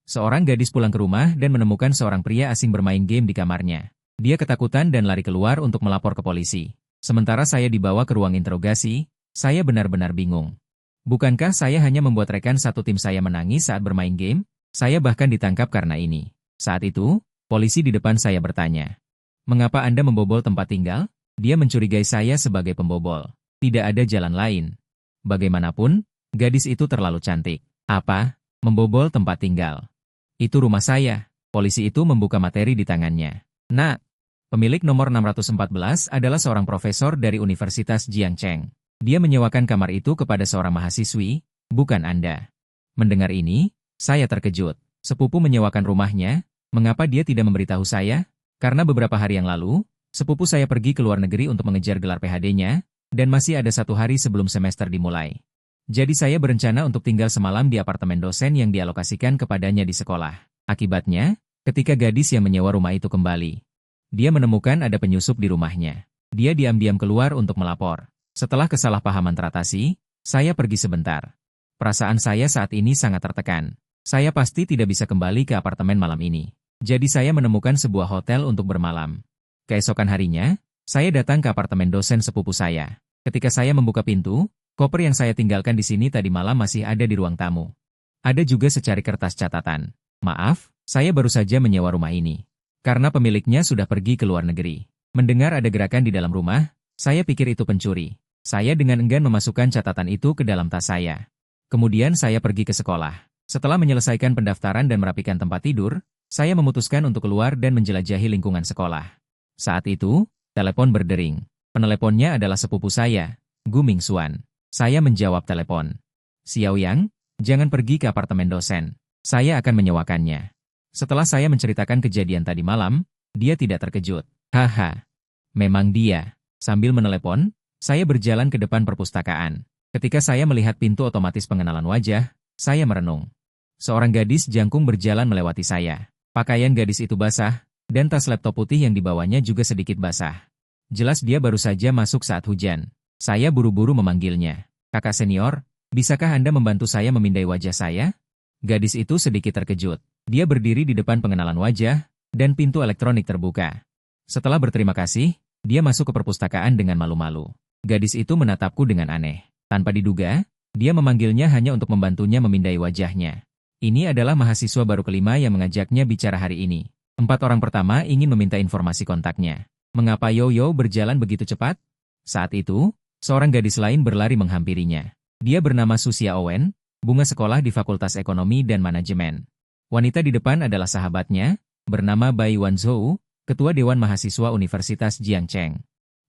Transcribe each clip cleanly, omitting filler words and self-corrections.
Seorang gadis pulang ke rumah dan menemukan seorang pria asing bermain game di kamarnya. Dia ketakutan dan lari keluar untuk melapor ke polisi. Sementara saya dibawa ke ruang interogasi, saya benar-benar bingung. Bukankah saya hanya membuat rekan satu tim saya menangis saat bermain game? Saya bahkan ditangkap karena ini. Saat itu, polisi di depan saya bertanya, "Mengapa Anda membobol tempat tinggal?" Dia mencurigai saya sebagai pembobol. Tidak ada jalan lain. Bagaimanapun, gadis itu terlalu cantik. Apa? Membobol tempat tinggal. Itu rumah saya. Polisi itu membuka materi di tangannya. Nah, pemilik nomor 614 adalah seorang profesor dari Universitas Jiangcheng. Dia menyewakan kamar itu kepada seorang mahasiswi, bukan Anda. Mendengar ini, saya terkejut. Sepupu menyewakan rumahnya, mengapa dia tidak memberitahu saya? Karena beberapa hari yang lalu, sepupu saya pergi ke luar negeri untuk mengejar gelar PhD-nya, dan masih ada 1 hari sebelum semester dimulai. Jadi saya berencana untuk tinggal semalam di apartemen dosen yang dialokasikan kepadanya di sekolah. Akibatnya, ketika gadis yang menyewa rumah itu kembali, dia menemukan ada penyusup di rumahnya. Dia diam-diam keluar untuk melapor. Setelah kesalahpahaman teratasi, saya pergi sebentar. Perasaan saya saat ini sangat tertekan. Saya pasti tidak bisa kembali ke apartemen malam ini. Jadi saya menemukan sebuah hotel untuk bermalam. Keesokan harinya, saya datang ke apartemen dosen sepupu saya. Ketika saya membuka pintu, koper yang saya tinggalkan di sini tadi malam masih ada di ruang tamu. Ada juga secari kertas catatan. Maaf, saya baru saja menyewa rumah ini. Karena pemiliknya sudah pergi ke luar negeri. Mendengar ada gerakan di dalam rumah, saya pikir itu pencuri. Saya dengan enggan memasukkan catatan itu ke dalam tas saya. Kemudian saya pergi ke sekolah. Setelah menyelesaikan pendaftaran dan merapikan tempat tidur, saya memutuskan untuk keluar dan menjelajahi lingkungan sekolah. Saat itu, telepon berdering. Peneleponnya adalah sepupu saya, Gu Mingxuan. Saya menjawab telepon. "Xiao Yang, jangan pergi ke apartemen dosen. Saya akan menyewakannya." Setelah saya menceritakan kejadian tadi malam, dia tidak terkejut. "Haha, memang dia." Sambil menelepon, saya berjalan ke depan perpustakaan. Ketika saya melihat pintu otomatis pengenalan wajah, saya merenung. Seorang gadis jangkung berjalan melewati saya. Pakaian gadis itu basah, dan tas laptop putih yang dibawanya juga sedikit basah. Jelas dia baru saja masuk saat hujan. Saya buru-buru memanggilnya. "Kakak senior, bisakah Anda membantu saya memindai wajah saya?" Gadis itu sedikit terkejut. Dia berdiri di depan pengenalan wajah, dan pintu elektronik terbuka. Setelah berterima kasih, dia masuk ke perpustakaan dengan malu-malu. Gadis itu menatapku dengan aneh. Tanpa diduga, dia memanggilnya hanya untuk membantunya memindai wajahnya. Ini adalah mahasiswa baru kelima yang mengajaknya bicara hari ini. 4 orang pertama ingin meminta informasi kontaknya. Mengapa Yo-Yo berjalan begitu cepat? Saat itu, seorang gadis lain berlari menghampirinya. Dia bernama Susia Owen, bunga sekolah di Fakultas Ekonomi dan Manajemen. Wanita di depan adalah sahabatnya, bernama Bai Wanzhou, Ketua Dewan Mahasiswa Universitas Jiangcheng.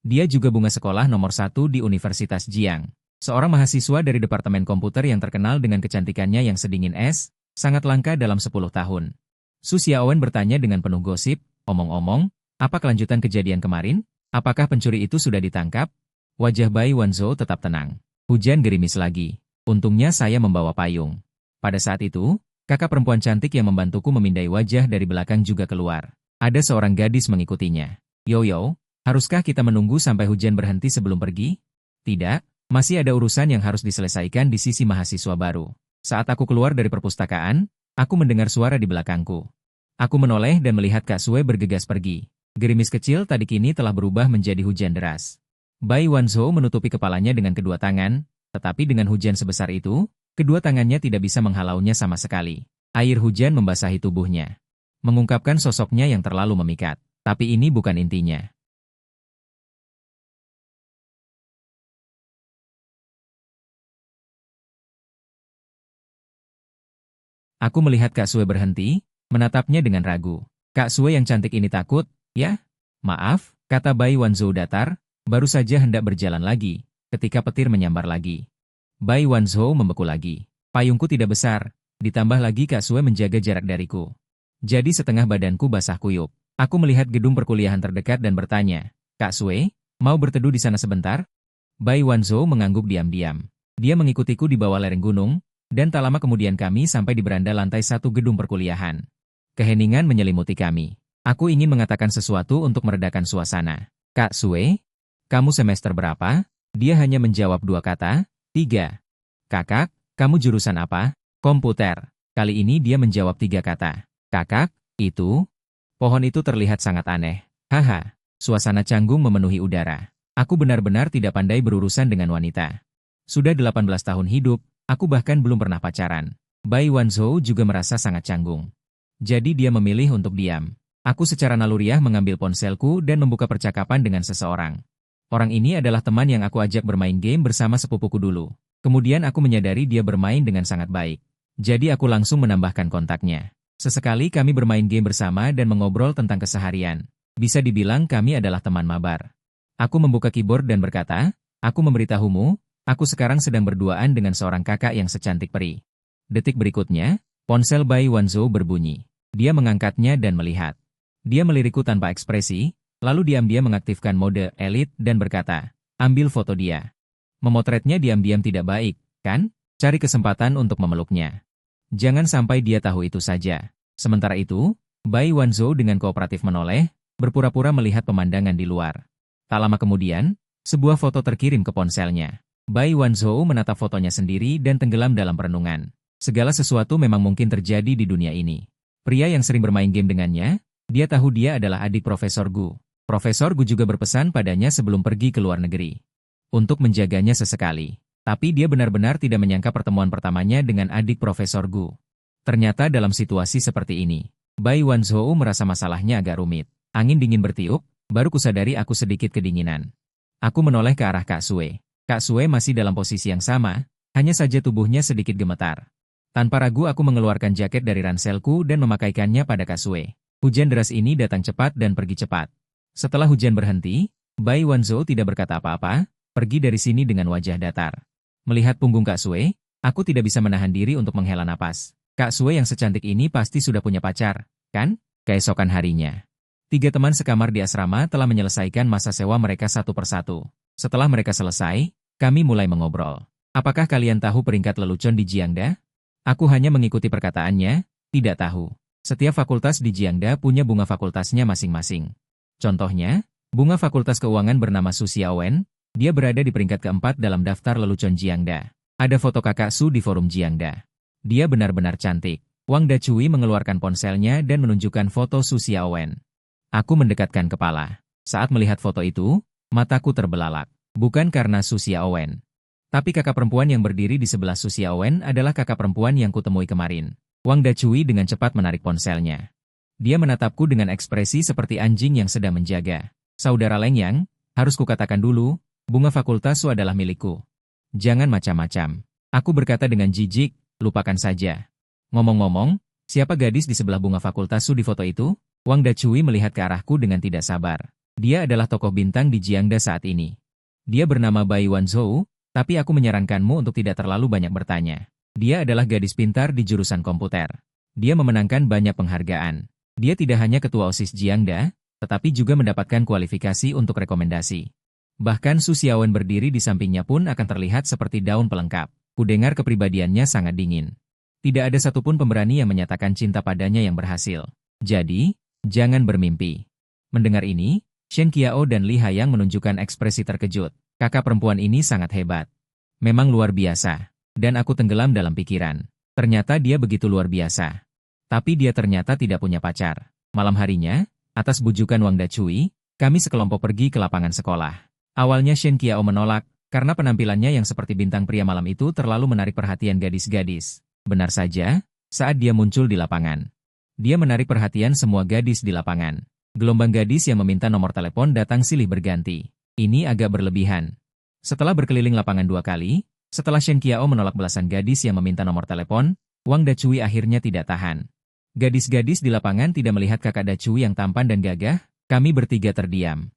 Dia juga bunga sekolah nomor 1 di Universitas Jiang. Seorang mahasiswa dari Departemen Komputer yang terkenal dengan kecantikannya yang sedingin es, sangat langka dalam 10 tahun. Susia Owen bertanya dengan penuh gosip, "Omong-omong, apa kelanjutan kejadian kemarin? Apakah pencuri itu sudah ditangkap?" Wajah Bai Wanzhou tetap tenang. Hujan gerimis lagi. Untungnya saya membawa payung. Pada saat itu, kakak perempuan cantik yang membantuku memindai wajah dari belakang juga keluar. Ada seorang gadis mengikutinya. "Yo-Yo, haruskah kita menunggu sampai hujan berhenti sebelum pergi?" "Tidak, masih ada urusan yang harus diselesaikan di sisi mahasiswa baru." Saat aku keluar dari perpustakaan, aku mendengar suara di belakangku. Aku menoleh dan melihat Kak Sue bergegas pergi. Gerimis kecil tadi kini telah berubah menjadi hujan deras. Bai Wanzhou menutupi kepalanya dengan kedua tangan, tetapi dengan hujan sebesar itu, kedua tangannya tidak bisa menghalaunya sama sekali. Air hujan membasahi tubuhnya, mengungkapkan sosoknya yang terlalu memikat. Tapi ini bukan intinya. Aku melihat Kak Sue berhenti, menatapnya dengan ragu. "Kak Sue yang cantik ini takut, ya?" "Maaf," kata Bai Wanzhou datar, baru saja hendak berjalan lagi, ketika petir menyambar lagi. Bai Wanzhou membeku lagi. Payungku tidak besar, ditambah lagi Kak Sue menjaga jarak dariku. Jadi setengah badanku basah kuyup. Aku melihat gedung perkuliahan terdekat dan bertanya, "Kak Sue, mau berteduh di sana sebentar?" Bai Wanzhou mengangguk diam-diam. Dia mengikutiku di bawah lereng gunung, dan tak lama kemudian kami sampai di beranda lantai 1 gedung perkuliahan. Keheningan menyelimuti kami. Aku ingin mengatakan sesuatu untuk meredakan suasana. "Kak Sue, kamu semester berapa?" Dia hanya menjawab 2 kata, 3. "Kakak, kamu jurusan apa?" "Komputer." Kali ini dia menjawab 3 kata. Kakak, itu? Pohon itu terlihat sangat aneh. Haha, suasana canggung memenuhi udara. Aku benar-benar tidak pandai berurusan dengan wanita. Sudah 18 tahun hidup, aku bahkan belum pernah pacaran. Bai Wanzhou juga merasa sangat canggung. Jadi dia memilih untuk diam. Aku secara naluriah mengambil ponselku dan membuka percakapan dengan seseorang. Orang ini adalah teman yang aku ajak bermain game bersama sepupuku dulu. Kemudian aku menyadari dia bermain dengan sangat baik. Jadi aku langsung menambahkan kontaknya. Sesekali kami bermain game bersama dan mengobrol tentang keseharian. Bisa dibilang kami adalah teman mabar. Aku membuka keyboard dan berkata, aku memberitahumu, aku sekarang sedang berduaan dengan seorang kakak yang secantik peri. Detik berikutnya, ponsel Bai Wanzhou berbunyi. Dia mengangkatnya dan melihat. Dia melirikku tanpa ekspresi, lalu diam-diam mengaktifkan mode elit dan berkata, ambil foto dia. Memotretnya diam-diam tidak baik, kan? Cari kesempatan untuk memeluknya. Jangan sampai dia tahu itu saja. Sementara itu, Bai Wanzhou dengan kooperatif menoleh, berpura-pura melihat pemandangan di luar. Tak lama kemudian, sebuah foto terkirim ke ponselnya. Bai Wanzhou menatap fotonya sendiri dan tenggelam dalam perenungan. Segala sesuatu memang mungkin terjadi di dunia ini. Pria yang sering bermain game dengannya, dia tahu dia adalah adik Profesor Gu. Profesor Gu juga berpesan padanya sebelum pergi ke luar negeri. Untuk menjaganya sesekali. Tapi dia benar-benar tidak menyangka pertemuan pertamanya dengan adik Profesor Gu. Ternyata dalam situasi seperti ini, Bai Wanzhou merasa masalahnya agak rumit. Angin dingin bertiup, baru kusadari aku sedikit kedinginan. Aku menoleh ke arah Kak Sue. Kak Sue masih dalam posisi yang sama, hanya saja tubuhnya sedikit gemetar. Tanpa ragu aku mengeluarkan jaket dari ranselku dan memakaikannya pada Kak Sue. Hujan deras ini datang cepat dan pergi cepat. Setelah hujan berhenti, Bai Wanzhou tidak berkata apa-apa, pergi dari sini dengan wajah datar. Melihat punggung Kak Sue, aku tidak bisa menahan diri untuk menghela napas. Kak Sue yang secantik ini pasti sudah punya pacar, kan? Keesokan harinya. 3 teman sekamar di asrama telah menyelesaikan masa sewa mereka satu persatu. Setelah mereka selesai, kami mulai mengobrol. Apakah kalian tahu peringkat lelucon di Jiangda? Aku hanya mengikuti perkataannya, tidak tahu. Setiap fakultas di Jiangda punya bunga fakultasnya masing-masing. Contohnya, bunga fakultas keuangan bernama Su Xiaowen. Dia berada di peringkat keempat dalam daftar lelucon Jiangda. Ada foto kakak Su di forum Jiangda. Dia benar-benar cantik. Wang Dachui mengeluarkan ponselnya dan menunjukkan foto Su Xiaowen. Aku mendekatkan kepala. Saat melihat foto itu, mataku terbelalak. Bukan karena Su Xiaowen. Tapi kakak perempuan yang berdiri di sebelah Su Xiaowen adalah kakak perempuan yang kutemui kemarin. Wang Dachui dengan cepat menarik ponselnya. Dia menatapku dengan ekspresi seperti anjing yang sedang menjaga. Saudara Leng Yang, harus kukatakan dulu, bunga fakultas Su adalah milikku. Jangan macam-macam. Aku berkata dengan jijik, lupakan saja. Ngomong-ngomong, siapa gadis di sebelah bunga fakultas Su di foto itu? Wang Dachui melihat ke arahku dengan tidak sabar. Dia adalah tokoh bintang di Jiangda saat ini. Dia bernama Bai Wanzhou, tapi aku menyarankanmu untuk tidak terlalu banyak bertanya. Dia adalah gadis pintar di jurusan komputer. Dia memenangkan banyak penghargaan. Dia tidak hanya ketua OSIS Jiangda, tetapi juga mendapatkan kualifikasi untuk rekomendasi. Bahkan Su Xiaowen berdiri di sampingnya pun akan terlihat seperti daun pelengkap. Kudengar kepribadiannya sangat dingin. Tidak ada satupun pemberani yang menyatakan cinta padanya yang berhasil. Jadi, jangan bermimpi. Mendengar ini, Shen Qiao dan Li Hayang menunjukkan ekspresi terkejut. Kakak perempuan ini sangat hebat. Memang luar biasa. Dan aku tenggelam dalam pikiran. Ternyata dia begitu luar biasa. Tapi dia ternyata tidak punya pacar. Malam harinya, atas bujukan Wang Dachui, kami sekelompok pergi ke lapangan sekolah. Awalnya Shen Qiao menolak, karena penampilannya yang seperti bintang pria malam itu terlalu menarik perhatian gadis-gadis. Benar saja, saat dia muncul di lapangan. Dia menarik perhatian semua gadis di lapangan. Gelombang gadis yang meminta nomor telepon datang silih berganti. Ini agak berlebihan. Setelah berkeliling lapangan 2 kali, setelah Shen Qiao menolak belasan gadis yang meminta nomor telepon, Wang Dachui akhirnya tidak tahan. Gadis-gadis di lapangan tidak melihat kakak Dachui yang tampan dan gagah, kami bertiga terdiam.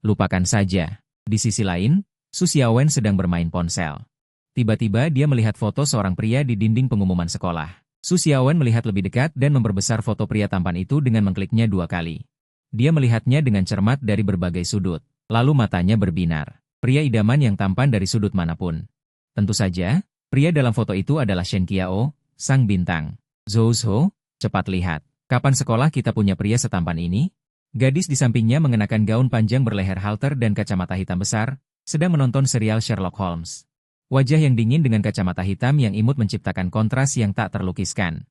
Lupakan saja. Di sisi lain, Su Xiaowen sedang bermain ponsel. Tiba-tiba dia melihat foto seorang pria di dinding pengumuman sekolah. Su Xiaowen melihat lebih dekat dan memperbesar foto pria tampan itu dengan mengkliknya 2 kali. Dia melihatnya dengan cermat dari berbagai sudut, lalu matanya berbinar. Pria idaman yang tampan dari sudut manapun. Tentu saja, pria dalam foto itu adalah Shen Qiao, sang bintang. Zhou Zhou, cepat lihat. Kapan sekolah kita punya pria setampan ini? Gadis di sampingnya mengenakan gaun panjang berleher halter dan kacamata hitam besar, sedang menonton serial Sherlock Holmes. Wajah yang dingin dengan kacamata hitam yang imut menciptakan kontras yang tak terlukiskan.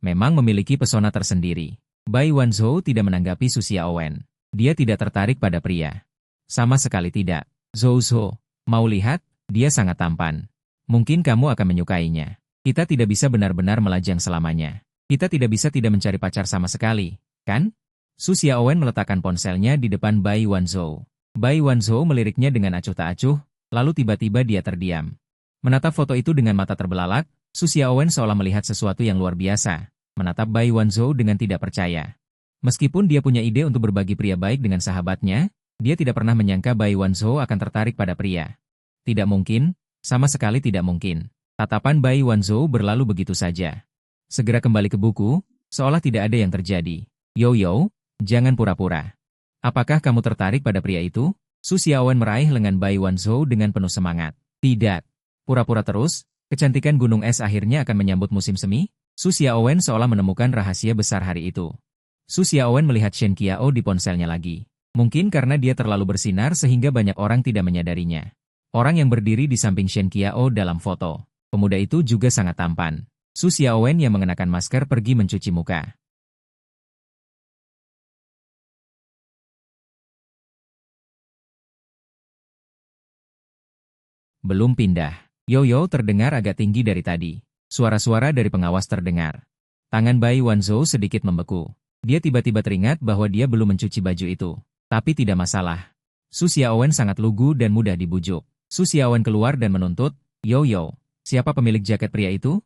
memang memiliki pesona tersendiri. Bai Wanzhou tidak menanggapi Su Xiaowen. Dia tidak tertarik pada pria. Sama sekali tidak. Zhou Zhou, mau lihat? Dia sangat tampan. Mungkin kamu akan menyukainya. Kita tidak bisa benar-benar melajang selamanya. Kita tidak bisa tidak mencari pacar sama sekali, kan? Su Xiaowen meletakkan ponselnya di depan Bai Wanzhou. Bai Wanzhou meliriknya dengan acuh tak acuh, lalu tiba-tiba dia terdiam. Menatap foto itu dengan mata terbelalak, Su Xiaowen seolah melihat sesuatu yang luar biasa, menatap Bai Wanzhou dengan tidak percaya. Meskipun dia punya ide untuk berbagi pria baik dengan sahabatnya, dia tidak pernah menyangka Bai Wanzhou akan tertarik pada pria. Tidak mungkin, sama sekali tidak mungkin. Tatapan Bai Wanzhou berlalu begitu saja. Segera kembali ke buku, seolah tidak ada yang terjadi. Yo, jangan pura-pura. Apakah kamu tertarik pada pria itu? Su Xiaowen meraih lengan Bai Wanzhou dengan penuh semangat. Tidak. Pura-pura terus, kecantikan gunung es akhirnya akan menyambut musim semi? Su Xiaowen seolah menemukan rahasia besar hari itu. Su Xiaowen melihat Shen Qiao di ponselnya lagi. Mungkin karena dia terlalu bersinar sehingga banyak orang tidak menyadarinya. Orang yang berdiri di samping Shen Qiao dalam foto. Pemuda itu juga sangat tampan. Su Xiaowen yang mengenakan masker pergi mencuci muka. Belum pindah. Yo terdengar agak tinggi dari tadi. Suara-suara dari pengawas terdengar. Tangan Bai Wanzhou sedikit membeku. Dia tiba-tiba teringat bahwa dia belum mencuci baju itu. Tapi tidak masalah. Su Xiaowen sangat lugu dan mudah dibujuk. Su Xiaowen keluar dan menuntut, Yo, siapa pemilik jaket pria itu?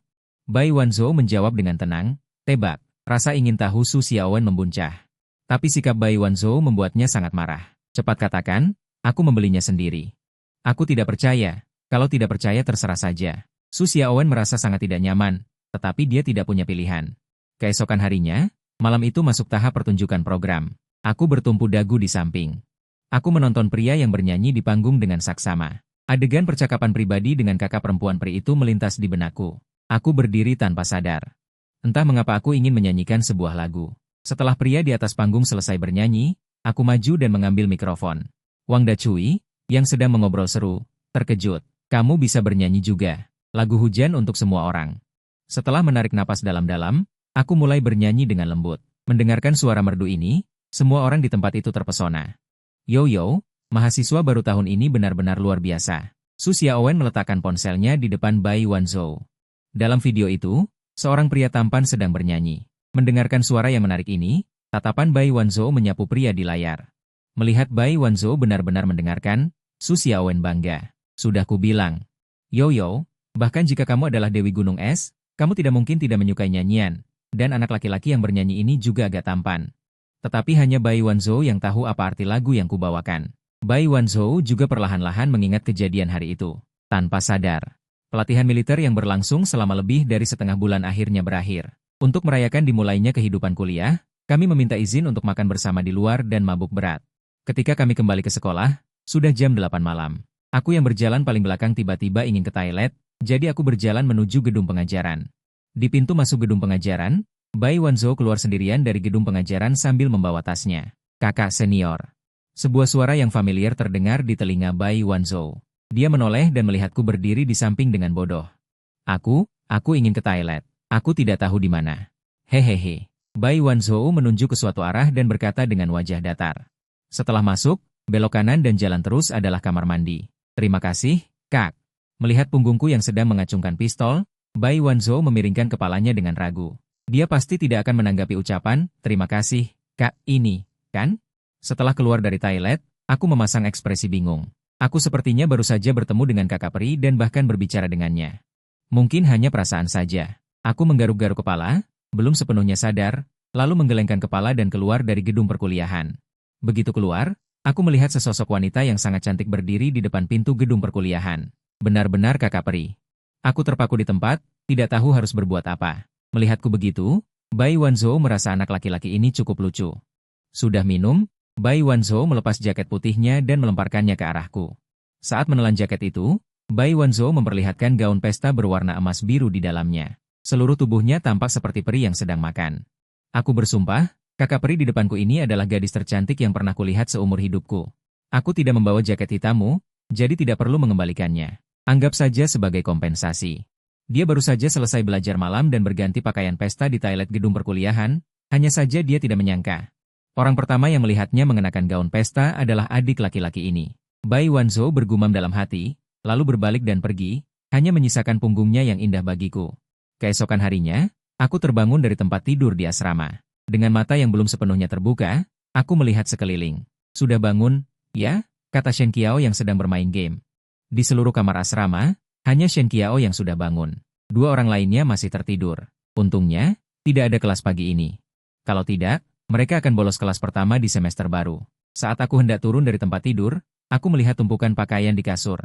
Bai Wanzhou menjawab dengan tenang, tebak. Rasa ingin tahu Su Xiaowen membuncah. Tapi sikap Bai Wanzhou membuatnya sangat marah. Cepat katakan, aku membelinya sendiri. Aku tidak percaya. Kalau tidak percaya terserah saja. Su Xiaowen merasa sangat tidak nyaman, tetapi dia tidak punya pilihan. Keesokan harinya, malam itu masuk tahap pertunjukan program. Aku bertumpu dagu di samping. Aku menonton pria yang bernyanyi di panggung dengan saksama. Adegan percakapan pribadi dengan kakak perempuan pri itu melintas di benakku. Aku berdiri tanpa sadar. Entah mengapa aku ingin menyanyikan sebuah lagu. Setelah pria di atas panggung selesai bernyanyi, aku maju dan mengambil mikrofon. Wang Dacui, yang sedang mengobrol seru, terkejut. Kamu bisa bernyanyi juga. Lagu hujan untuk semua orang. Setelah menarik napas dalam-dalam, aku mulai bernyanyi dengan lembut. Mendengarkan suara merdu ini, semua orang di tempat itu terpesona. Yo, mahasiswa baru tahun ini benar-benar luar biasa. Su Xiaowen meletakkan ponselnya di depan Bai Wanzhou. Dalam video itu, seorang pria tampan sedang bernyanyi. Mendengarkan suara yang menarik ini, tatapan Bai Wanzhou menyapu pria di layar. Melihat Bai Wanzhou benar-benar mendengarkan, Su Xiaowen bangga. Sudah kubilang. Yo, bahkan jika kamu adalah Dewi Gunung Es, kamu tidak mungkin tidak menyukai nyanyian. Dan anak laki-laki yang bernyanyi ini juga agak tampan. Tetapi hanya Bai Wanzhou yang tahu apa arti lagu yang kubawakan. Bai Wanzhou juga perlahan-lahan mengingat kejadian hari itu. Tanpa sadar. Pelatihan militer yang berlangsung selama lebih dari setengah bulan akhirnya berakhir. Untuk merayakan dimulainya kehidupan kuliah, kami meminta izin untuk makan bersama di luar dan mabuk berat. Ketika kami kembali ke sekolah, sudah jam 8 malam. Aku yang berjalan paling belakang tiba-tiba ingin ke toilet, jadi aku berjalan menuju gedung pengajaran. Di pintu masuk gedung pengajaran, Bai Wanzhou keluar sendirian dari gedung pengajaran sambil membawa tasnya. Kakak senior. Sebuah suara yang familiar terdengar di telinga Bai Wanzhou. Dia menoleh dan melihatku berdiri di samping dengan bodoh. Aku ingin ke toilet. Aku tidak tahu di mana. Hehehe. Bai Wanzhou menunjuk ke suatu arah dan berkata dengan wajah datar. Setelah masuk, belok kanan dan jalan terus adalah kamar mandi. Terima kasih, Kak. Melihat punggungku yang sedang mengacungkan pistol, Bai Wanzhou memiringkan kepalanya dengan ragu. Dia pasti tidak akan menanggapi ucapan, terima kasih, Kak, ini, kan? Setelah keluar dari toilet, aku memasang ekspresi bingung. Aku sepertinya baru saja bertemu dengan kakak peri dan bahkan berbicara dengannya. Mungkin hanya perasaan saja. Aku menggaruk-garuk kepala, belum sepenuhnya sadar, lalu menggelengkan kepala dan keluar dari gedung perkuliahan. Begitu keluar, aku melihat sesosok wanita yang sangat cantik berdiri di depan pintu gedung perkuliahan. Benar-benar kakak peri. Aku terpaku di tempat, tidak tahu harus berbuat apa. Melihatku begitu, Bai Wanzhou merasa anak laki-laki ini cukup lucu. Sudah minum, Bai Wanzhou melepas jaket putihnya dan melemparkannya ke arahku. Saat menelan jaket itu, Bai Wanzhou memperlihatkan gaun pesta berwarna emas biru di dalamnya. Seluruh tubuhnya tampak seperti peri yang sedang makan. Aku bersumpah, kakak peri di depanku ini adalah gadis tercantik yang pernah kulihat seumur hidupku. Aku tidak membawa jaket hitammu, jadi tidak perlu mengembalikannya. Anggap saja sebagai kompensasi. Dia baru saja selesai belajar malam dan berganti pakaian pesta di toilet gedung perkuliahan, hanya saja dia tidak menyangka. Orang pertama yang melihatnya mengenakan gaun pesta adalah adik laki-laki ini. Bai Wanzhou bergumam dalam hati, lalu berbalik dan pergi, hanya menyisakan punggungnya yang indah bagiku. Keesokan harinya, aku terbangun dari tempat tidur di asrama. Dengan mata yang belum sepenuhnya terbuka, aku melihat sekeliling. Sudah bangun, ya? Kata Shen Qiao yang sedang bermain game. Di seluruh kamar asrama, hanya Shen Qiao yang sudah bangun. Dua orang lainnya masih tertidur. Untungnya, tidak ada kelas pagi ini. Kalau tidak, mereka akan bolos kelas pertama di semester baru. Saat aku hendak turun dari tempat tidur, aku melihat tumpukan pakaian di kasur.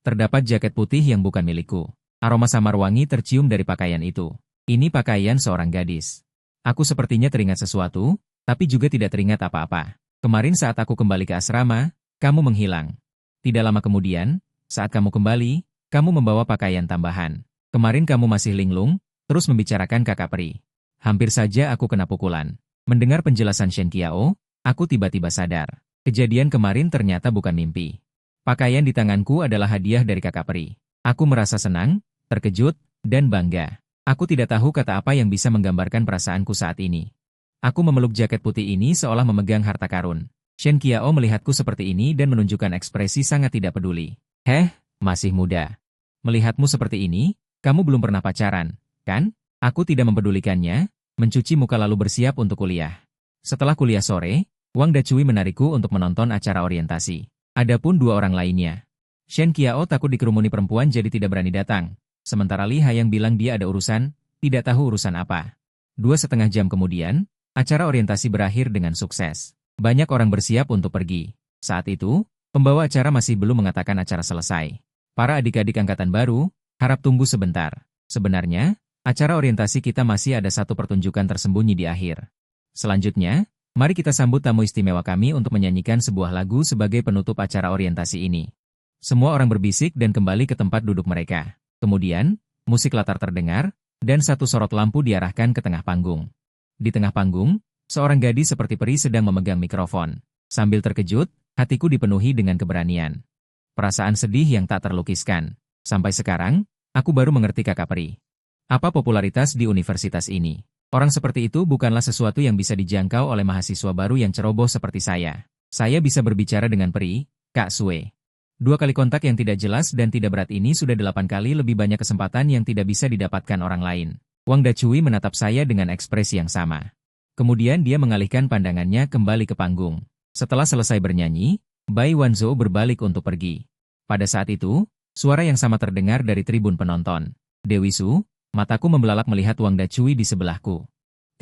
Terdapat jaket putih yang bukan milikku. Aroma samar wangi tercium dari pakaian itu. Ini pakaian seorang gadis. Aku sepertinya teringat sesuatu, tapi juga tidak teringat apa-apa. Kemarin saat aku kembali ke asrama, kamu menghilang. Tidak lama kemudian, saat kamu kembali, kamu membawa pakaian tambahan. Kemarin kamu masih linglung, terus membicarakan kakak peri. Hampir saja aku kena pukulan. Mendengar penjelasan Shen Qiao, aku tiba-tiba sadar. Kejadian kemarin ternyata bukan mimpi. Pakaian di tanganku adalah hadiah dari kakak peri. Aku merasa senang, terkejut, dan bangga. Aku tidak tahu kata apa yang bisa menggambarkan perasaanku saat ini. Aku memeluk jaket putih ini seolah memegang harta karun. Shen Qiao melihatku seperti ini dan menunjukkan ekspresi sangat tidak peduli. Masih muda. Melihatmu seperti ini, kamu belum pernah pacaran, kan? Aku tidak mempedulikannya, mencuci muka lalu bersiap untuk kuliah. Setelah kuliah sore, Wang Dacui menarikku untuk menonton acara orientasi. Adapun dua orang lainnya. Shen Qiao takut dikerumuni perempuan jadi tidak berani datang. Sementara Li Hayang bilang dia ada urusan, tidak tahu urusan apa. 2,5 jam kemudian, acara orientasi berakhir dengan sukses. Banyak orang bersiap untuk pergi. Saat itu, pembawa acara masih belum mengatakan acara selesai. Para adik-adik angkatan baru, harap tunggu sebentar. Sebenarnya, acara orientasi kita masih ada satu pertunjukan tersembunyi di akhir. Selanjutnya, mari kita sambut tamu istimewa kami untuk menyanyikan sebuah lagu sebagai penutup acara orientasi ini. Semua orang berbisik dan kembali ke tempat duduk mereka. Kemudian, musik latar terdengar, dan satu sorot lampu diarahkan ke tengah panggung. Di tengah panggung, seorang gadis seperti peri sedang memegang mikrofon. Sambil terkejut, hatiku dipenuhi dengan keberanian. Perasaan sedih yang tak terlukiskan. Sampai sekarang, aku baru mengerti kakak peri. Apa popularitas di universitas ini? Orang seperti itu bukanlah sesuatu yang bisa dijangkau oleh mahasiswa baru yang ceroboh seperti saya. Saya bisa berbicara dengan peri, Kak Sue. 2 kali kontak yang tidak jelas dan tidak berat ini sudah 8 kali lebih banyak kesempatan yang tidak bisa didapatkan orang lain. Wang Dacui menatap saya dengan ekspresi yang sama. Kemudian dia mengalihkan pandangannya kembali ke panggung. Setelah selesai bernyanyi, Bai Wanzhou berbalik untuk pergi. Pada saat itu, suara yang sama terdengar dari tribun penonton. Dewi Su, mataku membelalak melihat Wang Dacui di sebelahku.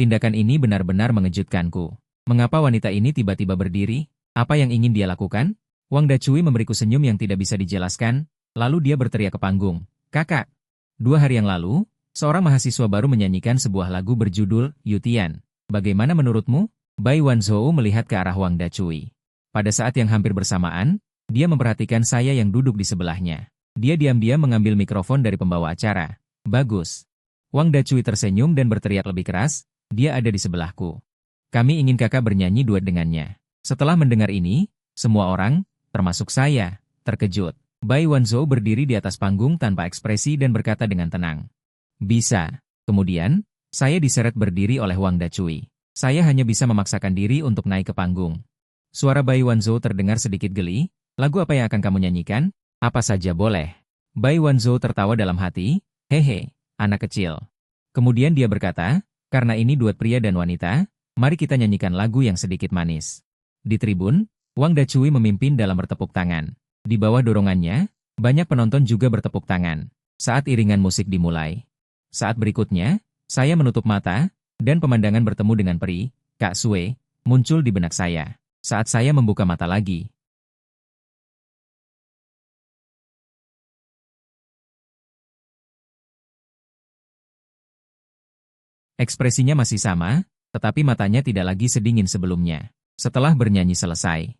Tindakan ini benar-benar mengejutkanku. Mengapa wanita ini tiba-tiba berdiri? Apa yang ingin dia lakukan? Wang Dacui memberiku senyum yang tidak bisa dijelaskan, lalu dia berteriak ke panggung. Kakak! 2 hari yang lalu, seorang mahasiswa baru menyanyikan sebuah lagu berjudul Yutian. Bagaimana menurutmu? Bai Wanzhou melihat ke arah Wang Dacui. Pada saat yang hampir bersamaan, dia memperhatikan saya yang duduk di sebelahnya. Dia diam-diam mengambil mikrofon dari pembawa acara. Bagus. Wang Dacui tersenyum dan berteriak lebih keras, dia ada di sebelahku. Kami ingin kakak bernyanyi duet dengannya. Setelah mendengar ini, semua orang, termasuk saya, terkejut. Bai Wanzhou berdiri di atas panggung tanpa ekspresi dan berkata dengan tenang. Bisa. Kemudian, saya diseret berdiri oleh Wang Dacui. Saya hanya bisa memaksakan diri untuk naik ke panggung. Suara Bai Wanzhou terdengar sedikit geli. Lagu apa yang akan kamu nyanyikan? Apa saja boleh. Bai Wanzhou tertawa dalam hati. Hehe, anak kecil. Kemudian dia berkata, karena ini duet pria dan wanita, mari kita nyanyikan lagu yang sedikit manis. Di tribun, Wang Dacui memimpin dalam bertepuk tangan. Di bawah dorongannya, banyak penonton juga bertepuk tangan. Saat iringan musik dimulai. Saat berikutnya, saya menutup mata, dan pemandangan bertemu dengan peri, Kak Sue, muncul di benak saya. Saat saya membuka mata lagi. Ekspresinya masih sama, tetapi matanya tidak lagi sedingin sebelumnya. Setelah bernyanyi selesai,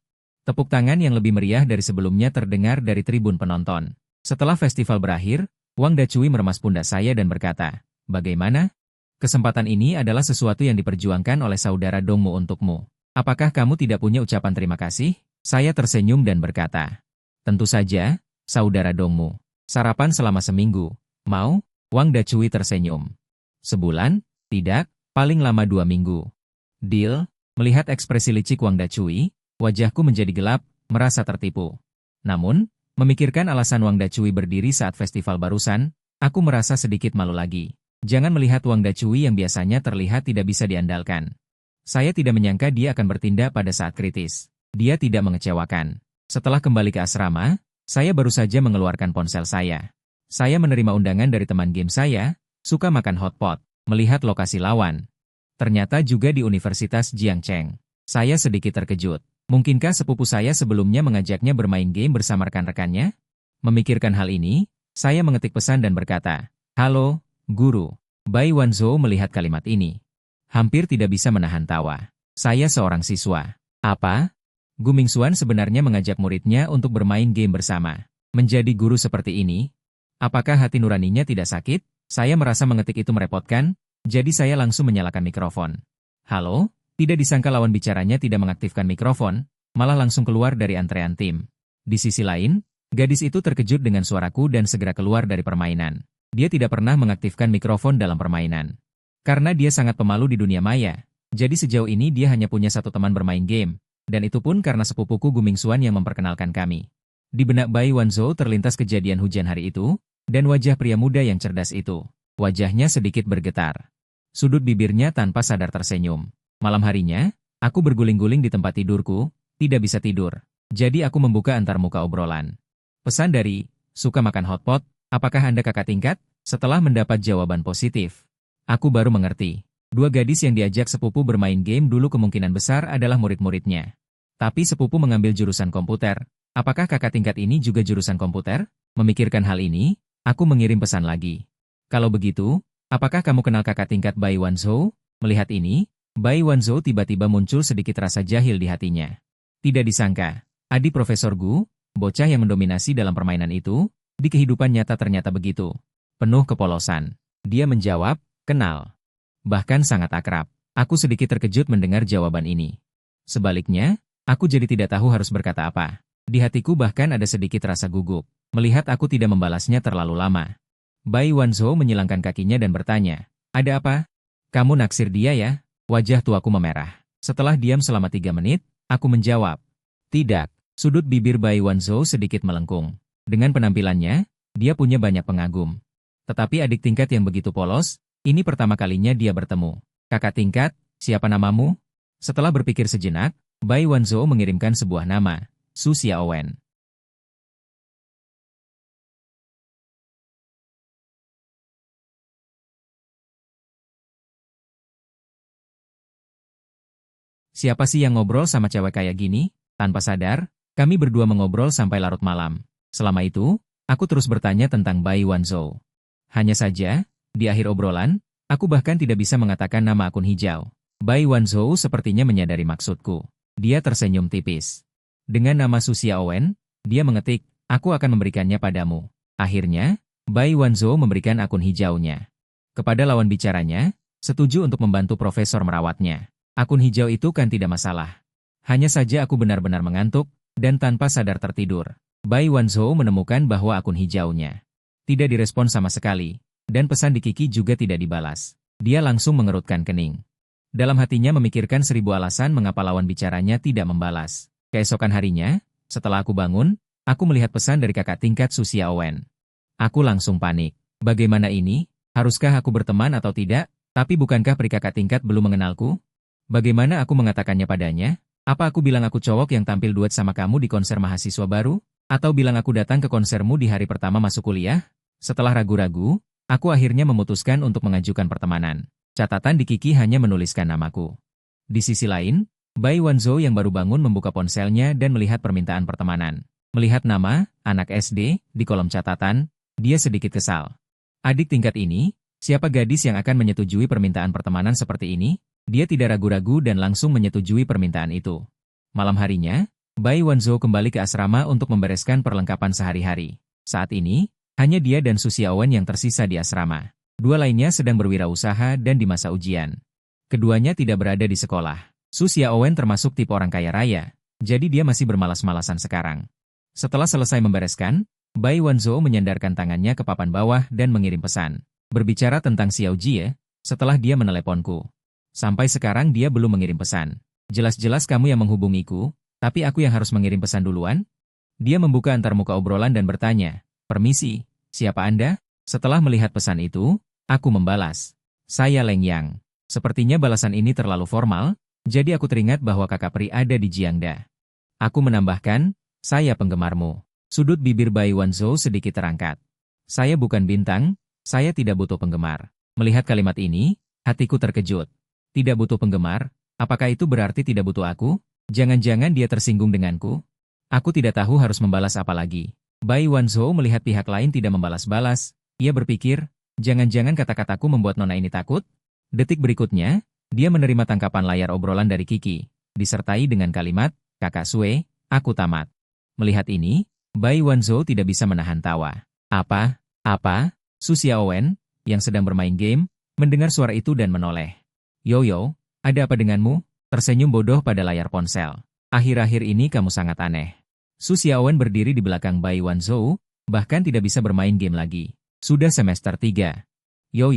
tepuk tangan yang lebih meriah dari sebelumnya terdengar dari tribun penonton. Setelah festival berakhir, Wang Dacui meremas pundak saya dan berkata, bagaimana? Kesempatan ini adalah sesuatu yang diperjuangkan oleh saudara Dongmu untukmu. Apakah kamu tidak punya ucapan terima kasih? Saya tersenyum dan berkata, tentu saja, saudara Dongmu. Sarapan selama seminggu. Mau? Wang Dachui tersenyum. Sebulan? Tidak, paling lama 2 minggu. Deal? Melihat ekspresi licik Wang Dachui, wajahku menjadi gelap, merasa tertipu. Namun, memikirkan alasan Wang Dachui berdiri saat festival barusan, aku merasa sedikit malu lagi. Jangan melihat Wang Dachui yang biasanya terlihat tidak bisa diandalkan. Saya tidak menyangka dia akan bertindak pada saat kritis. Dia tidak mengecewakan. Setelah kembali ke asrama, saya baru saja mengeluarkan ponsel saya. Saya menerima undangan dari teman game saya, suka makan hotpot, melihat lokasi lawan. Ternyata juga di Universitas Jiangcheng. Saya sedikit terkejut. Mungkinkah sepupu saya sebelumnya mengajaknya bermain game bersama rekan-rekannya? Memikirkan hal ini, saya mengetik pesan dan berkata, "Halo, Guru." Bai Wanzhou melihat kalimat ini. Hampir tidak bisa menahan tawa. Saya seorang siswa. Apa? Gu Mingxuan sebenarnya mengajak muridnya untuk bermain game bersama. Menjadi guru seperti ini? Apakah hati nuraninya tidak sakit? Saya merasa mengetik itu merepotkan, jadi saya langsung menyalakan mikrofon. Halo? Tidak disangka lawan bicaranya tidak mengaktifkan mikrofon, malah langsung keluar dari antrean tim. Di sisi lain, gadis itu terkejut dengan suaraku dan segera keluar dari permainan. Dia tidak pernah mengaktifkan mikrofon dalam permainan. Karena dia sangat pemalu di dunia maya, jadi sejauh ini dia hanya punya satu teman bermain game, dan itu pun karena sepupuku Gu Mingxuan yang memperkenalkan kami. Di benak Bai Wanzhou terlintas kejadian hujan hari itu, dan wajah pria muda yang cerdas itu. Wajahnya sedikit bergetar. Sudut bibirnya tanpa sadar tersenyum. Malam harinya, aku berguling-guling di tempat tidurku, tidak bisa tidur. Jadi aku membuka antarmuka obrolan. Pesan dari, suka makan hotpot, apakah Anda kakak tingkat? Setelah mendapat jawaban positif, aku baru mengerti. Dua gadis yang diajak sepupu bermain game dulu kemungkinan besar adalah murid-muridnya. Tapi sepupu mengambil jurusan komputer. Apakah kakak tingkat ini juga jurusan komputer? Memikirkan hal ini, aku mengirim pesan lagi. Kalau begitu, apakah kamu kenal kakak tingkat Bai Wanzhou? Melihat ini, Bai Wanzhou tiba-tiba muncul sedikit rasa jahil di hatinya. Tidak disangka, adik Profesor Gu, bocah yang mendominasi dalam permainan itu, di kehidupan nyata ternyata begitu. Penuh kepolosan. Dia menjawab, kenal. Bahkan sangat akrab. Aku sedikit terkejut mendengar jawaban ini. Sebaliknya, aku jadi tidak tahu harus berkata apa. Di hatiku bahkan ada sedikit rasa gugup, melihat aku tidak membalasnya terlalu lama. Bai Wanzhou menyilangkan kakinya dan bertanya, ada apa? Kamu naksir dia ya? Wajah tuaku memerah. Setelah diam selama 3 menit, aku menjawab, tidak. Sudut bibir Bai Wanzhou sedikit melengkung. Dengan penampilannya, dia punya banyak pengagum. Tetapi adik tingkat yang begitu polos, ini pertama kalinya dia bertemu. Kakak tingkat, siapa namamu? Setelah berpikir sejenak, Bai Wanzhou mengirimkan sebuah nama, Su Xiaowen. Siapa sih yang ngobrol sama cewek kayak gini? Tanpa sadar, kami berdua mengobrol sampai larut malam. Selama itu, aku terus bertanya tentang Bai Wanzhou. Hanya saja, di akhir obrolan, aku bahkan tidak bisa mengatakan nama akun hijau. Bai Wanzhou sepertinya menyadari maksudku. Dia tersenyum tipis. Dengan nama Su Xiaowen, dia mengetik, aku akan memberikannya padamu. Akhirnya, Bai Wanzhou memberikan akun hijaunya. Kepada lawan bicaranya, setuju untuk membantu profesor merawatnya. Akun hijau itu kan tidak masalah. Hanya saja aku benar-benar mengantuk, dan tanpa sadar tertidur. Bai Wanzhou menemukan bahwa akun hijaunya tidak direspon sama sekali, dan pesan di Kiki juga tidak dibalas. Dia langsung mengerutkan kening. Dalam hatinya memikirkan 1000 alasan mengapa lawan bicaranya tidak membalas. Keesokan harinya, setelah aku bangun, aku melihat pesan dari kakak tingkat Su Xiaowen. Aku langsung panik. Bagaimana ini? Haruskah aku berteman atau tidak? Tapi bukankah peri kakak tingkat belum mengenalku? Bagaimana aku mengatakannya padanya? Apa aku bilang aku cowok yang tampil duet sama kamu di konser mahasiswa baru? Atau bilang aku datang ke konsermu di hari pertama masuk kuliah? Setelah ragu-ragu, aku akhirnya memutuskan untuk mengajukan pertemanan. Catatan di Kiki hanya menuliskan namaku. Di sisi lain, Bai Wanzhou yang baru bangun membuka ponselnya dan melihat permintaan pertemanan. Melihat nama, anak SD, di kolom catatan, dia sedikit kesal. Adik tingkat ini, siapa gadis yang akan menyetujui permintaan pertemanan seperti ini? Dia tidak ragu-ragu dan langsung menyetujui permintaan itu. Malam harinya, Bai Wanzhou kembali ke asrama untuk membereskan perlengkapan sehari-hari. Saat ini, hanya dia dan Su Xiaowen yang tersisa di asrama. Dua lainnya sedang berwirausaha dan di masa ujian. Keduanya tidak berada di sekolah. Su Xiaowen termasuk tipe orang kaya raya, jadi dia masih bermalas-malasan sekarang. Setelah selesai membereskan, Bai Wanzhou menyandarkan tangannya ke papan bawah dan mengirim pesan. Berbicara tentang Xiao Jie, setelah dia meneleponku. Sampai sekarang dia belum mengirim pesan. Jelas-jelas kamu yang menghubungiku, tapi aku yang harus mengirim pesan duluan? Dia membuka antarmuka obrolan dan bertanya, "Permisi, siapa Anda?" Setelah melihat pesan itu, aku membalas, "Saya Leng Yang." Sepertinya balasan ini terlalu formal, jadi aku teringat bahwa kakak Pri ada di Jiangda. Aku menambahkan, "Saya penggemarmu." Sudut bibir Bai Wanzhou sedikit terangkat. "Saya bukan bintang, saya tidak butuh penggemar." Melihat kalimat ini, hatiku terkejut. Tidak butuh penggemar, apakah itu berarti tidak butuh aku? Jangan-jangan dia tersinggung denganku? Aku tidak tahu harus membalas apa lagi. Bai Wanzhou melihat pihak lain tidak membalas-balas. Ia berpikir, jangan-jangan kata-kataku membuat nona ini takut? Detik berikutnya, dia menerima tangkapan layar obrolan dari Kiki, disertai dengan kalimat, "Kakak Sue, aku tamat." Melihat ini, Bai Wanzhou tidak bisa menahan tawa. Apa? Su Xiaowen, yang sedang bermain game, mendengar suara itu dan menoleh. "Yo, ada apa denganmu?" Tersenyum bodoh pada layar ponsel. "Akhir-akhir ini kamu sangat aneh." Su Xiaowen berdiri di belakang Bai Wanzhou, bahkan tidak bisa bermain game lagi. Sudah semester 3. Yo,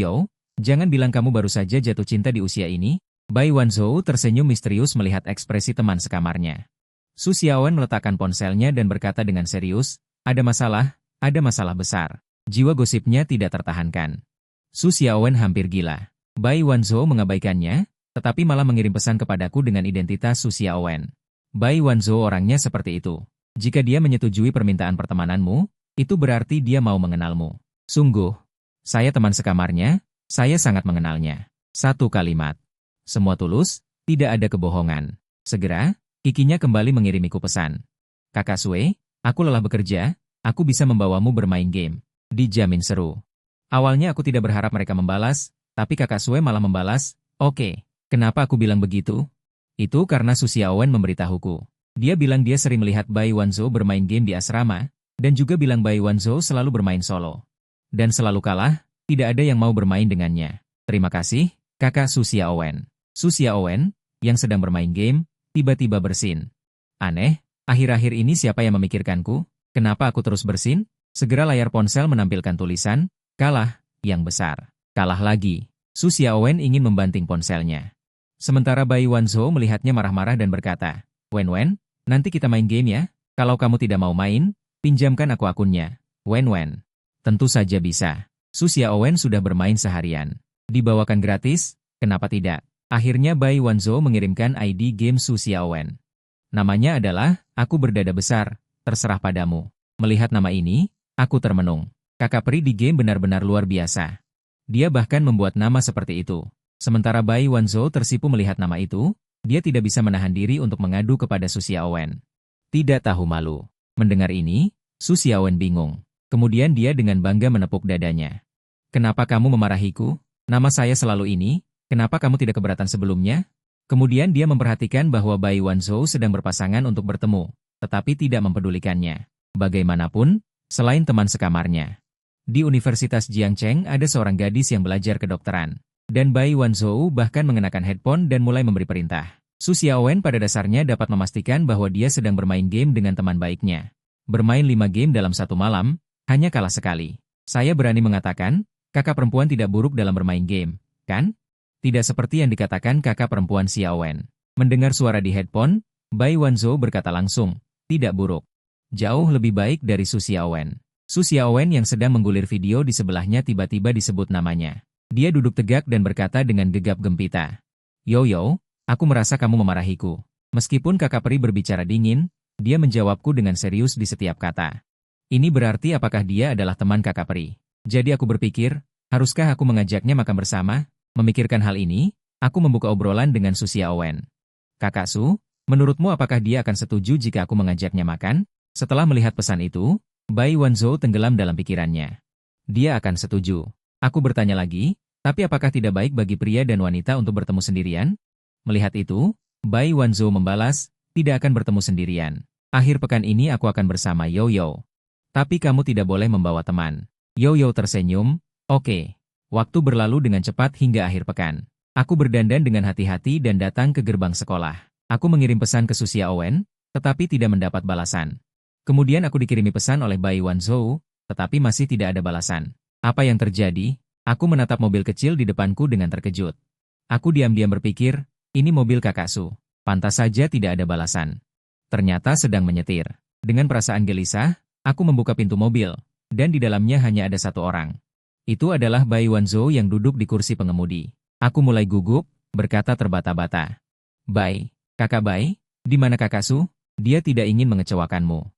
jangan bilang kamu baru saja jatuh cinta di usia ini. Bai Wanzhou tersenyum misterius melihat ekspresi teman sekamarnya. Su Xiaowen meletakkan ponselnya dan berkata dengan serius, ada masalah besar. Jiwa gosipnya tidak tertahankan. Su Xiaowen hampir gila. Bai Wanzhou mengabaikannya, tetapi malah mengirim pesan kepadaku dengan identitas Su Xiaowen. Bai Wanzhou orangnya seperti itu. Jika dia menyetujui permintaan pertemananmu, itu berarti dia mau mengenalmu. Sungguh, saya teman sekamarnya, saya sangat mengenalnya. Satu kalimat. Semua tulus, tidak ada kebohongan. Segera, Kikinya kembali mengirimiku pesan. "Kakak Sue, aku lelah bekerja, aku bisa membawamu bermain game." Dijamin seru. Awalnya aku tidak berharap mereka membalas, tapi kakak Sue malah membalas, "Oke, kenapa aku bilang begitu?" Itu karena Su Xiaowen memberitahuku. Dia bilang dia sering melihat Bai Wanzhou bermain game di asrama, dan juga bilang Bai Wanzhou selalu bermain solo. Dan selalu kalah, tidak ada yang mau bermain dengannya. Terima kasih, kakak Su Xiaowen. Su Xiaowen, yang sedang bermain game, tiba-tiba bersin. Aneh, akhir-akhir ini siapa yang memikirkanku? Kenapa aku terus bersin? Segera layar ponsel menampilkan tulisan, "Kalah," yang besar. Kalah lagi. Su Xiaowen ingin membanting ponselnya. Sementara Bai Wanzhou melihatnya marah-marah dan berkata, "Wen, nanti kita main game ya? Kalau kamu tidak mau main, pinjamkan aku akunnya." Wen. Tentu saja bisa. Su Xiaowen sudah bermain seharian. Dibawakan gratis, kenapa tidak? Akhirnya Bai Wanzhou mengirimkan ID game Su Xiaowen. Namanya adalah, "Aku Berdada Besar, Terserah Padamu." Melihat nama ini, aku termenung. Kakak Pri di game benar-benar luar biasa. Dia bahkan membuat nama seperti itu. Sementara Bai Wanzhou tersipu melihat nama itu, dia tidak bisa menahan diri untuk mengadu kepada Su Xiaowen. Tidak tahu malu. Mendengar ini, Su Xiaowen bingung. Kemudian dia dengan bangga menepuk dadanya. "Kenapa kamu memarahiku? Nama saya selalu ini. Kenapa kamu tidak keberatan sebelumnya?" Kemudian dia memperhatikan bahwa Bai Wanzhou sedang berpasangan untuk bertemu, tetapi tidak mempedulikannya. Bagaimanapun, selain teman sekamarnya. Di Universitas Jiangcheng ada seorang gadis yang belajar kedokteran. Dan Bai Wanzhou bahkan mengenakan headphone dan mulai memberi perintah. Su Xiaowen pada dasarnya dapat memastikan bahwa dia sedang bermain game dengan teman baiknya. Bermain 5 game dalam satu malam, hanya kalah sekali. Saya berani mengatakan, kakak perempuan tidak buruk dalam bermain game, kan? Tidak seperti yang dikatakan kakak perempuan Xiaowen. Mendengar suara di headphone, Bai Wanzhou berkata langsung, "Tidak buruk. Jauh lebih baik dari Su Xiaowen." Su Xiaowen yang sedang menggulir video di sebelahnya tiba-tiba disebut namanya. Dia duduk tegak dan berkata dengan gegap gempita, Yo, aku merasa kamu memarahiku." Meskipun kakak peri berbicara dingin, dia menjawabku dengan serius di setiap kata. Ini berarti apakah dia adalah teman kakak peri? Jadi aku berpikir, haruskah aku mengajaknya makan bersama? Memikirkan hal ini, aku membuka obrolan dengan Su Xiaowen. "Kakak Su, menurutmu apakah dia akan setuju jika aku mengajaknya makan?" Setelah melihat pesan itu, Bai Wanzhou tenggelam dalam pikirannya. Dia akan setuju. Aku bertanya lagi, tapi apakah tidak baik bagi pria dan wanita untuk bertemu sendirian? Melihat itu, Bai Wanzhou membalas, "Tidak akan bertemu sendirian. Akhir pekan ini aku akan bersama Yo. Tapi kamu tidak boleh membawa teman." Yo tersenyum, "Oke." Waktu berlalu dengan cepat hingga akhir pekan. Aku berdandan dengan hati-hati dan datang ke gerbang sekolah. Aku mengirim pesan ke Su Xiaowen, tetapi tidak mendapat balasan. Kemudian aku dikirimi pesan oleh Bai Wanzhou, tetapi masih tidak ada balasan. Apa yang terjadi? Aku menatap mobil kecil di depanku dengan terkejut. Aku diam-diam berpikir, ini mobil kakak Su. Pantas saja tidak ada balasan. Ternyata sedang menyetir. Dengan perasaan gelisah, aku membuka pintu mobil, dan di dalamnya hanya ada satu orang. Itu adalah Bai Wanzhou yang duduk di kursi pengemudi. Aku mulai gugup, berkata terbata-bata. Bai, kakak Bai, di mana kakak Su? Dia tidak ingin mengecewakanmu.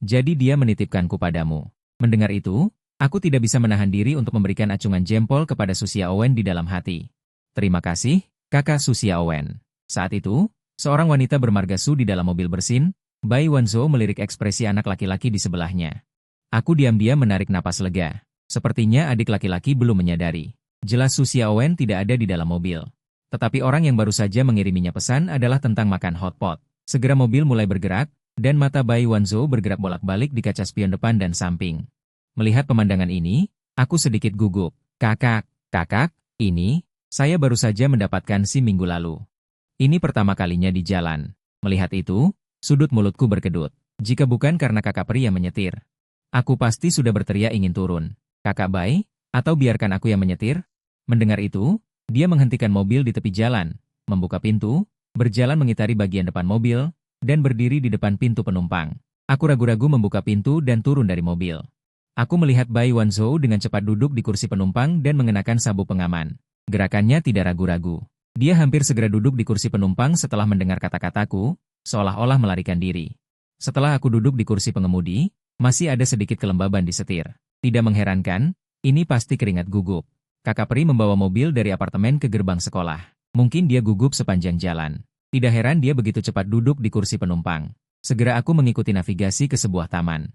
Jadi dia menitipkanku padamu. Mendengar itu, aku tidak bisa menahan diri untuk memberikan acungan jempol kepada Su Xiaowen di dalam hati. Terima kasih, kakak Su Xiaowen. Saat itu, seorang wanita bermarga Su di dalam mobil bersin, Bai Wanzhou melirik ekspresi anak laki-laki di sebelahnya. Aku diam-diam menarik napas lega. Sepertinya adik laki-laki belum menyadari. Jelas Su Xiaowen tidak ada di dalam mobil. Tetapi orang yang baru saja mengiriminya pesan adalah tentang makan hotpot. Segera mobil mulai bergerak, dan mata Bai Wanzhou bergerak bolak-balik di kaca spion depan dan samping. Melihat pemandangan ini, aku sedikit gugup. Kakak, ini, saya baru saja mendapatkan SIM minggu lalu. Ini pertama kalinya di jalan. Melihat itu, sudut mulutku berkedut. Jika bukan karena kakak peri yang menyetir, aku pasti sudah berteriak ingin turun. Kakak Bai, atau biarkan aku yang menyetir? Mendengar itu, dia menghentikan mobil di tepi jalan, membuka pintu, berjalan mengitari bagian depan mobil, dan berdiri di depan pintu penumpang. Aku ragu-ragu membuka pintu dan turun dari mobil. Aku melihat Bai Wanzhou dengan cepat duduk di kursi penumpang dan mengenakan sabuk pengaman. Gerakannya tidak ragu-ragu. Dia hampir segera duduk di kursi penumpang setelah mendengar kata-kataku, seolah-olah melarikan diri. Setelah aku duduk di kursi pengemudi, masih ada sedikit kelembaban di setir. Tidak mengherankan, ini pasti keringat gugup. Kakak peri membawa mobil dari apartemen ke gerbang sekolah. Mungkin dia gugup sepanjang jalan. Tidak heran dia begitu cepat duduk di kursi penumpang. Segera aku mengikuti navigasi ke sebuah taman.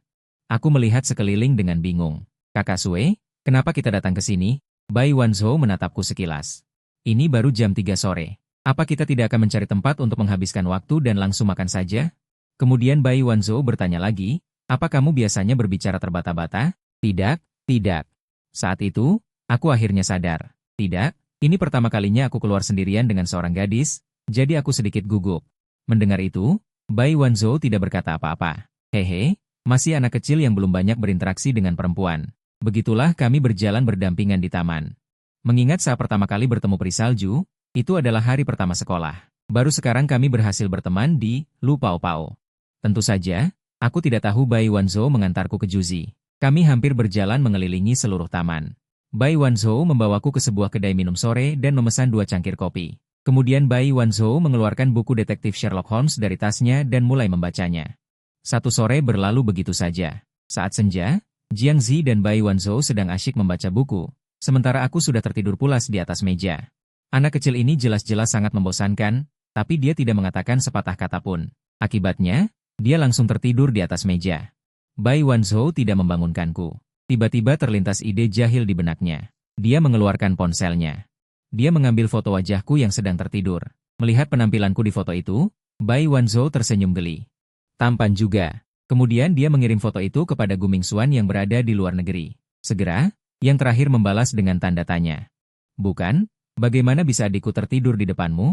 Aku melihat sekeliling dengan bingung. Kakak Sue, kenapa kita datang ke sini? Bai Wanzhou menatapku sekilas. Ini baru jam 3 sore. Apa kita tidak akan mencari tempat untuk menghabiskan waktu dan langsung makan saja? Kemudian Bai Wanzhou bertanya lagi, apa kamu biasanya berbicara terbata-bata? Tidak. Saat itu, aku akhirnya sadar. Tidak, ini pertama kalinya aku keluar sendirian dengan seorang gadis, jadi aku sedikit gugup. Mendengar itu, Bai Wanzhou tidak berkata apa-apa. Hehe, masih anak kecil yang belum banyak berinteraksi dengan perempuan. Begitulah kami berjalan berdampingan di taman. Mengingat saat pertama kali bertemu peri salju, itu adalah hari pertama sekolah. Baru sekarang kami berhasil berteman di Lu Pao Pao. Tentu saja, aku tidak tahu Bai Wanzhou mengantarku ke Juzi. Kami hampir berjalan mengelilingi seluruh taman. Bai Wanzhou membawaku ke sebuah kedai minum sore dan memesan 2 cangkir kopi. Kemudian Bai Wanzhou mengeluarkan buku detektif Sherlock Holmes dari tasnya dan mulai membacanya. Satu sore berlalu begitu saja. Saat senja, Jiang Zi dan Bai Wanzhou sedang asyik membaca buku, sementara aku sudah tertidur pulas di atas meja. Anak kecil ini jelas-jelas sangat membosankan, tapi dia tidak mengatakan sepatah kata pun. Akibatnya, dia langsung tertidur di atas meja. Bai Wanzhou tidak membangunkanku. Tiba-tiba terlintas ide jahil di benaknya. Dia mengeluarkan ponselnya. Dia mengambil foto wajahku yang sedang tertidur. Melihat penampilanku di foto itu, Bai Wanzhou tersenyum geli. Tampan juga. Kemudian dia mengirim foto itu kepada Gu Mingxuan yang berada di luar negeri. Segera, yang terakhir membalas dengan tanda tanya. Bukan, bagaimana bisa adikku tertidur di depanmu?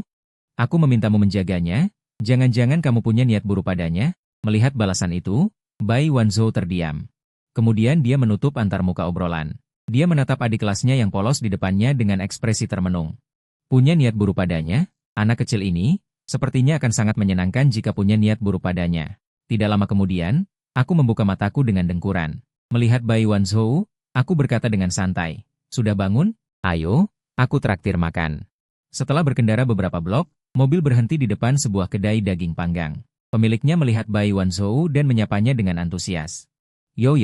Aku memintamu menjaganya, jangan-jangan kamu punya niat buruk padanya? Melihat balasan itu, Bai Wanzhou terdiam. Kemudian dia menutup antar muka obrolan. Dia menatap adik kelasnya yang polos di depannya dengan ekspresi termenung. Punya niat buruk padanya? Anak kecil ini, sepertinya akan sangat menyenangkan jika punya niat buruk padanya. Tidak lama kemudian, aku membuka mataku dengan dengkuran. Melihat Bai Wanzhou, aku berkata dengan santai, sudah bangun? Ayo, aku traktir makan. Setelah berkendara beberapa blok, mobil berhenti di depan sebuah kedai daging panggang. Pemiliknya melihat Bai Wanzhou dan menyapanya dengan antusias. Yo,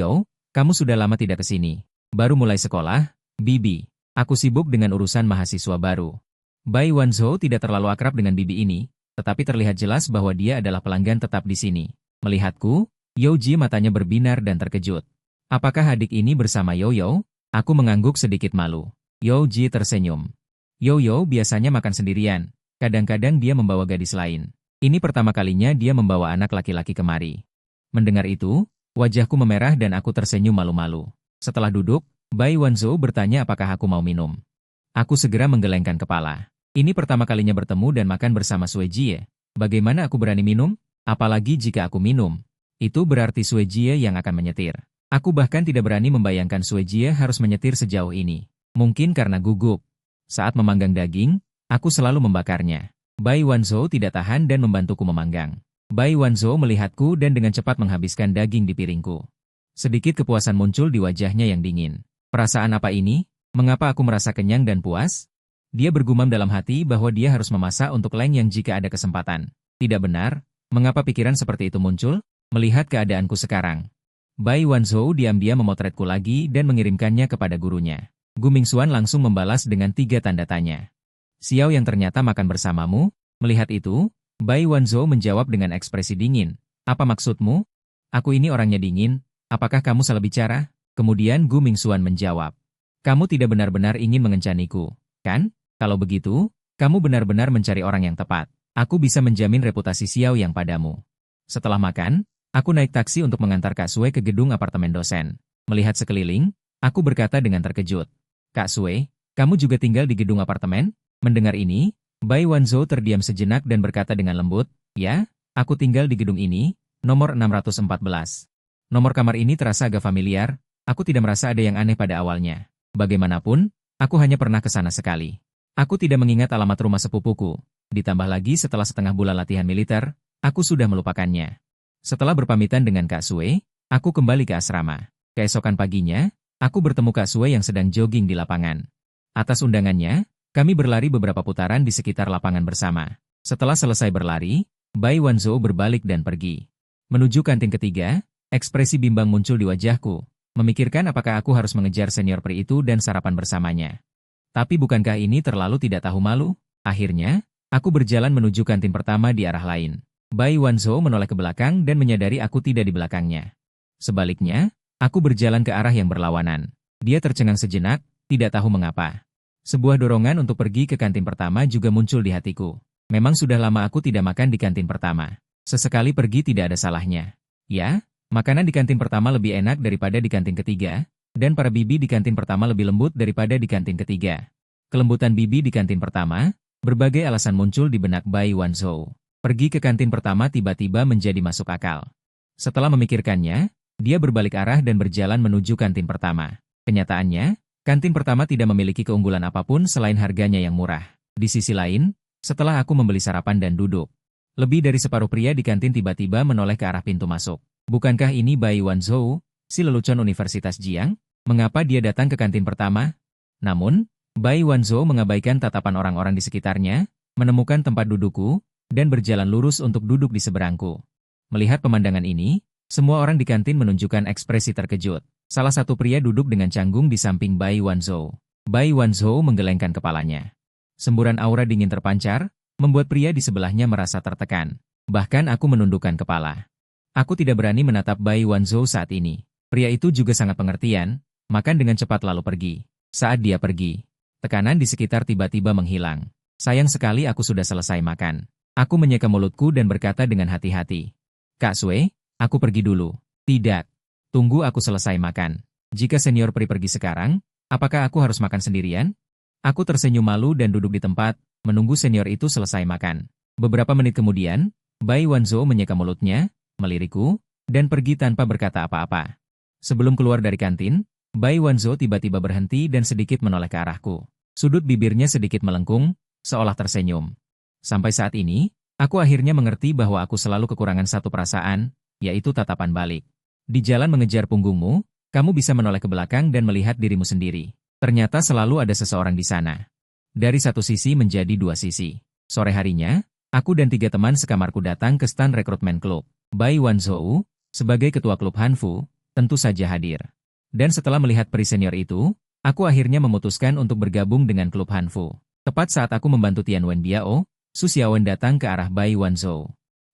kamu sudah lama tidak ke sini. Baru mulai sekolah, Bibi. Aku sibuk dengan urusan mahasiswa baru. Bai Wanzhou tidak terlalu akrab dengan Bibi ini, tetapi terlihat jelas bahwa dia adalah pelanggan tetap di sini. Melihatku, Youji matanya berbinar dan terkejut. Apakah adik ini bersama Yo? Aku mengangguk sedikit malu. Youji tersenyum. Yo biasanya makan sendirian. Kadang-kadang dia membawa gadis lain. Ini pertama kalinya dia membawa anak laki-laki kemari. Mendengar itu, wajahku memerah dan aku tersenyum malu-malu. Setelah duduk, Bai Wanzhou bertanya apakah aku mau minum. Aku segera menggelengkan kepala. Ini pertama kalinya bertemu dan makan bersama Sue Jie. Bagaimana aku berani minum? Apalagi jika aku minum. Itu berarti Sue Jie yang akan menyetir. Aku bahkan tidak berani membayangkan Sue Jie harus menyetir sejauh ini. Mungkin karena gugup. Saat memanggang daging, aku selalu membakarnya. Bai Wanzhou tidak tahan dan membantuku memanggang. Bai Wanzhou melihatku dan dengan cepat menghabiskan daging di piringku. Sedikit kepuasan muncul di wajahnya yang dingin. Perasaan apa ini? Mengapa aku merasa kenyang dan puas? Dia bergumam dalam hati bahwa dia harus memasak untuk Leng Yang jika ada kesempatan. Tidak benar, mengapa pikiran seperti itu muncul? Melihat keadaanku sekarang. Bai Wanzhou diam-diam memotretku lagi dan mengirimkannya kepada gurunya. Gu Mingxuan langsung membalas dengan 3 tanda tanya. Xiao yang ternyata makan bersamamu? Melihat itu, Bai Wanzhou menjawab dengan ekspresi dingin. Apa maksudmu? Aku ini orangnya dingin, apakah kamu salah bicara? Kemudian Gu Mingxuan menjawab. Kamu tidak benar-benar ingin mengencaniku, kan? Kalau begitu, kamu benar-benar mencari orang yang tepat. Aku bisa menjamin reputasi Xiao yang padamu. Setelah makan, aku naik taksi untuk mengantar Kak Sue ke gedung apartemen dosen. Melihat sekeliling, aku berkata dengan terkejut. Kak Sue, kamu juga tinggal di gedung apartemen? Mendengar ini, Bai Wanzhou terdiam sejenak dan berkata dengan lembut, ya, aku tinggal di gedung ini, nomor 614. Nomor kamar ini terasa agak familiar, aku tidak merasa ada yang aneh pada awalnya. Bagaimanapun, aku hanya pernah ke sana sekali. Aku tidak mengingat alamat rumah sepupuku. Ditambah lagi setelah setengah bulan latihan militer, aku sudah melupakannya. Setelah berpamitan dengan Kak Sue, aku kembali ke asrama. Keesokan paginya, aku bertemu Kak Sue yang sedang jogging di lapangan. Atas undangannya, kami berlari beberapa putaran di sekitar lapangan bersama. Setelah selesai berlari, Bai Wanzhou berbalik dan pergi. Menuju kantin ketiga, ekspresi bimbang muncul di wajahku, memikirkan apakah aku harus mengejar senior pri itu dan sarapan bersamanya. Tapi bukankah ini terlalu tidak tahu malu? Akhirnya, aku berjalan menuju kantin pertama di arah lain. Bai Wanzhou menoleh ke belakang dan menyadari aku tidak di belakangnya. Sebaliknya, aku berjalan ke arah yang berlawanan. Dia tercengang sejenak, tidak tahu mengapa. Sebuah dorongan untuk pergi ke kantin pertama juga muncul di hatiku. Memang sudah lama aku tidak makan di kantin pertama. Sesekali pergi tidak ada salahnya. Ya, makanan di kantin pertama lebih enak daripada di kantin ketiga, dan para bibi di kantin pertama lebih lembut daripada di kantin ketiga. Kelembutan bibi di kantin pertama, berbagai alasan muncul di benak Bai Wanzhou. Pergi ke kantin pertama tiba-tiba menjadi masuk akal. Setelah memikirkannya, dia berbalik arah dan berjalan menuju kantin pertama. Kenyataannya, kantin pertama tidak memiliki keunggulan apapun selain harganya yang murah. Di sisi lain, setelah aku membeli sarapan dan duduk, lebih dari separuh pria di kantin tiba-tiba menoleh ke arah pintu masuk. Bukankah ini Bai Wanzhou, si lelucon Universitas Jiang? Mengapa dia datang ke kantin pertama? Namun, Bai Wanzhou mengabaikan tatapan orang-orang di sekitarnya, menemukan tempat dudukku, dan berjalan lurus untuk duduk di seberangku. Melihat pemandangan ini, semua orang di kantin menunjukkan ekspresi terkejut. Salah satu pria duduk dengan canggung di samping Bai Wanzhou. Bai Wanzhou menggelengkan kepalanya. Semburan aura dingin terpancar, membuat pria di sebelahnya merasa tertekan. Bahkan aku menundukkan kepala. Aku tidak berani menatap Bai Wanzhou saat ini. Pria itu juga sangat pengertian, makan dengan cepat lalu pergi. Saat dia pergi, tekanan di sekitar tiba-tiba menghilang. Sayang sekali aku sudah selesai makan. Aku menyeka mulutku dan berkata dengan hati-hati. Kak Sue, aku pergi dulu. Tidak. Tunggu aku selesai makan. Jika senior pri pergi sekarang, apakah aku harus makan sendirian? Aku tersenyum malu dan duduk di tempat, menunggu senior itu selesai makan. Beberapa menit kemudian, Bai Wanzhou menyeka mulutnya, melirikku, dan pergi tanpa berkata apa-apa. Sebelum keluar dari kantin, Bai Wanzhou tiba-tiba berhenti dan sedikit menoleh ke arahku. Sudut bibirnya sedikit melengkung, seolah tersenyum. Sampai saat ini, aku akhirnya mengerti bahwa aku selalu kekurangan satu perasaan, yaitu tatapan balik. Di jalan mengejar punggungmu, kamu bisa menoleh ke belakang dan melihat dirimu sendiri. Ternyata selalu ada seseorang di sana. Dari satu sisi menjadi dua sisi. Sore harinya, aku dan 3 teman sekamarku datang ke stan rekrutmen klub. Bai Wanzhou, sebagai ketua klub Hanfu, tentu saja hadir. Dan setelah melihat peri senior itu, aku akhirnya memutuskan untuk bergabung dengan klub Hanfu. Tepat saat aku membantu Tian Wenbiao, Su Xiaowen datang ke arah Bai Wanzhou.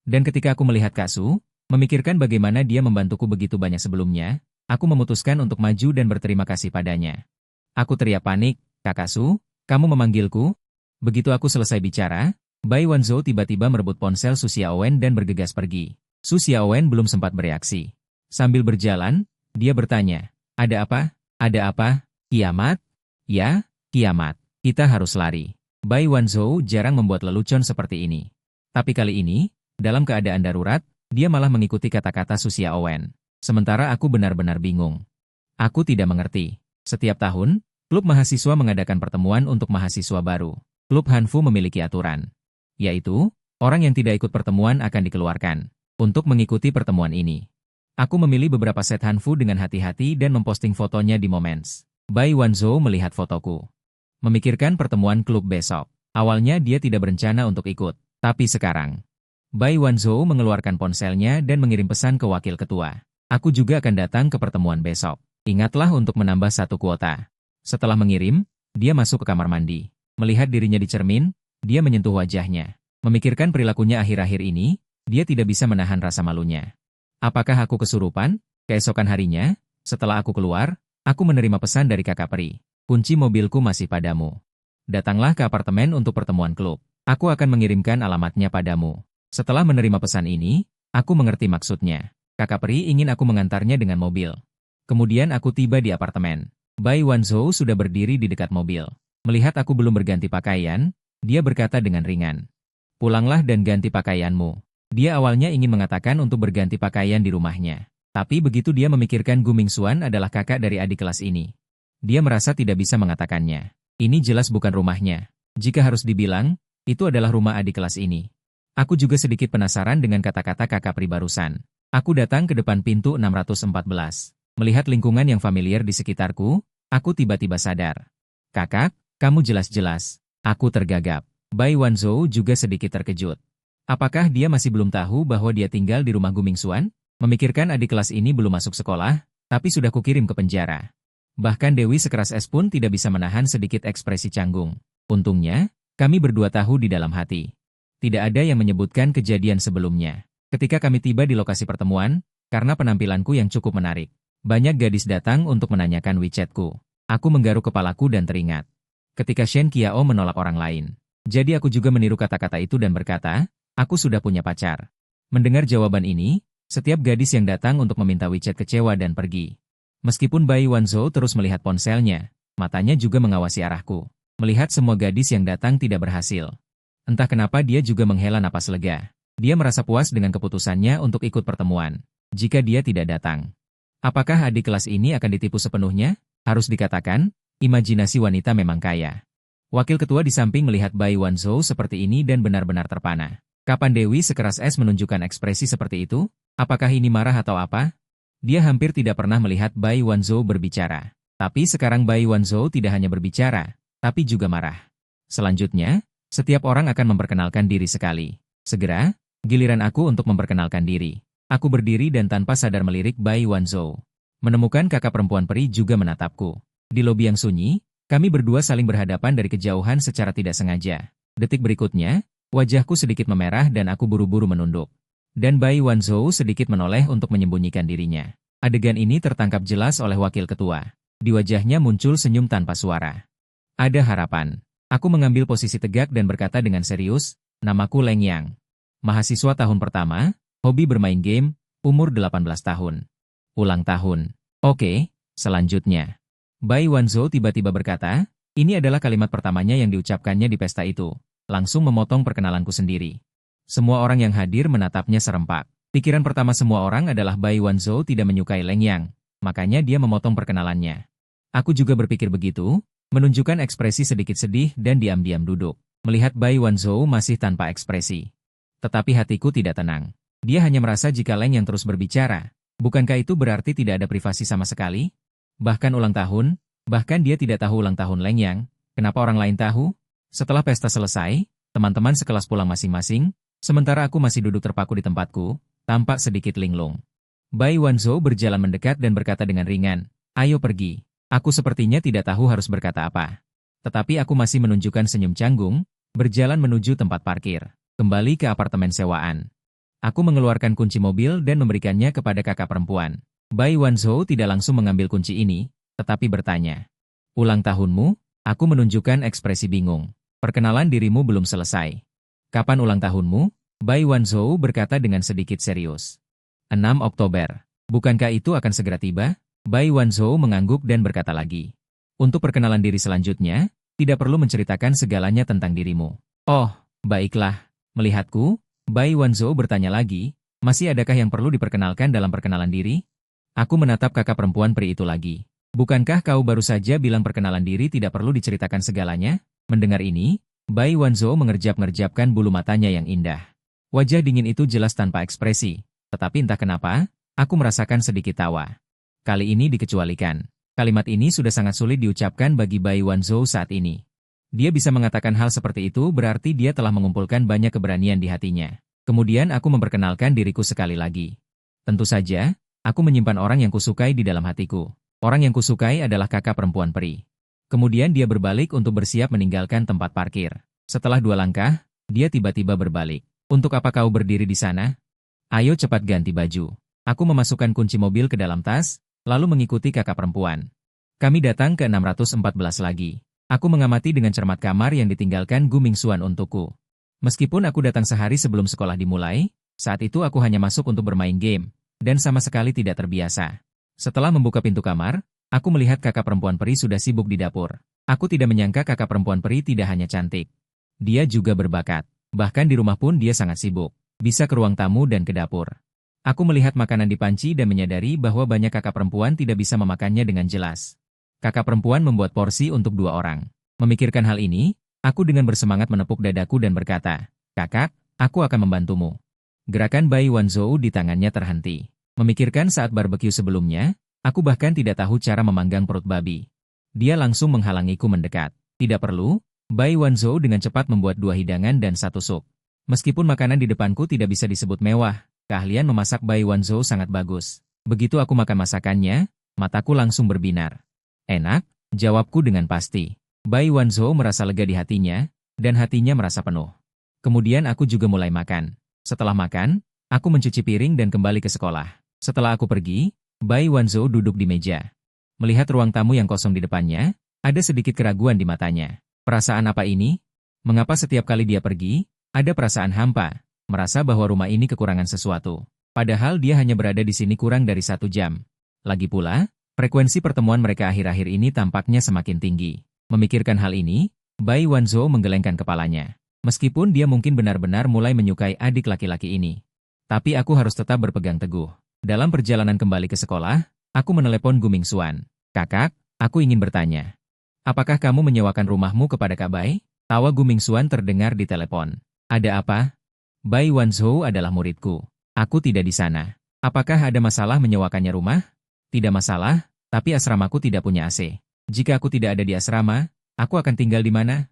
Dan ketika aku melihat Kak Su, memikirkan bagaimana dia membantuku begitu banyak sebelumnya, aku memutuskan untuk maju dan berterima kasih padanya. Aku teriak panik, Kakak Su, kamu memanggilku? Begitu aku selesai bicara, Bai Wanzhou tiba-tiba merebut ponsel Su Xiaowen dan bergegas pergi. Su Xiaowen belum sempat bereaksi. Sambil berjalan, dia bertanya, ada apa? Ada apa? Kiamat? Ya, kiamat. Kita harus lari. Bai Wanzhou jarang membuat lelucon seperti ini. Tapi kali ini, dalam keadaan darurat, dia malah mengikuti kata-kata Su Xiaowen. Sementara aku benar-benar bingung. Aku tidak mengerti. Setiap tahun, Klub mahasiswa mengadakan pertemuan untuk mahasiswa baru. Klub Hanfu memiliki aturan, yaitu, orang yang tidak ikut pertemuan akan dikeluarkan. Untuk mengikuti pertemuan ini, aku memilih beberapa set Hanfu dengan hati-hati dan memposting fotonya di Moments. Bai Wanzhou melihat fotoku. Memikirkan pertemuan klub besok. Awalnya dia tidak berencana untuk ikut, tapi sekarang, Bai Wanzhou mengeluarkan ponselnya dan mengirim pesan ke wakil ketua. Aku juga akan datang ke pertemuan besok. Ingatlah untuk menambah 1 kuota. Setelah mengirim, dia masuk ke kamar mandi. Melihat dirinya di cermin, dia menyentuh wajahnya. Memikirkan perilakunya akhir-akhir ini, dia tidak bisa menahan rasa malunya. Apakah aku kesurupan? Keesokan harinya, setelah aku keluar, aku menerima pesan dari kakak peri. Kunci mobilku masih padamu. Datanglah ke apartemen untuk pertemuan klub. Aku akan mengirimkan alamatnya padamu. Setelah menerima pesan ini, aku mengerti maksudnya. Kakak peri ingin aku mengantarnya dengan mobil. Kemudian aku tiba di apartemen. Bai Wanzhou sudah berdiri di dekat mobil. Melihat aku belum berganti pakaian, dia berkata dengan ringan. Pulanglah dan ganti pakaianmu. Dia awalnya ingin mengatakan untuk berganti pakaian di rumahnya. Tapi begitu dia memikirkan Gu Mingxuan adalah kakak dari adik kelas ini, dia merasa tidak bisa mengatakannya. Ini jelas bukan rumahnya. Jika harus dibilang, itu adalah rumah adik kelas ini. Aku juga sedikit penasaran dengan kata-kata kakak pri barusan. Aku datang ke depan pintu 614. Melihat lingkungan yang familiar di sekitarku, aku tiba-tiba sadar. Kakak, kamu jelas-jelas. Aku tergagap. Bai Wanzhou juga sedikit terkejut. Apakah dia masih belum tahu bahwa dia tinggal di rumah Gu Mingxuan? Memikirkan adik kelas ini belum masuk sekolah, tapi sudah kukirim ke penjara. Bahkan Dewi sekeras es pun tidak bisa menahan sedikit ekspresi canggung. Untungnya, kami berdua tahu di dalam hati. Tidak ada yang menyebutkan kejadian sebelumnya. Ketika kami tiba di lokasi pertemuan, karena penampilanku yang cukup menarik, banyak gadis datang untuk menanyakan WeChatku. Aku menggaruk kepalaku dan teringat. Ketika Shen Qiao menolak orang lain. Jadi aku juga meniru kata-kata itu dan berkata, aku sudah punya pacar. Mendengar jawaban ini, setiap gadis yang datang untuk meminta WeChat kecewa dan pergi. Meskipun Bai Wanzhou terus melihat ponselnya, matanya juga mengawasi arahku. Melihat semua gadis yang datang tidak berhasil. Entah kenapa dia juga menghela napas lega. Dia merasa puas dengan keputusannya untuk ikut pertemuan. Jika dia tidak datang, apakah adik kelas ini akan ditipu sepenuhnya? Harus dikatakan, imajinasi wanita memang kaya. Wakil ketua di samping melihat Bai Wanzhou seperti ini dan benar-benar terpana. Kapan Dewi sekeras es menunjukkan ekspresi seperti itu? Apakah ini marah atau apa? Dia hampir tidak pernah melihat Bai Wanzhou berbicara. Tapi sekarang Bai Wanzhou tidak hanya berbicara, tapi juga marah. Selanjutnya, setiap orang akan memperkenalkan diri sekali. Segera, giliran aku untuk memperkenalkan diri. Aku berdiri dan tanpa sadar melirik Bai Wanzhou. Menemukan kakak perempuan peri juga menatapku. Di lobi yang sunyi, kami berdua saling berhadapan dari kejauhan secara tidak sengaja. Detik berikutnya, wajahku sedikit memerah dan aku buru-buru menunduk. Dan Bai Wanzhou sedikit menoleh untuk menyembunyikan dirinya. Adegan ini tertangkap jelas oleh wakil ketua. Di wajahnya muncul senyum tanpa suara. Ada harapan. Aku mengambil posisi tegak dan berkata dengan serius, namaku Leng Yang. Mahasiswa tahun pertama, hobi bermain game, umur 18 tahun. Ulang tahun. Oke, selanjutnya. Bai Wanzhou tiba-tiba berkata, ini adalah kalimat pertamanya yang diucapkannya di pesta itu. Langsung memotong perkenalanku sendiri. Semua orang yang hadir menatapnya serempak. Pikiran pertama semua orang adalah Bai Wanzhou tidak menyukai Leng Yang, makanya dia memotong perkenalannya. Aku juga berpikir begitu, menunjukkan ekspresi sedikit sedih dan diam-diam duduk. Melihat Bai Wanzhou masih tanpa ekspresi. Tetapi hatiku tidak tenang. Dia hanya merasa jika Leng Yang terus berbicara, bukankah itu berarti tidak ada privasi sama sekali? Bahkan ulang tahun, bahkan dia tidak tahu ulang tahun Leng Yang, kenapa orang lain tahu? Setelah pesta selesai, teman-teman sekelas pulang masing-masing, sementara aku masih duduk terpaku di tempatku, tampak sedikit linglung. Bai Wanzhou berjalan mendekat dan berkata dengan ringan, ayo pergi. Aku sepertinya tidak tahu harus berkata apa. Tetapi aku masih menunjukkan senyum canggung, berjalan menuju tempat parkir, kembali ke apartemen sewaan. Aku mengeluarkan kunci mobil dan memberikannya kepada kakak perempuan. Bai Wanzhou tidak langsung mengambil kunci ini, tetapi bertanya, ulang tahunmu? Aku menunjukkan ekspresi bingung. Perkenalan dirimu belum selesai. Kapan ulang tahunmu? Bai Wanzhou berkata dengan sedikit serius. 6 Oktober. Bukankah itu akan segera tiba? Bai Wanzhou mengangguk dan berkata lagi. Untuk perkenalan diri selanjutnya, tidak perlu menceritakan segalanya tentang dirimu. Oh, baiklah. Melihatku, Bai Wanzhou bertanya lagi, masih adakah yang perlu diperkenalkan dalam perkenalan diri? Aku menatap kakak perempuan peri itu lagi. Bukankah kau baru saja bilang perkenalan diri tidak perlu diceritakan segalanya? Mendengar ini, Bai Wanzhou mengerjap-ngerjapkan bulu matanya yang indah. Wajah dingin itu jelas tanpa ekspresi, tetapi entah kenapa, aku merasakan sedikit tawa. Kali ini dikecualikan. Kalimat ini sudah sangat sulit diucapkan bagi Bai Wanzhou saat ini. Dia bisa mengatakan hal seperti itu berarti dia telah mengumpulkan banyak keberanian di hatinya. Kemudian aku memperkenalkan diriku sekali lagi. Tentu saja, aku menyimpan orang yang kusukai di dalam hatiku. Orang yang kusukai adalah kakak perempuan peri. Kemudian dia berbalik untuk bersiap meninggalkan tempat parkir. Setelah 2 langkah, dia tiba-tiba berbalik. Untuk apa kau berdiri di sana? Ayo cepat ganti baju. Aku memasukkan kunci mobil ke dalam tas, lalu mengikuti kakak perempuan. Kami datang ke 614 lagi. Aku mengamati dengan cermat kamar yang ditinggalkan Gu Mingxuan untukku. Meskipun aku datang sehari sebelum sekolah dimulai, saat itu aku hanya masuk untuk bermain game, dan sama sekali tidak terbiasa. Setelah membuka pintu kamar, aku melihat kakak perempuan peri sudah sibuk di dapur. Aku tidak menyangka kakak perempuan peri tidak hanya cantik. Dia juga berbakat. Bahkan di rumah pun dia sangat sibuk. Bisa ke ruang tamu dan ke dapur. Aku melihat makanan di panci dan menyadari bahwa banyak kakak perempuan tidak bisa memakannya dengan jelas. Kakak perempuan membuat porsi untuk 2 orang. Memikirkan hal ini, aku dengan bersemangat menepuk dadaku dan berkata, "Kakak, aku akan membantumu." Gerakan Bai Wanzhou di tangannya terhenti. Memikirkan saat barbeque sebelumnya, aku bahkan tidak tahu cara memanggang perut babi. Dia langsung menghalangiku mendekat. Tidak perlu, Bai Wanzhou dengan cepat membuat 2 hidangan dan 1 sup. Meskipun makanan di depanku tidak bisa disebut mewah, keahlian memasak Bai Wanzhou sangat bagus. Begitu aku makan masakannya, mataku langsung berbinar. Enak, jawabku dengan pasti. Bai Wanzhou merasa lega di hatinya, dan hatinya merasa penuh. Kemudian aku juga mulai makan. Setelah makan, aku mencuci piring dan kembali ke sekolah. Setelah aku pergi, Bai Wanzhou duduk di meja. Melihat ruang tamu yang kosong di depannya, ada sedikit keraguan di matanya. Perasaan apa ini? Mengapa setiap kali dia pergi, ada perasaan hampa, merasa bahwa rumah ini kekurangan sesuatu. Padahal dia hanya berada di sini kurang dari 1 jam. Lagi pula, frekuensi pertemuan mereka akhir-akhir ini tampaknya semakin tinggi. Memikirkan hal ini, Bai Wanzhou menggelengkan kepalanya. Meskipun dia mungkin benar-benar mulai menyukai adik laki-laki ini. Tapi aku harus tetap berpegang teguh. Dalam perjalanan kembali ke sekolah, aku menelepon Gu Mingxuan. "Kakak, aku ingin bertanya. Apakah kamu menyewakan rumahmu kepada Kak Bai?" Tawa Gu Mingxuan terdengar di telepon. "Ada apa?" "Bai Wanzhou adalah muridku. Aku tidak di sana. Apakah ada masalah menyewakannya rumah?" "Tidak masalah, tapi asramaku tidak punya AC. Jika aku tidak ada di asrama, aku akan tinggal di mana?"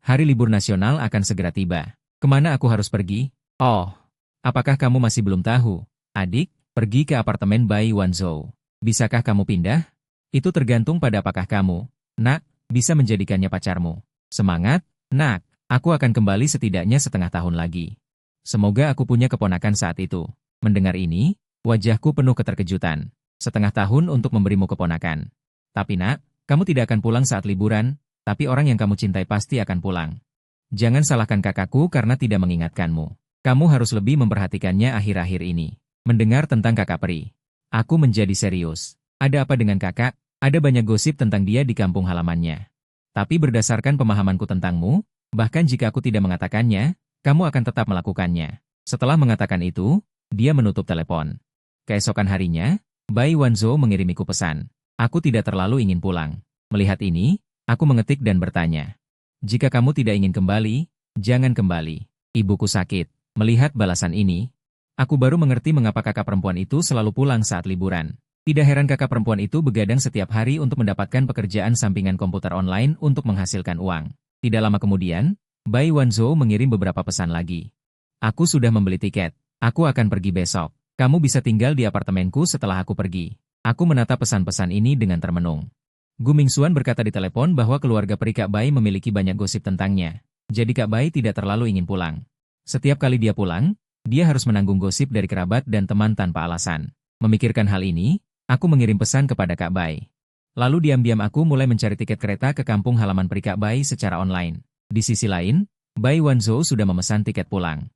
"Hari libur nasional akan segera tiba. Kemana aku harus pergi?" "Oh, apakah kamu masih belum tahu? Adik, pergi ke apartemen Bai Wanzhou. Bisakah kamu pindah? Itu tergantung pada apakah kamu, nak, bisa menjadikannya pacarmu. Semangat, nak, aku akan kembali setidaknya setengah tahun lagi. Semoga aku punya keponakan saat itu." Mendengar ini, wajahku penuh keterkejutan. "Setengah tahun untuk memberimu keponakan. Tapi nak, kamu tidak akan pulang saat liburan, tapi orang yang kamu cintai pasti akan pulang. Jangan salahkan kakakku karena tidak mengingatkanmu. Kamu harus lebih memperhatikannya akhir-akhir ini." Mendengar tentang kakak peri, aku menjadi serius. Ada apa dengan kakak? Ada banyak gosip tentang dia di kampung halamannya. Tapi berdasarkan pemahamanku tentangmu, bahkan jika aku tidak mengatakannya, kamu akan tetap melakukannya. Setelah mengatakan itu, dia menutup telepon. Keesokan harinya, Bai Wanzhou mengirimiku pesan. Aku tidak terlalu ingin pulang. Melihat ini, aku mengetik dan bertanya. "Jika kamu tidak ingin kembali, jangan kembali. Ibuku sakit." Melihat balasan ini, aku baru mengerti mengapa kakak perempuan itu selalu pulang saat liburan. Tidak heran kakak perempuan itu begadang setiap hari untuk mendapatkan pekerjaan sampingan komputer online untuk menghasilkan uang. Tidak lama kemudian, Bai Wanzhou mengirim beberapa pesan lagi. "Aku sudah membeli tiket. Aku akan pergi besok. Kamu bisa tinggal di apartemenku setelah aku pergi." Aku menatap pesan-pesan ini dengan termenung. Gu Mingxuan berkata di telepon bahwa keluarga peri Kak Bai memiliki banyak gosip tentangnya. Jadi Kak Bai tidak terlalu ingin pulang. Setiap kali dia pulang, dia harus menanggung gosip dari kerabat dan teman tanpa alasan. Memikirkan hal ini, aku mengirim pesan kepada Kak Bai. Lalu diam-diam aku mulai mencari tiket kereta ke kampung halaman peri Kak Bai secara online. Di sisi lain, Bai Wanzhou sudah memesan tiket pulang.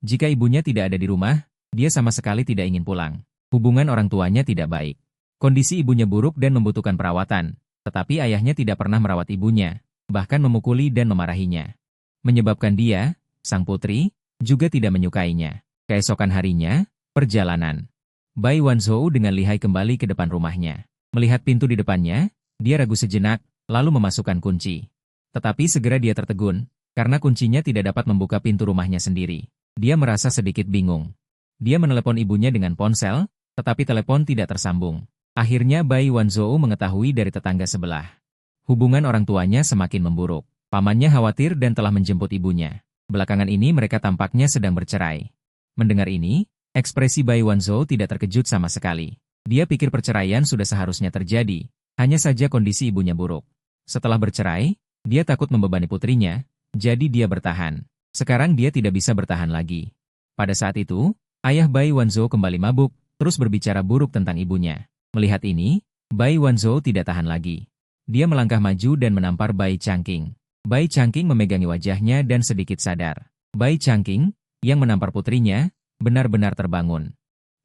Jika ibunya tidak ada di rumah, dia sama sekali tidak ingin pulang. Hubungan orang tuanya tidak baik. Kondisi ibunya buruk dan membutuhkan perawatan, tetapi ayahnya tidak pernah merawat ibunya, bahkan memukuli dan memarahinya. Menyebabkan dia, sang putri, juga tidak menyukainya. Keesokan harinya, perjalanan. Bai Wanzhou dengan lihai kembali ke depan rumahnya. Melihat pintu di depannya, dia ragu sejenak, lalu memasukkan kunci. Tetapi segera dia tertegun, karena kuncinya tidak dapat membuka pintu rumahnya sendiri. Dia merasa sedikit bingung. Dia menelepon ibunya dengan ponsel, tetapi telepon tidak tersambung. Akhirnya Bai Wanzhou mengetahui dari tetangga sebelah. Hubungan orang tuanya semakin memburuk. Pamannya khawatir dan telah menjemput ibunya. Belakangan ini mereka tampaknya sedang bercerai. Mendengar ini, ekspresi Bai Wanzhou tidak terkejut sama sekali. Dia pikir perceraian sudah seharusnya terjadi, hanya saja kondisi ibunya buruk. Setelah bercerai, dia takut membebani putrinya, jadi dia bertahan. Sekarang dia tidak bisa bertahan lagi. Pada saat itu, ayah Bai Wanzhou kembali mabuk, terus berbicara buruk tentang ibunya. Melihat ini, Bai Wanzhou tidak tahan lagi. Dia melangkah maju dan menampar Bai Changqing. Bai Changqing memegangi wajahnya dan sedikit sadar. Bai Changqing, yang menampar putrinya, benar-benar terbangun.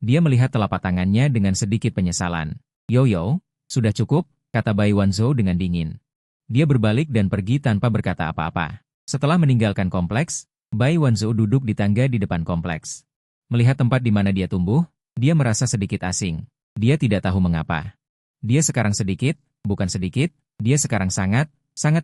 Dia melihat telapak tangannya dengan sedikit penyesalan. "Yo, sudah cukup," kata Bai Wanzhou dengan dingin. Dia berbalik dan pergi tanpa berkata apa-apa. Setelah meninggalkan kompleks, Bai Wanzhou duduk di tangga di depan kompleks. Melihat tempat di mana dia tumbuh, dia merasa sedikit asing. Dia tidak tahu mengapa. Dia sekarang bukan sedikit, dia sekarang sangat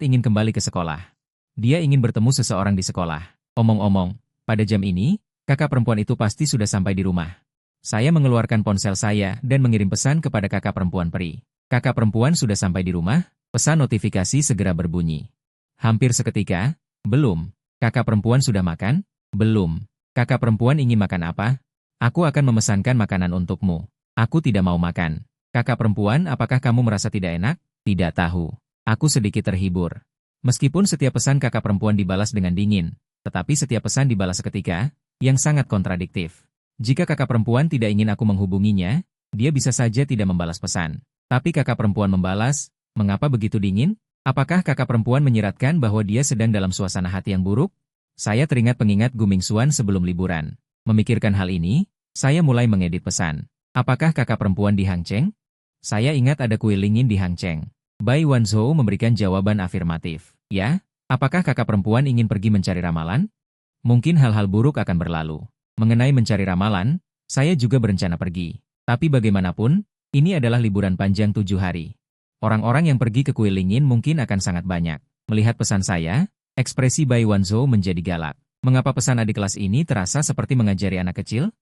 ingin kembali ke sekolah. Dia ingin bertemu seseorang di sekolah. Omong-omong, pada jam ini, kakak perempuan itu pasti sudah sampai di rumah. Saya mengeluarkan ponsel saya dan mengirim pesan kepada kakak perempuan peri. Kakak perempuan sudah sampai di rumah, pesan notifikasi segera berbunyi. Hampir seketika, belum. Kakak perempuan sudah makan? Belum. Kakak perempuan ingin makan apa? Aku akan memesankan makanan untukmu. Aku tidak mau makan. Kakak perempuan, apakah kamu merasa tidak enak? Tidak tahu. Aku sedikit terhibur. Meskipun setiap pesan kakak perempuan dibalas dengan dingin, tetapi setiap pesan dibalas seketika, yang sangat kontradiktif. Jika kakak perempuan tidak ingin aku menghubunginya, dia bisa saja tidak membalas pesan. Tapi kakak perempuan membalas, mengapa begitu dingin? Apakah kakak perempuan menyiratkan bahwa dia sedang dalam suasana hati yang buruk? Saya teringat pengingat Gu Mingxuan sebelum liburan. Memikirkan hal ini, saya mulai mengedit pesan. Apakah kakak perempuan di Hangzhou? Saya ingat ada kuil Lingin di Hangzhou. Bai Wanzhou memberikan jawaban afirmatif. Ya, apakah kakak perempuan ingin pergi mencari ramalan? Mungkin hal-hal buruk akan berlalu. Mengenai mencari ramalan, saya juga berencana pergi. Tapi bagaimanapun, ini adalah liburan panjang 7 hari. Orang-orang yang pergi ke kuil Lingin mungkin akan sangat banyak. Melihat pesan saya, ekspresi Bai Wanzhou menjadi galak. Mengapa pesan adik kelas ini terasa seperti mengajari anak kecil?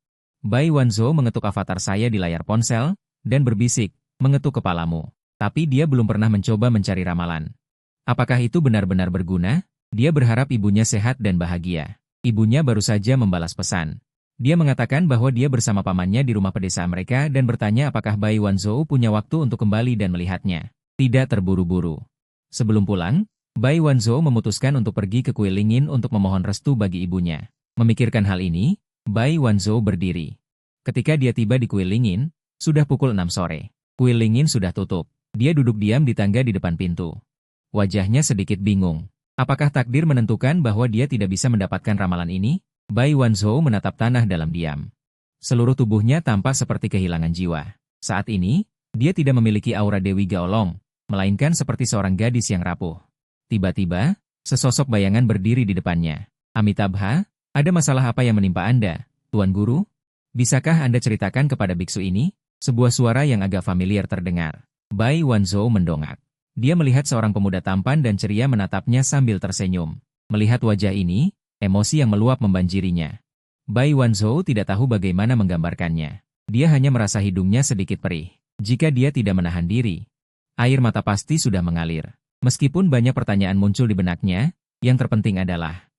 Bai Wanzhou mengetuk avatar saya di layar ponsel, dan berbisik, mengetuk kepalamu. Tapi dia belum pernah mencoba mencari ramalan. Apakah itu benar-benar berguna? Dia berharap ibunya sehat dan bahagia. Ibunya baru saja membalas pesan. Dia mengatakan bahwa dia bersama pamannya di rumah pedesaan mereka dan bertanya apakah Bai Wanzhou punya waktu untuk kembali dan melihatnya. Tidak terburu-buru. Sebelum pulang, Bai Wanzhou memutuskan untuk pergi ke kuil Lingin untuk memohon restu bagi ibunya. Memikirkan hal ini, Bai Wanzhou berdiri. Ketika dia tiba di kuil Lingin, sudah pukul 6 sore. Kuil Lingin sudah tutup. Dia duduk diam di tangga di depan pintu. Wajahnya sedikit bingung. Apakah takdir menentukan bahwa dia tidak bisa mendapatkan ramalan ini? Bai Wanzhou menatap tanah dalam diam. Seluruh tubuhnya tampak seperti kehilangan jiwa. Saat ini, dia tidak memiliki aura Dewi Gaolong, melainkan seperti seorang gadis yang rapuh. Tiba-tiba, sesosok bayangan berdiri di depannya. Amitabha, ada masalah apa yang menimpa Anda, Tuan Guru? Bisakah Anda ceritakan kepada biksu ini? Sebuah suara yang agak familiar terdengar. Bai Wanzhou mendongak. Dia melihat seorang pemuda tampan dan ceria menatapnya sambil tersenyum. Melihat wajah ini, emosi yang meluap membanjirinya. Bai Wanzhou tidak tahu bagaimana menggambarkannya. Dia hanya merasa hidungnya sedikit perih. Jika dia tidak menahan diri, air mata pasti sudah mengalir. Meskipun banyak pertanyaan muncul di benaknya, yang terpenting adalah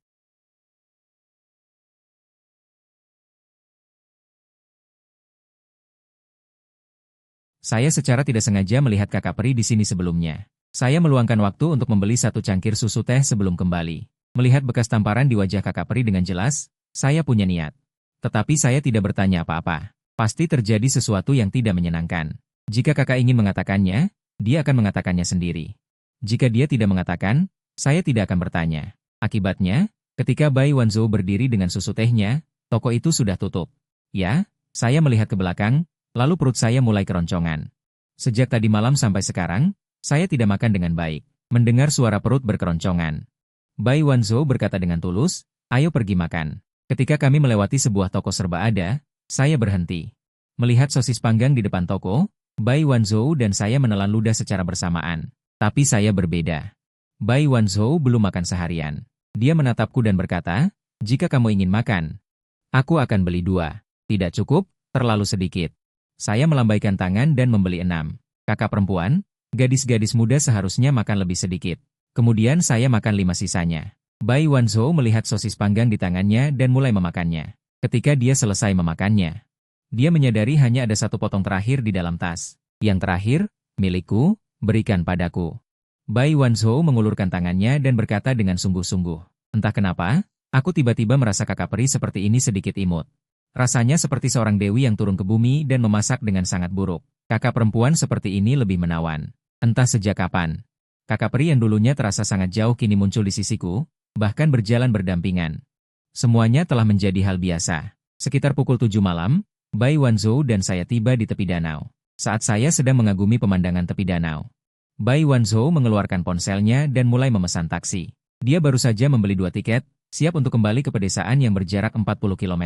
saya secara tidak sengaja melihat kakak peri di sini sebelumnya. Saya meluangkan waktu untuk membeli 1 cangkir susu teh sebelum kembali. Melihat bekas tamparan di wajah kakak peri dengan jelas, saya punya niat. Tetapi saya tidak bertanya apa-apa. Pasti terjadi sesuatu yang tidak menyenangkan. Jika kakak ingin mengatakannya, dia akan mengatakannya sendiri. Jika dia tidak mengatakan, saya tidak akan bertanya. Akibatnya, ketika Bai Wanzhou berdiri dengan susu tehnya, toko itu sudah tutup. Ya, saya melihat ke belakang, lalu perut saya mulai keroncongan. Sejak tadi malam sampai sekarang, saya tidak makan dengan baik. Mendengar suara perut berkeroncongan, Bai Wanzhou berkata dengan tulus, "Ayo pergi makan." Ketika kami melewati sebuah toko serba ada, saya berhenti. Melihat sosis panggang di depan toko, Bai Wanzhou dan saya menelan ludah secara bersamaan. Tapi saya berbeda. Bai Wanzhou belum makan seharian. Dia menatapku dan berkata, jika kamu ingin makan, aku akan beli 2. Tidak cukup, terlalu sedikit. Saya melambaikan tangan dan membeli 6. Kakak perempuan, gadis-gadis muda seharusnya makan lebih sedikit. Kemudian saya makan 5 sisanya. Bai Wanzhou melihat sosis panggang di tangannya dan mulai memakannya. Ketika dia selesai memakannya, dia menyadari hanya ada 1 potong terakhir di dalam tas. Yang terakhir, milikku, berikan padaku. Bai Wanzhou mengulurkan tangannya dan berkata dengan sungguh-sungguh. Entah kenapa, aku tiba-tiba merasa kakak peri seperti ini sedikit imut. Rasanya seperti seorang dewi yang turun ke bumi dan memasak dengan sangat buruk. Kakak perempuan seperti ini lebih menawan. Entah sejak kapan. Kakak peri yang dulunya terasa sangat jauh kini muncul di sisiku, bahkan berjalan berdampingan. Semuanya telah menjadi hal biasa. Sekitar pukul 7 malam, Bai Wanzhou dan saya tiba di tepi danau. Saat saya sedang mengagumi pemandangan tepi danau, Bai Wanzhou mengeluarkan ponselnya dan mulai memesan taksi. Dia baru saja membeli 2 tiket, siap untuk kembali ke pedesaan yang berjarak 40 km.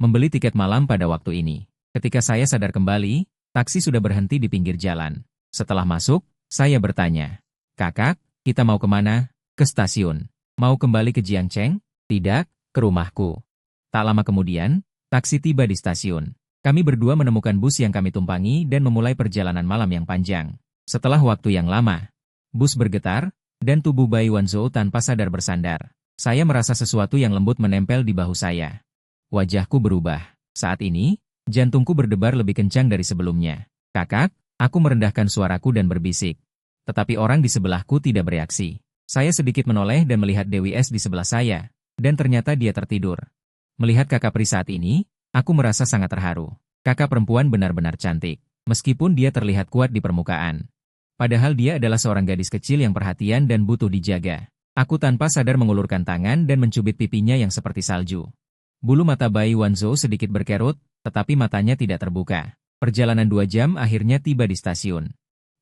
Membeli tiket malam pada waktu ini. Ketika saya sadar kembali, taksi sudah berhenti di pinggir jalan. Setelah masuk, saya bertanya, "Kakak, kita mau kemana?" "Ke stasiun." "Mau kembali ke Jiangcheng?" "Tidak, ke rumahku." Tak lama kemudian, taksi tiba di stasiun. Kami berdua menemukan bus yang kami tumpangi dan memulai perjalanan malam yang panjang. Setelah waktu yang lama, bus bergetar, dan tubuh Bai Wanzhou tanpa sadar bersandar. Saya merasa sesuatu yang lembut menempel di bahu saya. Wajahku berubah. Saat ini, jantungku berdebar lebih kencang dari sebelumnya. "Kakak," aku merendahkan suaraku dan berbisik. Tetapi orang di sebelahku tidak bereaksi. Saya sedikit menoleh dan melihat Dewi S di sebelah saya, dan ternyata dia tertidur. Melihat kakak peri saat ini, aku merasa sangat terharu. Kakak perempuan benar-benar cantik, meskipun dia terlihat kuat di permukaan. Padahal dia adalah seorang gadis kecil yang perhatian dan butuh dijaga. Aku tanpa sadar mengulurkan tangan dan mencubit pipinya yang seperti salju. Bulu mata Bai Wanzhou sedikit berkerut, tetapi matanya tidak terbuka. Perjalanan 2 jam akhirnya tiba di stasiun.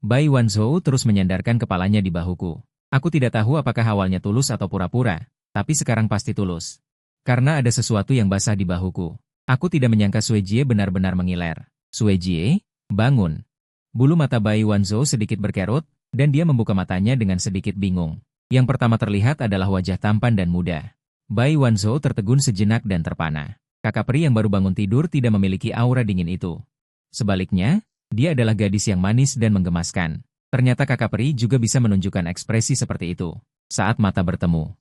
Bai Wanzhou terus menyandarkan kepalanya di bahuku. Aku tidak tahu apakah awalnya tulus atau pura-pura, tapi sekarang pasti tulus. Karena ada sesuatu yang basah di bahuku. Aku tidak menyangka Sui Jie benar-benar mengiler. "Sui Jie, bangun." Bulu mata Bai Wanzhou sedikit berkerut, dan dia membuka matanya dengan sedikit bingung. Yang pertama terlihat adalah wajah tampan dan muda. Bai Wanzhou tertegun sejenak dan terpana. Kakak peri yang baru bangun tidur tidak memiliki aura dingin itu. Sebaliknya, dia adalah gadis yang manis dan menggemaskan. Ternyata kakak peri juga bisa menunjukkan ekspresi seperti itu. Saat mata bertemu,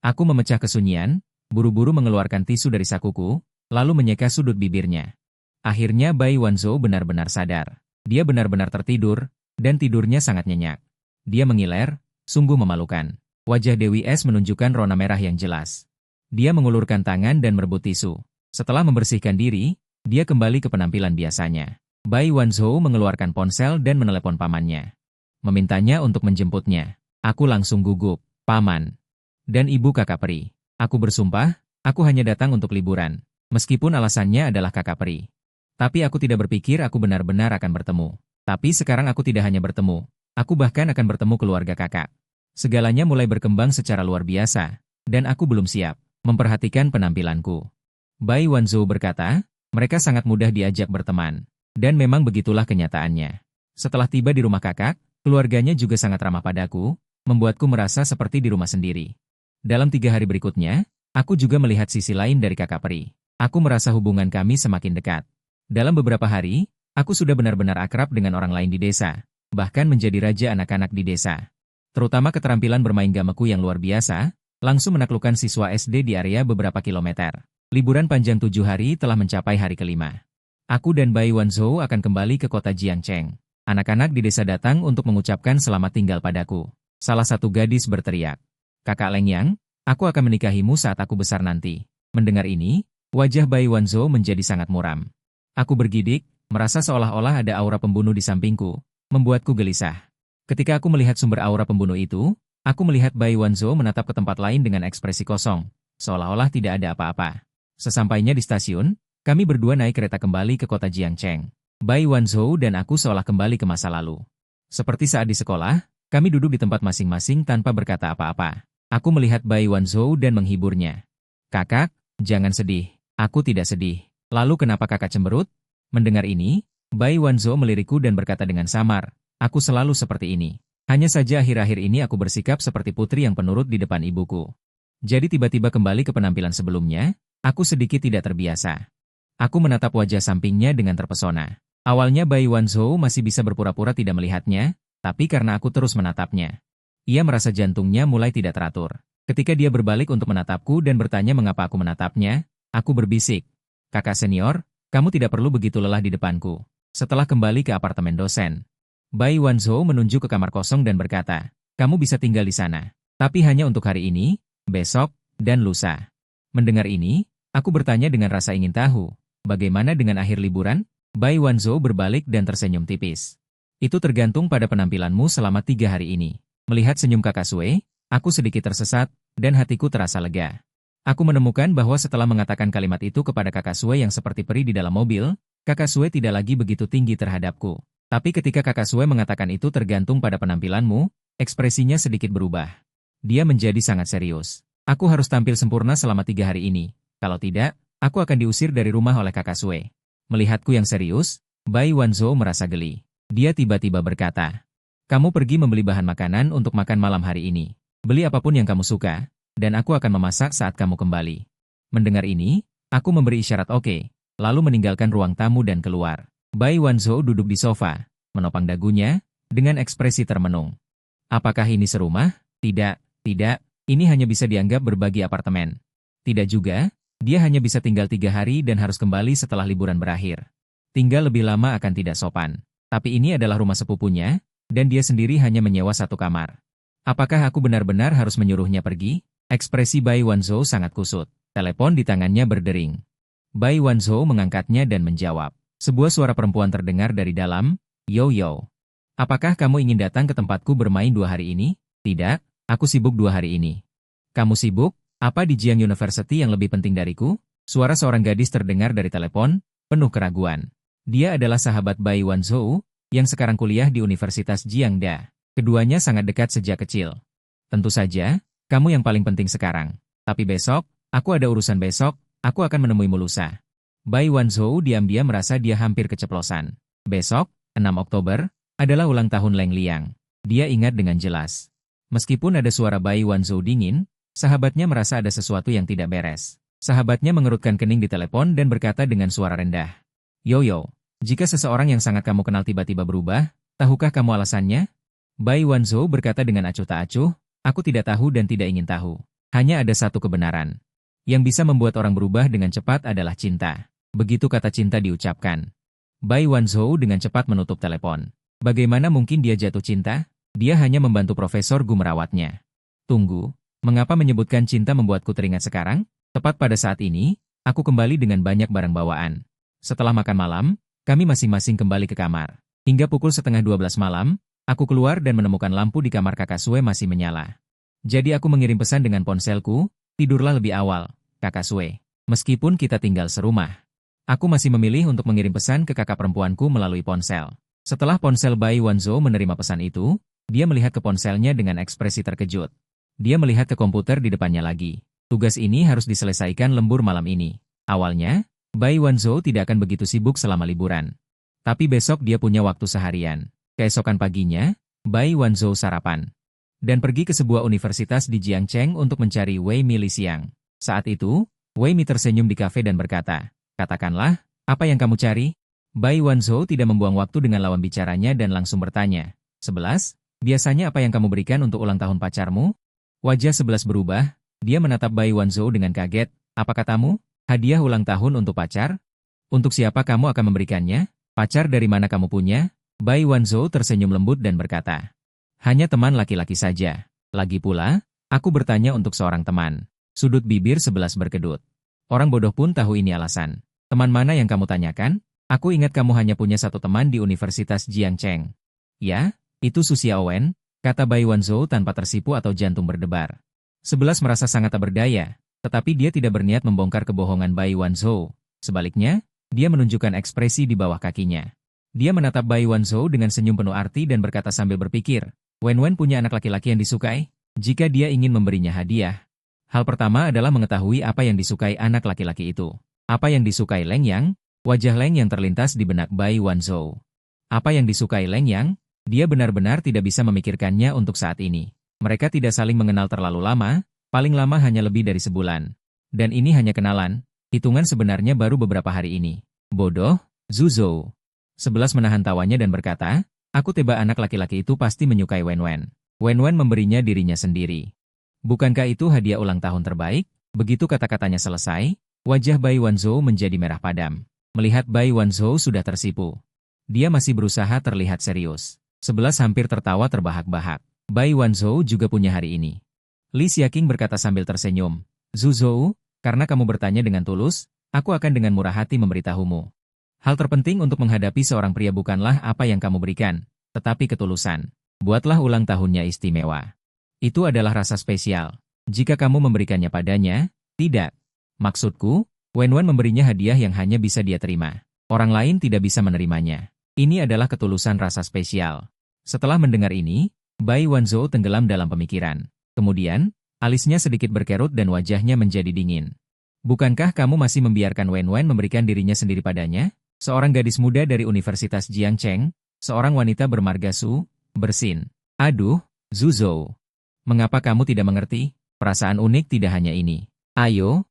aku memecah kesunyian, buru-buru mengeluarkan tisu dari sakuku, lalu menyeka sudut bibirnya. Akhirnya Bai Wanzhou benar-benar sadar. Dia benar-benar tertidur, dan tidurnya sangat nyenyak. Dia mengiler, sungguh memalukan. Wajah Dewi S menunjukkan rona merah yang jelas. Dia mengulurkan tangan dan merebut tisu. Setelah membersihkan diri, dia kembali ke penampilan biasanya. Bai Wanzhou mengeluarkan ponsel dan menelepon pamannya. Memintanya untuk menjemputnya. Aku langsung gugup. "Paman dan ibu kakak peri. Aku bersumpah, aku hanya datang untuk liburan. Meskipun alasannya adalah kakak peri. Tapi aku tidak berpikir aku benar-benar akan bertemu. Tapi sekarang aku tidak hanya bertemu. Aku bahkan akan bertemu keluarga kakak. Segalanya mulai berkembang secara luar biasa, dan aku belum siap memperhatikan penampilanku." Bai Wanzhou berkata, mereka sangat mudah diajak berteman. Dan memang begitulah kenyataannya. Setelah tiba di rumah kakak, keluarganya juga sangat ramah padaku, membuatku merasa seperti di rumah sendiri. Dalam 3 hari berikutnya, aku juga melihat sisi lain dari kakak peri. Aku merasa hubungan kami semakin dekat. Dalam beberapa hari, aku sudah benar-benar akrab dengan orang lain di desa, bahkan menjadi raja anak-anak di desa. Terutama keterampilan bermain gameku yang luar biasa, langsung menaklukkan siswa SD di area beberapa kilometer. Liburan panjang 7 hari telah mencapai hari kelima. Aku dan Bai Wanzhou akan kembali ke kota Jiangcheng. Anak-anak di desa datang untuk mengucapkan selamat tinggal padaku. Salah satu gadis berteriak, "Kakak Leng Yang, aku akan menikahimu saat aku besar nanti." Mendengar ini, wajah Bai Wanzhou menjadi sangat muram. Aku bergidik, merasa seolah-olah ada aura pembunuh di sampingku, membuatku gelisah. Ketika aku melihat sumber aura pembunuh itu, aku melihat Bai Wanzhou menatap ke tempat lain dengan ekspresi kosong, seolah-olah tidak ada apa-apa. Sesampainya di stasiun, kami berdua naik kereta kembali ke kota Jiangcheng. Bai Wanzhou dan aku seolah kembali ke masa lalu. Seperti saat di sekolah, kami duduk di tempat masing-masing tanpa berkata apa-apa. Aku melihat Bai Wanzhou dan menghiburnya. "Kakak, jangan sedih. Aku tidak sedih." "Lalu kenapa kakak cemberut?" Mendengar ini, Bai Wanzhou melirikku dan berkata dengan samar, aku selalu seperti ini. Hanya saja akhir-akhir ini aku bersikap seperti putri yang penurut di depan ibuku. Jadi tiba-tiba kembali ke penampilan sebelumnya, aku sedikit tidak terbiasa. Aku menatap wajah sampingnya dengan terpesona. Awalnya Bai Wanzhou masih bisa berpura-pura tidak melihatnya, tapi karena aku terus menatapnya. Ia merasa jantungnya mulai tidak teratur. Ketika dia berbalik untuk menatapku dan bertanya mengapa aku menatapnya, aku berbisik, kakak senior, kamu tidak perlu begitu lelah di depanku. Setelah kembali ke apartemen dosen, Bai Wanzhou menunjuk ke kamar kosong dan berkata, kamu bisa tinggal di sana. Tapi hanya untuk hari ini, besok, dan lusa. Mendengar ini, aku bertanya dengan rasa ingin tahu, bagaimana dengan akhir liburan? Bai Wanzhou berbalik dan tersenyum tipis. Itu tergantung pada penampilanmu selama 3 hari ini. Melihat senyum kakak Sue, aku sedikit tersesat, dan hatiku terasa lega. Aku menemukan bahwa setelah mengatakan kalimat itu kepada kakak Sue yang seperti peri di dalam mobil, kakak Sue tidak lagi begitu tinggi terhadapku. Tapi ketika kakak Sue mengatakan itu tergantung pada penampilanmu, ekspresinya sedikit berubah. Dia menjadi sangat serius. Aku harus tampil sempurna selama 3 hari ini. Kalau tidak, aku akan diusir dari rumah oleh kakak Sue. Melihatku yang serius, Bai Wanzhou merasa geli. Dia tiba-tiba berkata, kamu pergi membeli bahan makanan untuk makan malam hari ini. Beli apapun yang kamu suka, dan aku akan memasak saat kamu kembali. Mendengar ini, aku memberi isyarat oke. Lalu meninggalkan ruang tamu dan keluar. Bai Wanzhou duduk di sofa, menopang dagunya, dengan ekspresi termenung. Apakah ini serumah? Tidak, ini hanya bisa dianggap berbagi apartemen. Tidak juga, dia hanya bisa tinggal 3 hari dan harus kembali setelah liburan berakhir. Tinggal lebih lama akan tidak sopan. Tapi ini adalah rumah sepupunya, dan dia sendiri hanya menyewa 1 kamar. Apakah aku benar-benar harus menyuruhnya pergi? Ekspresi Bai Wanzhou sangat kusut. Telepon di tangannya berdering. Bai Wanzhou mengangkatnya dan menjawab. Sebuah suara perempuan terdengar dari dalam, Yo. Apakah kamu ingin datang ke tempatku bermain 2 hari ini? Tidak, aku sibuk 2 hari ini. Kamu sibuk? Apa di Jiang University yang lebih penting dariku? Suara seorang gadis terdengar dari telepon, penuh keraguan. Dia adalah sahabat Bai Wanzhou, yang sekarang kuliah di Universitas Jiangda. Keduanya sangat dekat sejak kecil. Tentu saja, kamu yang paling penting sekarang. Tapi besok, aku ada urusan besok, aku akan menemuimu lusa. Bai Wanzhou diam-diam merasa dia hampir keceplosan. Besok, 6 Oktober, adalah ulang tahun Leng Liang. Dia ingat dengan jelas. Meskipun ada suara Bai Wanzhou dingin, sahabatnya merasa ada sesuatu yang tidak beres. Sahabatnya mengerutkan kening di telepon dan berkata dengan suara rendah. Yo, jika seseorang yang sangat kamu kenal tiba-tiba berubah, tahukah kamu alasannya? Bai Wanzhou berkata dengan acuh tak acuh, aku tidak tahu dan tidak ingin tahu. Hanya ada satu kebenaran. Yang bisa membuat orang berubah dengan cepat adalah cinta. Begitu kata cinta diucapkan. Bai Wanzhou dengan cepat menutup telepon. Bagaimana mungkin dia jatuh cinta? Dia hanya membantu Profesor Gu merawatnya. Tunggu, mengapa menyebutkan cinta membuatku teringat sekarang? Tepat pada saat ini, aku kembali dengan banyak barang bawaan. Setelah makan malam, kami masing-masing kembali ke kamar. Hingga pukul 11:30 malam, aku keluar dan menemukan lampu di kamar kakak Sue masih menyala. Jadi aku mengirim pesan dengan ponselku, tidurlah lebih awal, kakak Sue. Meskipun kita tinggal serumah. Aku masih memilih untuk mengirim pesan ke kakak perempuanku melalui ponsel. Setelah ponsel Bai Wanzhou menerima pesan itu, dia melihat ke ponselnya dengan ekspresi terkejut. Dia melihat ke komputer di depannya lagi. Tugas ini harus diselesaikan lembur malam ini. Awalnya, Bai Wanzhou tidak akan begitu sibuk selama liburan. Tapi besok dia punya waktu seharian. Keesokan paginya, Bai Wanzhou sarapan. Dan pergi ke sebuah universitas di Jiangcheng untuk mencari Wei Mi Li siang. Saat itu, Wei Mi tersenyum di kafe dan berkata, katakanlah, apa yang kamu cari? Bai Wanzhou tidak membuang waktu dengan lawan bicaranya dan langsung bertanya. 11, biasanya apa yang kamu berikan untuk ulang tahun pacarmu? Wajah 11 berubah, dia menatap Bai Wanzhou dengan kaget. Apa katamu? Hadiah ulang tahun untuk pacar? Untuk siapa kamu akan memberikannya? Pacar dari mana kamu punya? Bai Wanzhou tersenyum lembut dan berkata. Hanya teman laki-laki saja. Lagi pula, aku bertanya untuk seorang teman. Sudut bibir 11 berkedut. Orang bodoh pun tahu ini alasan. Teman mana yang kamu tanyakan? Aku ingat kamu hanya punya 1 teman di Universitas Jiangcheng. Ya, itu Su Xiaowen, kata Bai Wanzhou tanpa tersipu atau jantung berdebar. 11 merasa sangat tak berdaya, tetapi dia tidak berniat membongkar kebohongan Bai Wanzhou. Sebaliknya, dia menunjukkan ekspresi di bawah kakinya. Dia menatap Bai Wanzhou dengan senyum penuh arti dan berkata sambil berpikir, Wen punya anak laki-laki yang disukai? Jika dia ingin memberinya hadiah, hal pertama adalah mengetahui apa yang disukai anak laki-laki itu. Apa yang disukai Leng Yang? Wajah Leng Yang terlintas di benak Bai Wanzhou. Apa yang disukai Leng Yang? Dia benar-benar tidak bisa memikirkannya untuk saat ini. Mereka tidak saling mengenal terlalu lama, paling lama hanya lebih dari sebulan. Dan ini hanya kenalan, hitungan sebenarnya baru beberapa hari ini. Bodoh, Zuzou. 11 menahan tawanya dan berkata, aku tebak anak laki-laki itu pasti menyukai Wen-Wen. Wen-Wen memberinya dirinya sendiri. Bukankah itu hadiah ulang tahun terbaik? Begitu kata-katanya selesai, wajah Bai Wanzhou menjadi merah padam. Melihat Bai Wanzhou sudah tersipu. Dia masih berusaha terlihat serius. 11 hampir tertawa terbahak-bahak. Bai Wanzhou juga punya hari ini. Li Xiaqing berkata sambil tersenyum. Zuzou, karena kamu bertanya dengan tulus, aku akan dengan murah hati memberitahumu. Hal terpenting untuk menghadapi seorang pria bukanlah apa yang kamu berikan, tetapi ketulusan. Buatlah ulang tahunnya istimewa. Itu adalah rasa spesial. Jika kamu memberikannya padanya, tidak. Maksudku, Wen-Wen memberinya hadiah yang hanya bisa dia terima. Orang lain tidak bisa menerimanya. Ini adalah ketulusan rasa spesial. Setelah mendengar ini, Bai Wanzhou tenggelam dalam pemikiran. Kemudian, alisnya sedikit berkerut dan wajahnya menjadi dingin. Bukankah kamu masih membiarkan Wen-Wen memberikan dirinya sendiri padanya? Seorang gadis muda dari Universitas Jiangcheng, seorang wanita bermarga Su, bersin. Aduh, Zuzou. Mengapa kamu tidak mengerti? Perasaan unik tidak hanya ini. Ayo,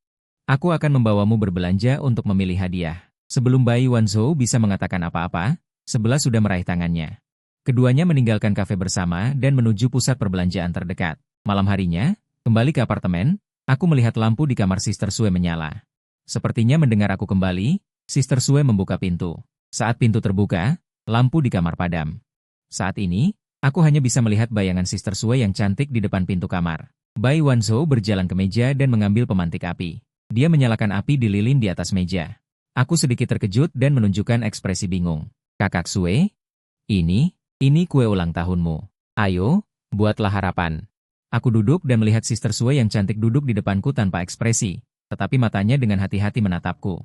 aku akan membawamu berbelanja untuk memilih hadiah. Sebelum Bai Wanzhou bisa mengatakan apa-apa, 11 sudah meraih tangannya. Keduanya meninggalkan kafe bersama dan menuju pusat perbelanjaan terdekat. Malam harinya, kembali ke apartemen, aku melihat lampu di kamar Sister Sue menyala. Sepertinya mendengar aku kembali, Sister Sue membuka pintu. Saat pintu terbuka, lampu di kamar padam. Saat ini, aku hanya bisa melihat bayangan Sister Sue yang cantik di depan pintu kamar. Bai Wanzhou berjalan ke meja dan mengambil pemantik api. Dia menyalakan api di lilin di atas meja. Aku sedikit terkejut dan menunjukkan ekspresi bingung. Kakak Sue? Ini kue ulang tahunmu. Ayo, buatlah harapan. Aku duduk dan melihat Sister Sue yang cantik duduk di depanku tanpa ekspresi, tetapi matanya dengan hati-hati menatapku.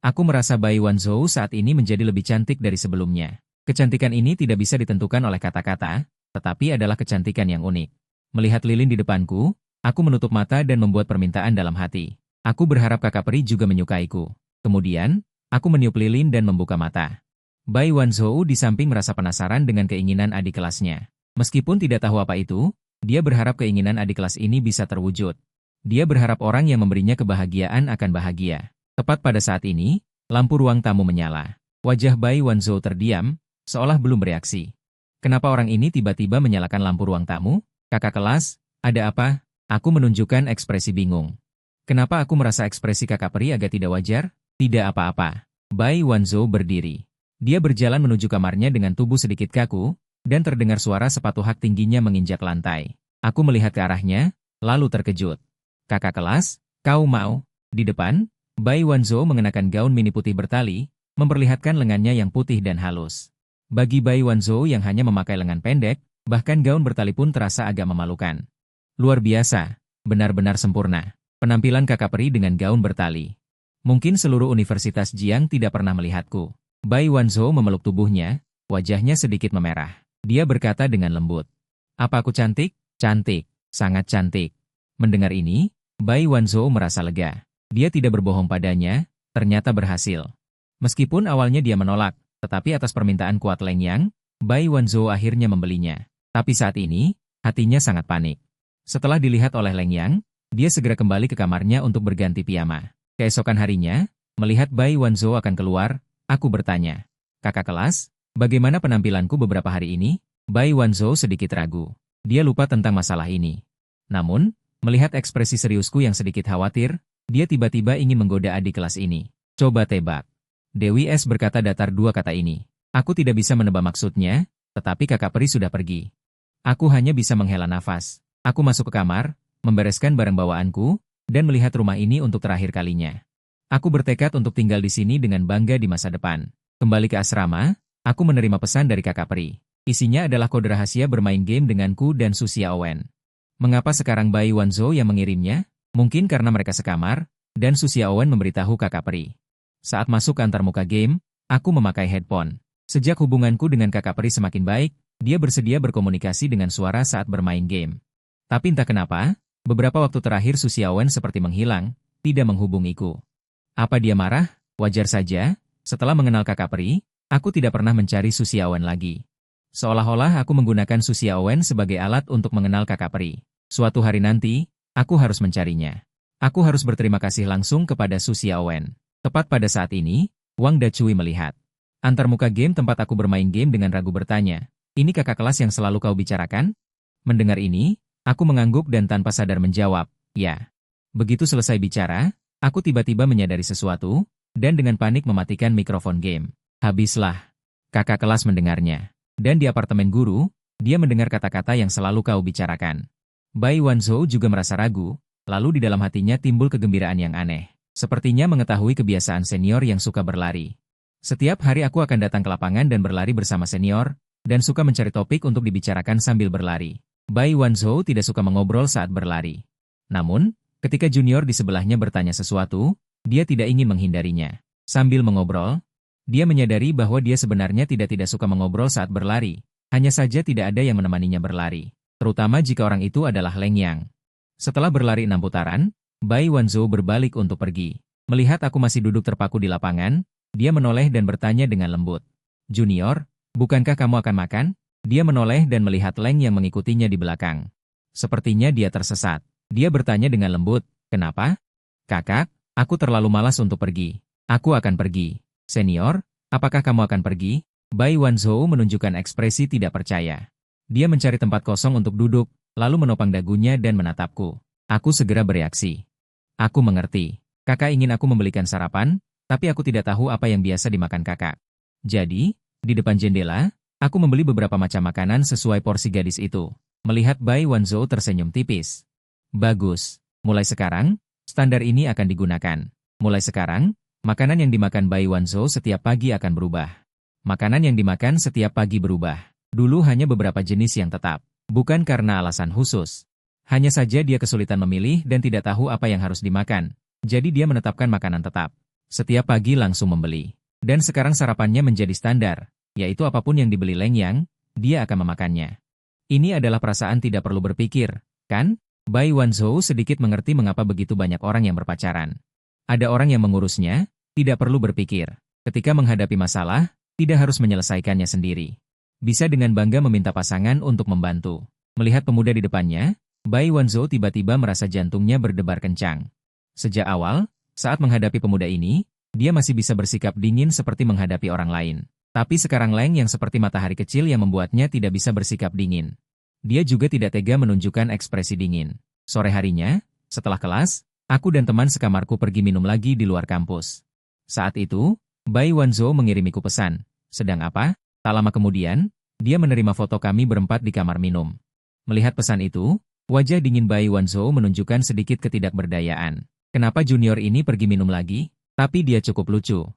Aku merasa Bai Wanzhou saat ini menjadi lebih cantik dari sebelumnya. Kecantikan ini tidak bisa ditentukan oleh kata-kata, tetapi adalah kecantikan yang unik. Melihat lilin di depanku, aku menutup mata dan membuat permintaan dalam hati. Aku berharap kakak peri juga menyukaiku. Kemudian, aku meniup lilin dan membuka mata. Bai Wanzhou di samping merasa penasaran dengan keinginan adik kelasnya. Meskipun tidak tahu apa itu, dia berharap keinginan adik kelas ini bisa terwujud. Dia berharap orang yang memberinya kebahagiaan akan bahagia. Tepat pada saat ini, lampu ruang tamu menyala. Wajah Bai Wanzhou terdiam, seolah belum bereaksi. Kenapa orang ini tiba-tiba menyalakan lampu ruang tamu? Kakak kelas, ada apa? Aku menunjukkan ekspresi bingung. Kenapa aku merasa ekspresi kakak peri agak tidak wajar? Tidak apa-apa. Bai Wanzhou berdiri. Dia berjalan menuju kamarnya dengan tubuh sedikit kaku, dan terdengar suara sepatu hak tingginya menginjak lantai. Aku melihat ke arahnya, lalu terkejut. Kakak kelas, kau mau? Di depan, Bai Wanzhou mengenakan gaun mini putih bertali, memperlihatkan lengannya yang putih dan halus. Bagi Bai Wanzhou yang hanya memakai lengan pendek, bahkan gaun bertali pun terasa agak memalukan. Luar biasa, benar-benar sempurna. Penampilan kakak peri dengan gaun bertali. Mungkin seluruh Universitas Jiang tidak pernah melihatku. Bai Wanzhou memeluk tubuhnya, wajahnya sedikit memerah. Dia berkata dengan lembut. Apa aku cantik? Cantik, sangat cantik. Mendengar ini, Bai Wanzhou merasa lega. Dia tidak berbohong padanya, ternyata berhasil. Meskipun awalnya dia menolak, tetapi atas permintaan kuat Leng Yang, Bai Wanzhou akhirnya membelinya. Tapi saat ini, hatinya sangat panik. Setelah dilihat oleh Leng Yang, dia segera kembali ke kamarnya untuk berganti piyama. Keesokan harinya, melihat Bai Wanzhou akan keluar, aku bertanya, kakak kelas, bagaimana penampilanku beberapa hari ini? Bai Wanzhou sedikit ragu. Dia lupa tentang masalah ini. Namun, melihat ekspresi seriusku yang sedikit khawatir, dia tiba-tiba ingin menggoda adik kelas ini. Coba tebak. Dewi S berkata datar dua kata ini. Aku tidak bisa menebak maksudnya, tetapi kakak peri sudah pergi. Aku hanya bisa menghela nafas. Aku masuk ke kamar, membereskan barang bawaanku, dan melihat rumah ini untuk terakhir kalinya. Aku bertekad untuk tinggal di sini dengan bangga di masa depan. Kembali ke asrama, aku menerima pesan dari kakak peri. Isinya adalah kode rahasia bermain game denganku dan Su Xiaowen. Mengapa sekarang Bai Wanzhou yang mengirimnya? Mungkin karena mereka sekamar, dan Su Xiaowen memberitahu kakak peri. Saat masuk ke antarmuka game, aku memakai headphone. Sejak hubunganku dengan kakak peri semakin baik, dia bersedia berkomunikasi dengan suara saat bermain game. Tapi entah kenapa, beberapa waktu terakhir Su Xiaowen seperti menghilang, tidak menghubungiku. Apa dia marah? Wajar saja, Setelah mengenal kakak peri, aku tidak pernah mencari Su Xiaowen lagi. Seolah-olah aku menggunakan Su Xiaowen sebagai alat untuk mengenal kakak peri. Suatu hari nanti, aku harus mencarinya. Aku harus berterima kasih langsung kepada Su Xiaowen. Tepat pada saat ini, Wang Dachui melihat. Antarmuka game tempat aku bermain game dengan ragu bertanya, "Ini kakak kelas yang selalu kau bicarakan?" Mendengar ini, aku mengangguk dan tanpa sadar menjawab, "Ya." Begitu selesai bicara, aku tiba-tiba menyadari sesuatu, dan dengan panik mematikan mikrofon game. Habislah. Kakak kelas mendengarnya. Dan di apartemen guru, dia mendengar kata-kata yang selalu kau bicarakan. Bai Wanzhou juga merasa ragu, lalu di dalam hatinya timbul kegembiraan yang aneh. Sepertinya mengetahui kebiasaan senior yang suka berlari. Setiap hari aku akan datang ke lapangan dan berlari bersama senior, dan suka mencari topik untuk dibicarakan sambil berlari. Bai Wanzhou tidak suka mengobrol saat berlari. Namun, ketika junior di sebelahnya bertanya sesuatu, dia tidak ingin menghindarinya. Sambil mengobrol, dia menyadari bahwa dia sebenarnya tidak suka mengobrol saat berlari, hanya saja tidak ada yang menemaninya berlari, terutama jika orang itu adalah Leng Yang. Setelah berlari 6 putaran, Bai Wanzhou berbalik untuk pergi. Melihat aku masih duduk terpaku di lapangan, dia menoleh dan bertanya dengan lembut. "Junior, bukankah kamu akan makan?" Dia menoleh dan melihat Leng yang mengikutinya di belakang. Sepertinya dia tersesat. Dia bertanya dengan lembut, "Kenapa?" "Kakak, aku terlalu malas untuk pergi." "Aku akan pergi." "Senior, apakah kamu akan pergi?" Bai Wanzhou menunjukkan ekspresi tidak percaya. Dia mencari tempat kosong untuk duduk, lalu menopang dagunya dan menatapku. Aku segera bereaksi. "Aku mengerti. Kakak ingin aku membelikan sarapan, tapi aku tidak tahu apa yang biasa dimakan kakak." Jadi, di depan jendela, aku membeli beberapa macam makanan sesuai porsi gadis itu. Melihat Bai Wanzhou tersenyum tipis. "Bagus. Mulai sekarang, standar ini akan digunakan. Mulai sekarang, makanan yang dimakan Bai Wanzhou setiap pagi akan berubah." Makanan yang dimakan setiap pagi berubah. Dulu hanya beberapa jenis yang tetap. Bukan karena alasan khusus. Hanya saja dia kesulitan memilih dan tidak tahu apa yang harus dimakan. Jadi dia menetapkan makanan tetap. Setiap pagi langsung membeli. Dan sekarang sarapannya menjadi standar, yaitu apapun yang dibeli Leng Yang, dia akan memakannya. Ini adalah perasaan tidak perlu berpikir, kan? Bai Wanzhou sedikit mengerti mengapa begitu banyak orang yang berpacaran. Ada orang yang mengurusnya, tidak perlu berpikir. Ketika menghadapi masalah, tidak harus menyelesaikannya sendiri. Bisa dengan bangga meminta pasangan untuk membantu. Melihat pemuda di depannya, Bai Wanzhou tiba-tiba merasa jantungnya berdebar kencang. Sejak awal, saat menghadapi pemuda ini, dia masih bisa bersikap dingin seperti menghadapi orang lain. Tapi sekarang Leng yang seperti matahari kecil yang membuatnya tidak bisa bersikap dingin. Dia juga tidak tega menunjukkan ekspresi dingin. Sore harinya, setelah kelas, aku dan teman sekamarku pergi minum lagi di luar kampus. Saat itu, Bai Wanzhou mengirimiku pesan. "Sedang apa?" Tak lama kemudian, dia menerima foto kami berempat di kamar minum. Melihat pesan itu, wajah dingin Bai Wanzhou menunjukkan sedikit ketidakberdayaan. Kenapa junior ini pergi minum lagi? Tapi dia cukup lucu.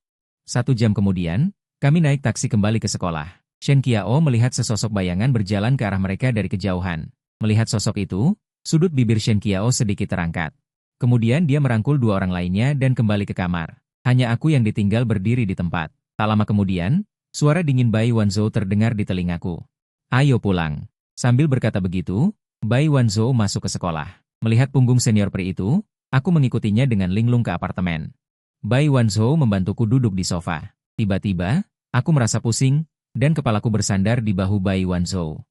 1 jam kemudian, kami naik taksi kembali ke sekolah. Shen Qiao melihat sesosok bayangan berjalan ke arah mereka dari kejauhan. Melihat sosok itu, sudut bibir Shen Qiao sedikit terangkat. Kemudian dia merangkul 2 orang lainnya dan kembali ke kamar. Hanya aku yang ditinggal berdiri di tempat. Tak lama kemudian, suara dingin Bai Wanzhou terdengar di telingaku. "Ayo pulang." Sambil berkata begitu, Bai Wanzhou masuk ke sekolah. Melihat punggung senior peri itu, aku mengikutinya dengan linglung ke apartemen. Bai Wanzhou membantuku duduk di sofa. Tiba-tiba, aku merasa pusing, dan kepalaku bersandar di bahu Bai Wanzhou.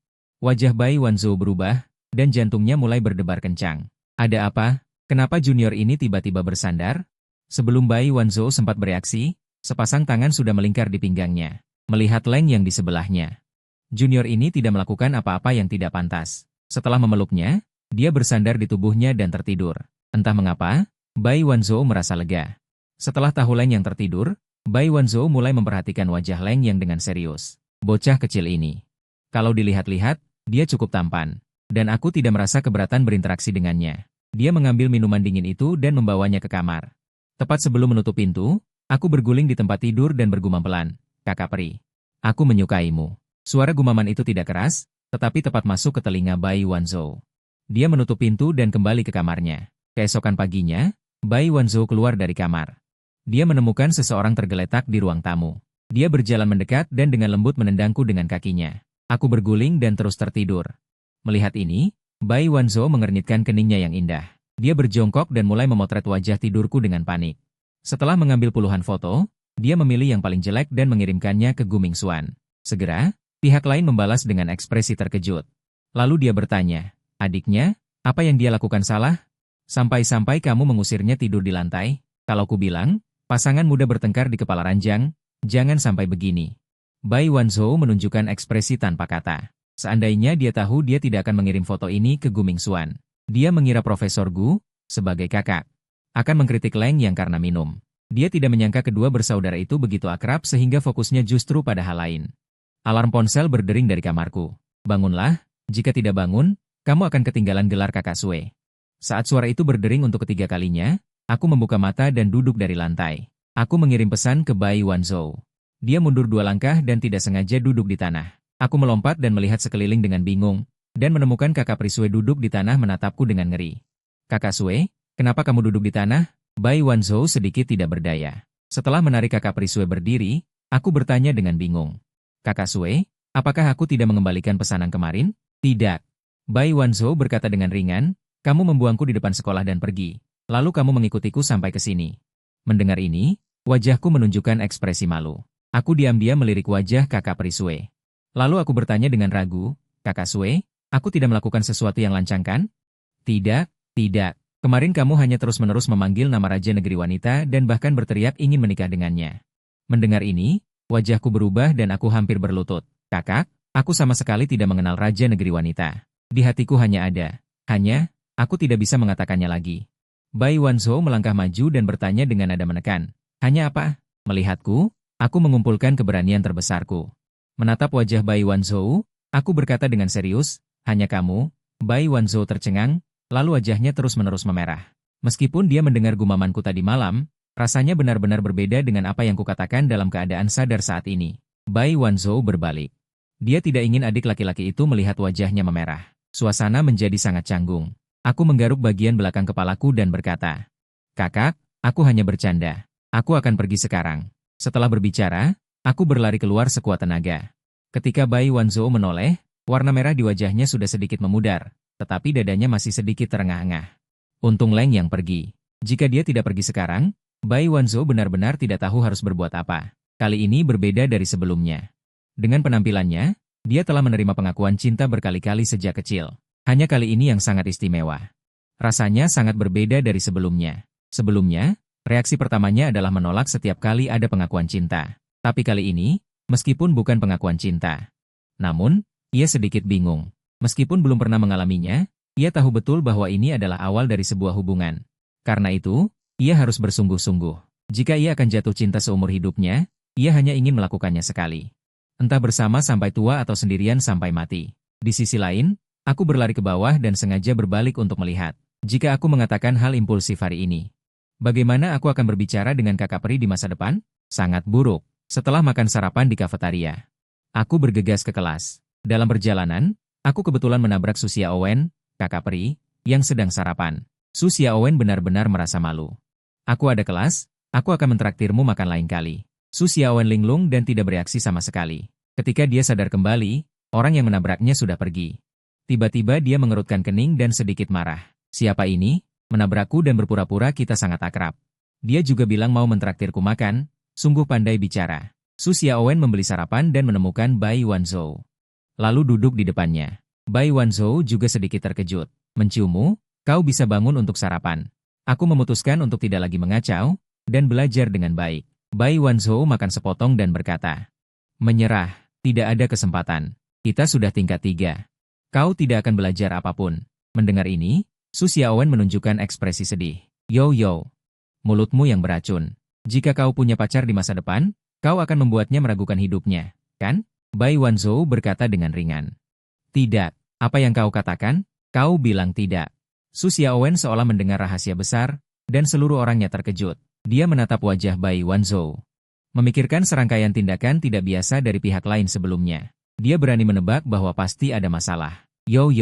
Wajah Bai Wanzhou berubah, dan jantungnya mulai berdebar kencang. "Ada apa? Kenapa junior ini tiba-tiba bersandar?" Sebelum Bai Wanzhou sempat bereaksi, sepasang tangan sudah melingkar di pinggangnya. Melihat Leng yang di sebelahnya. Junior ini tidak melakukan apa-apa yang tidak pantas. Setelah memeluknya, dia bersandar di tubuhnya dan tertidur. Entah mengapa, Bai Wanzhou merasa lega. Setelah tahu Leng yang tertidur, Bai Wanzhou mulai memperhatikan wajah Leng yang dengan serius. Bocah kecil ini. Kalau dilihat-lihat, dia cukup tampan. Dan aku tidak merasa keberatan berinteraksi dengannya. Dia mengambil minuman dingin itu dan membawanya ke kamar. Tepat sebelum menutup pintu, aku berguling di tempat tidur dan bergumam pelan. "Kakak peri, aku menyukaimu." Suara gumaman itu tidak keras, tetapi tepat masuk ke telinga Bai Wanzhou. Dia menutup pintu dan kembali ke kamarnya. Keesokan paginya, Bai Wanzhou keluar dari kamar. Dia menemukan seseorang tergeletak di ruang tamu. Dia berjalan mendekat dan dengan lembut menendangku dengan kakinya. Aku berguling dan terus tertidur. Melihat ini, Bai Wanzhou mengernyitkan keningnya yang indah. Dia berjongkok dan mulai memotret wajah tidurku dengan panik. Setelah mengambil puluhan foto, Dia memilih yang paling jelek dan mengirimkannya ke Gu Mingxuan. Segera, pihak lain membalas dengan ekspresi terkejut. Lalu dia bertanya, adiknya, apa yang dia lakukan salah? Sampai-sampai kamu mengusirnya tidur di lantai? Kalau ku bilang, pasangan muda bertengkar di kepala ranjang, jangan sampai begini. Bai Wanzhou menunjukkan ekspresi tanpa kata. Seandainya dia tahu dia tidak akan mengirim foto ini ke Gu Mingxuan. Dia mengira Profesor Gu, sebagai kakak, akan mengkritik Leng Yang karena minum. Dia tidak menyangka kedua bersaudara itu begitu akrab sehingga fokusnya justru pada hal lain. Alarm ponsel berdering dari kamarku. Bangunlah, jika tidak bangun, kamu akan ketinggalan gelar kakak Sue. Saat suara itu berdering untuk ketiga kalinya, aku membuka mata dan duduk dari lantai. Aku mengirim pesan ke Bai Wanzhou. Dia mundur 2 langkah dan tidak sengaja duduk di tanah. Aku melompat dan melihat sekeliling dengan bingung, dan menemukan kakak Pri Sue duduk di tanah menatapku dengan ngeri. Kakak Sue, kenapa kamu duduk di tanah? Bai Wanzhou sedikit tidak berdaya. Setelah menarik kakak Pri Sue berdiri, aku bertanya dengan bingung. Kakak Sue, apakah aku tidak mengembalikan pesanan kemarin? Tidak. Bai Wanzhou berkata dengan ringan, kamu membuangku di depan sekolah dan pergi. Lalu kamu mengikutiku sampai ke sini. Mendengar ini, wajahku menunjukkan ekspresi malu. Aku diam-diam melirik wajah kakak Pri Sue. Lalu aku bertanya dengan ragu, kakak Sue, aku tidak melakukan sesuatu yang lancang kan? Tidak, tidak. Kemarin kamu hanya terus-menerus memanggil nama Raja Negeri Wanita dan bahkan berteriak ingin menikah dengannya. Mendengar ini, wajahku berubah dan aku hampir berlutut. Kakak, aku sama sekali tidak mengenal Raja Negeri Wanita. Di hatiku aku tidak bisa mengatakannya lagi. Bai Wanzhou melangkah maju dan bertanya dengan nada menekan. Hanya apa? Melihatku, aku mengumpulkan keberanian terbesarku. Menatap wajah Bai Wanzhou, aku berkata dengan serius, hanya kamu. Bai Wanzhou tercengang, lalu wajahnya terus-menerus memerah. Meskipun dia mendengar gumamanku tadi malam, rasanya benar-benar berbeda dengan apa yang kukatakan dalam keadaan sadar saat ini. Bai Wanzhou berbalik. Dia tidak ingin adik laki-laki itu melihat wajahnya memerah. Suasana menjadi sangat canggung. Aku menggaruk bagian belakang kepalaku dan berkata, kakak, aku hanya bercanda. Aku akan pergi sekarang. Setelah berbicara, aku berlari keluar sekuat tenaga. Ketika Bai Wanzhou menoleh, warna merah di wajahnya sudah sedikit memudar, tetapi dadanya masih sedikit terengah-engah. Untung Leng Yang pergi. Jika dia tidak pergi sekarang, Bai Wanzhou benar-benar tidak tahu harus berbuat apa. Kali ini berbeda dari sebelumnya. Dengan penampilannya, dia telah menerima pengakuan cinta berkali-kali sejak kecil. Hanya kali ini yang sangat istimewa. Rasanya sangat berbeda dari sebelumnya. Sebelumnya, reaksi pertamanya adalah menolak setiap kali ada pengakuan cinta. Tapi kali ini, meskipun bukan pengakuan cinta. Namun, ia sedikit bingung. Meskipun belum pernah mengalaminya, ia tahu betul bahwa ini adalah awal dari sebuah hubungan. Karena itu, ia harus bersungguh-sungguh. Jika ia akan jatuh cinta seumur hidupnya, ia hanya ingin melakukannya sekali. Entah bersama sampai tua atau sendirian sampai mati. Di sisi lain, aku berlari ke bawah dan sengaja berbalik untuk melihat. Jika aku mengatakan hal impulsif hari ini, bagaimana aku akan berbicara dengan kakak Pri di masa depan? Sangat buruk. Setelah makan sarapan di kafetaria, aku bergegas ke kelas. Dalam perjalanan, aku kebetulan menabrak Su Xiaowen, kakak Pri, yang sedang sarapan. Su Xiaowen benar-benar merasa malu. Aku ada kelas, aku akan mentraktirmu makan lain kali. Su Xiaowen linglung dan tidak bereaksi sama sekali. Ketika dia sadar kembali, orang yang menabraknya sudah pergi. Tiba-tiba dia mengerutkan kening dan sedikit marah. Siapa ini? Menabrakku dan berpura-pura kita sangat akrab. Dia juga bilang mau mentraktirku makan, sungguh pandai bicara. Su Xiaowen membeli sarapan dan menemukan Bai Wanzhou. Lalu duduk di depannya. Bai Wanzhou juga sedikit terkejut. Menciummu, kau bisa bangun untuk sarapan. Aku memutuskan untuk tidak lagi mengacau, dan belajar dengan baik. Bai Wanzhou makan sepotong dan berkata, menyerah, tidak ada kesempatan. Kita sudah tingkat 3. Kau tidak akan belajar apapun. Mendengar ini, Su Xiaowen menunjukkan ekspresi sedih. Yo, mulutmu yang beracun. Jika kau punya pacar di masa depan, kau akan membuatnya meragukan hidupnya, kan? Bai Wanzhou berkata dengan ringan. Tidak, apa yang kau katakan? Kau bilang tidak. Su Xiaowen seolah mendengar rahasia besar, dan seluruh orangnya terkejut. Dia menatap wajah Bai Wanzhou. Memikirkan serangkaian tindakan tidak biasa dari pihak lain sebelumnya. Dia berani menebak bahwa pasti ada masalah. Yo,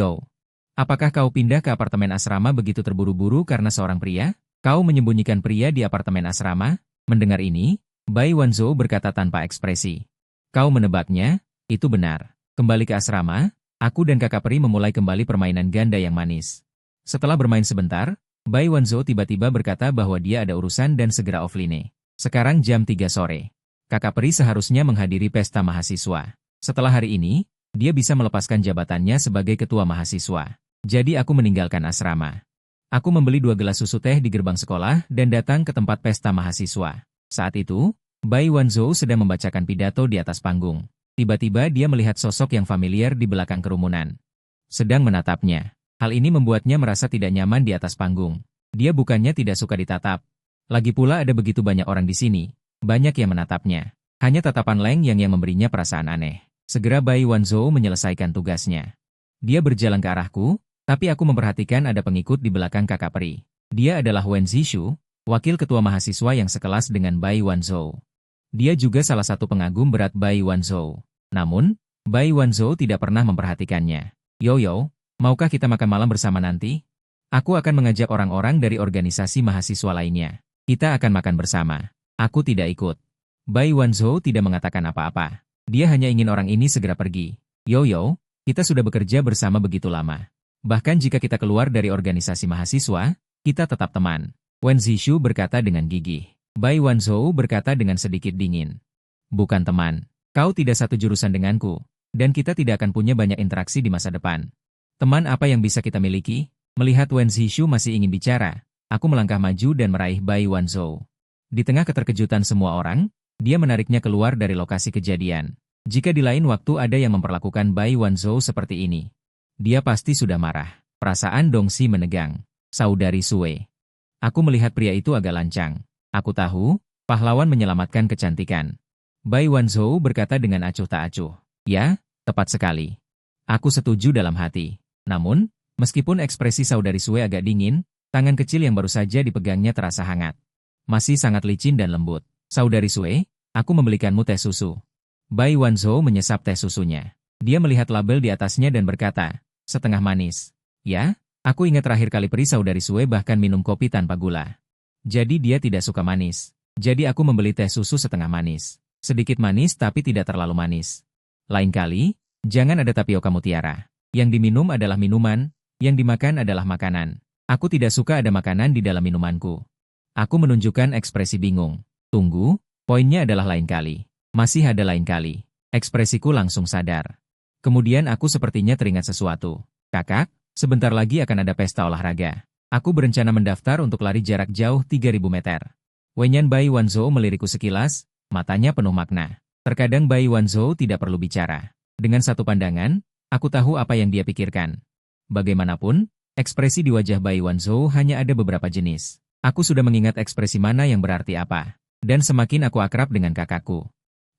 apakah kau pindah ke apartemen asrama begitu terburu-buru karena seorang pria? Kau menyembunyikan pria di apartemen asrama? Mendengar ini, Bai Wanzhou berkata tanpa ekspresi. Kau menebaknya? Itu benar. Kembali ke asrama, aku dan kakak Pri memulai kembali permainan ganda yang manis. Setelah bermain sebentar, Bai Wanzhou tiba-tiba berkata bahwa dia ada urusan dan segera offline. Sekarang jam 3 sore. Kakak peri seharusnya menghadiri pesta mahasiswa. Setelah hari ini, dia bisa melepaskan jabatannya sebagai ketua mahasiswa. Jadi aku meninggalkan asrama. Aku membeli 2 gelas susu teh di gerbang sekolah dan datang ke tempat pesta mahasiswa. Saat itu, Bai Wanzhou sedang membacakan pidato di atas panggung. Tiba-tiba dia melihat sosok yang familiar di belakang kerumunan. Sedang menatapnya. Hal ini membuatnya merasa tidak nyaman di atas panggung. Dia bukannya tidak suka ditatap. Lagi pula ada begitu banyak orang di sini. Banyak yang menatapnya. Hanya tatapan Leng yang memberinya perasaan aneh. Segera Bai Wanzhou menyelesaikan tugasnya. Dia berjalan ke arahku, tapi aku memperhatikan ada pengikut di belakang kakak peri. Dia adalah Wen Zishu, wakil ketua mahasiswa yang sekelas dengan Bai Wanzhou. Dia juga salah satu pengagum berat Bai Wanzhou. Namun, Bai Wanzhou tidak pernah memperhatikannya. Yo, maukah kita makan malam bersama nanti? Aku akan mengajak orang-orang dari organisasi mahasiswa lainnya. Kita akan makan bersama. Aku tidak ikut. Bai Wanzhou tidak mengatakan apa-apa. Dia hanya ingin orang ini segera pergi. Yo, kita sudah bekerja bersama begitu lama. Bahkan jika kita keluar dari organisasi mahasiswa, kita tetap teman. Wen Zishu berkata dengan gigih. Bai Wanzhou berkata dengan sedikit dingin. Bukan teman. Kau tidak satu jurusan denganku. Dan kita tidak akan punya banyak interaksi di masa depan. Teman apa yang bisa kita miliki? Melihat Wen Zishu masih ingin bicara, aku melangkah maju dan meraih Bai Wanzhou. Di tengah keterkejutan semua orang, dia menariknya keluar dari lokasi kejadian. Jika di lain waktu ada yang memperlakukan Bai Wanzhou seperti ini, dia pasti sudah marah. Perasaan Dongxi menegang. Saudari Sue. Aku melihat pria itu agak lancang. Aku tahu, pahlawan menyelamatkan kecantikan. Bai Wanzhou berkata dengan acuh tak acuh. Ya, tepat sekali. Aku setuju dalam hati. Namun, meskipun ekspresi saudari Sue agak dingin, tangan kecil yang baru saja dipegangnya terasa hangat. Masih sangat licin dan lembut. Saudari Sue, aku membelikanmu teh susu. Bai Wanzhou menyesap teh susunya. Dia melihat label di atasnya dan berkata, setengah manis. Ya, aku ingat terakhir kali peri saudari Sue bahkan minum kopi tanpa gula. Jadi dia tidak suka manis. Jadi aku membeli teh susu setengah manis. Sedikit manis tapi tidak terlalu manis. Lain kali, jangan ada tapioka mutiara. Yang diminum adalah minuman, yang dimakan adalah makanan. Aku tidak suka ada makanan di dalam minumanku. Aku menunjukkan ekspresi bingung. Tunggu, poinnya adalah lain kali. Masih ada lain kali. Ekspresiku langsung sadar. Kemudian aku sepertinya teringat sesuatu. Kakak, sebentar lagi akan ada pesta olahraga. Aku berencana mendaftar untuk lari jarak jauh 3.000 meter. Wenyan Bai Wanzhou melirikku sekilas, matanya penuh makna. Terkadang Bai Wanzhou tidak perlu bicara. Dengan satu pandangan, aku tahu apa yang dia pikirkan. Bagaimanapun, ekspresi di wajah Bai Wanzhou hanya ada beberapa jenis. Aku sudah mengingat ekspresi mana yang berarti apa. Dan semakin aku akrab dengan kakakku,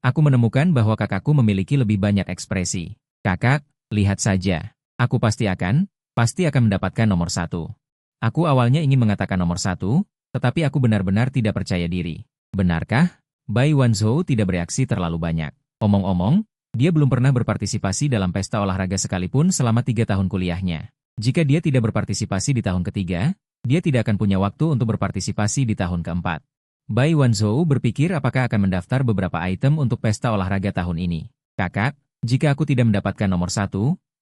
aku menemukan bahwa kakakku memiliki lebih banyak ekspresi. Kakak, lihat saja. Aku pasti akan mendapatkan nomor 1. Aku awalnya ingin mengatakan nomor 1, tetapi aku benar-benar tidak percaya diri. Benarkah? Bai Wanzhou tidak bereaksi terlalu banyak. Omong-omong, dia belum pernah berpartisipasi dalam pesta olahraga sekalipun selama 3 tahun kuliahnya. Jika dia tidak berpartisipasi di tahun ketiga, dia tidak akan punya waktu untuk berpartisipasi di tahun keempat. Bai Wanzhou berpikir apakah akan mendaftar beberapa item untuk pesta olahraga tahun ini. Kakak, jika aku tidak mendapatkan nomor 1,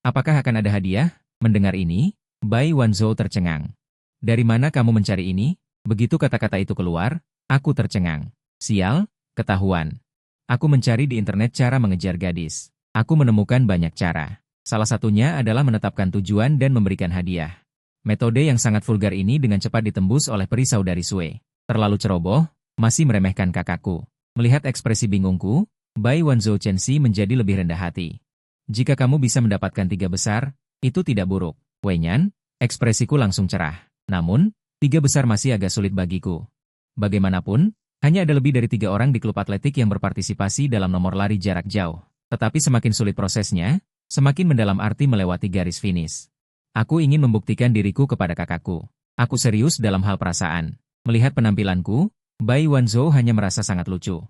apakah akan ada hadiah? Mendengar ini, Bai Wanzhou tercengang. Dari mana kamu mencari ini? Begitu kata-kata itu keluar, aku tercengang. Sial, ketahuan. Aku mencari di internet cara mengejar gadis. Aku menemukan banyak cara. Salah satunya adalah menetapkan tujuan dan memberikan hadiah. Metode yang sangat vulgar ini dengan cepat ditembus oleh peri saudari Sue. Terlalu ceroboh, masih meremehkan kakakku. Melihat ekspresi bingungku, Bai Wanzhou Chenxi menjadi lebih rendah hati. Jika kamu bisa mendapatkan 3 besar, itu tidak buruk. Wenyan, ekspresiku langsung cerah. Namun, 3 besar masih agak sulit bagiku. Bagaimanapun, hanya ada lebih dari 3 orang di klub atletik yang berpartisipasi dalam nomor lari jarak jauh. Tetapi semakin sulit prosesnya, semakin mendalam arti melewati garis finish. Aku ingin membuktikan diriku kepada kakakku. Aku serius dalam hal perasaan. Melihat penampilanku, Bai Wanzhou hanya merasa sangat lucu.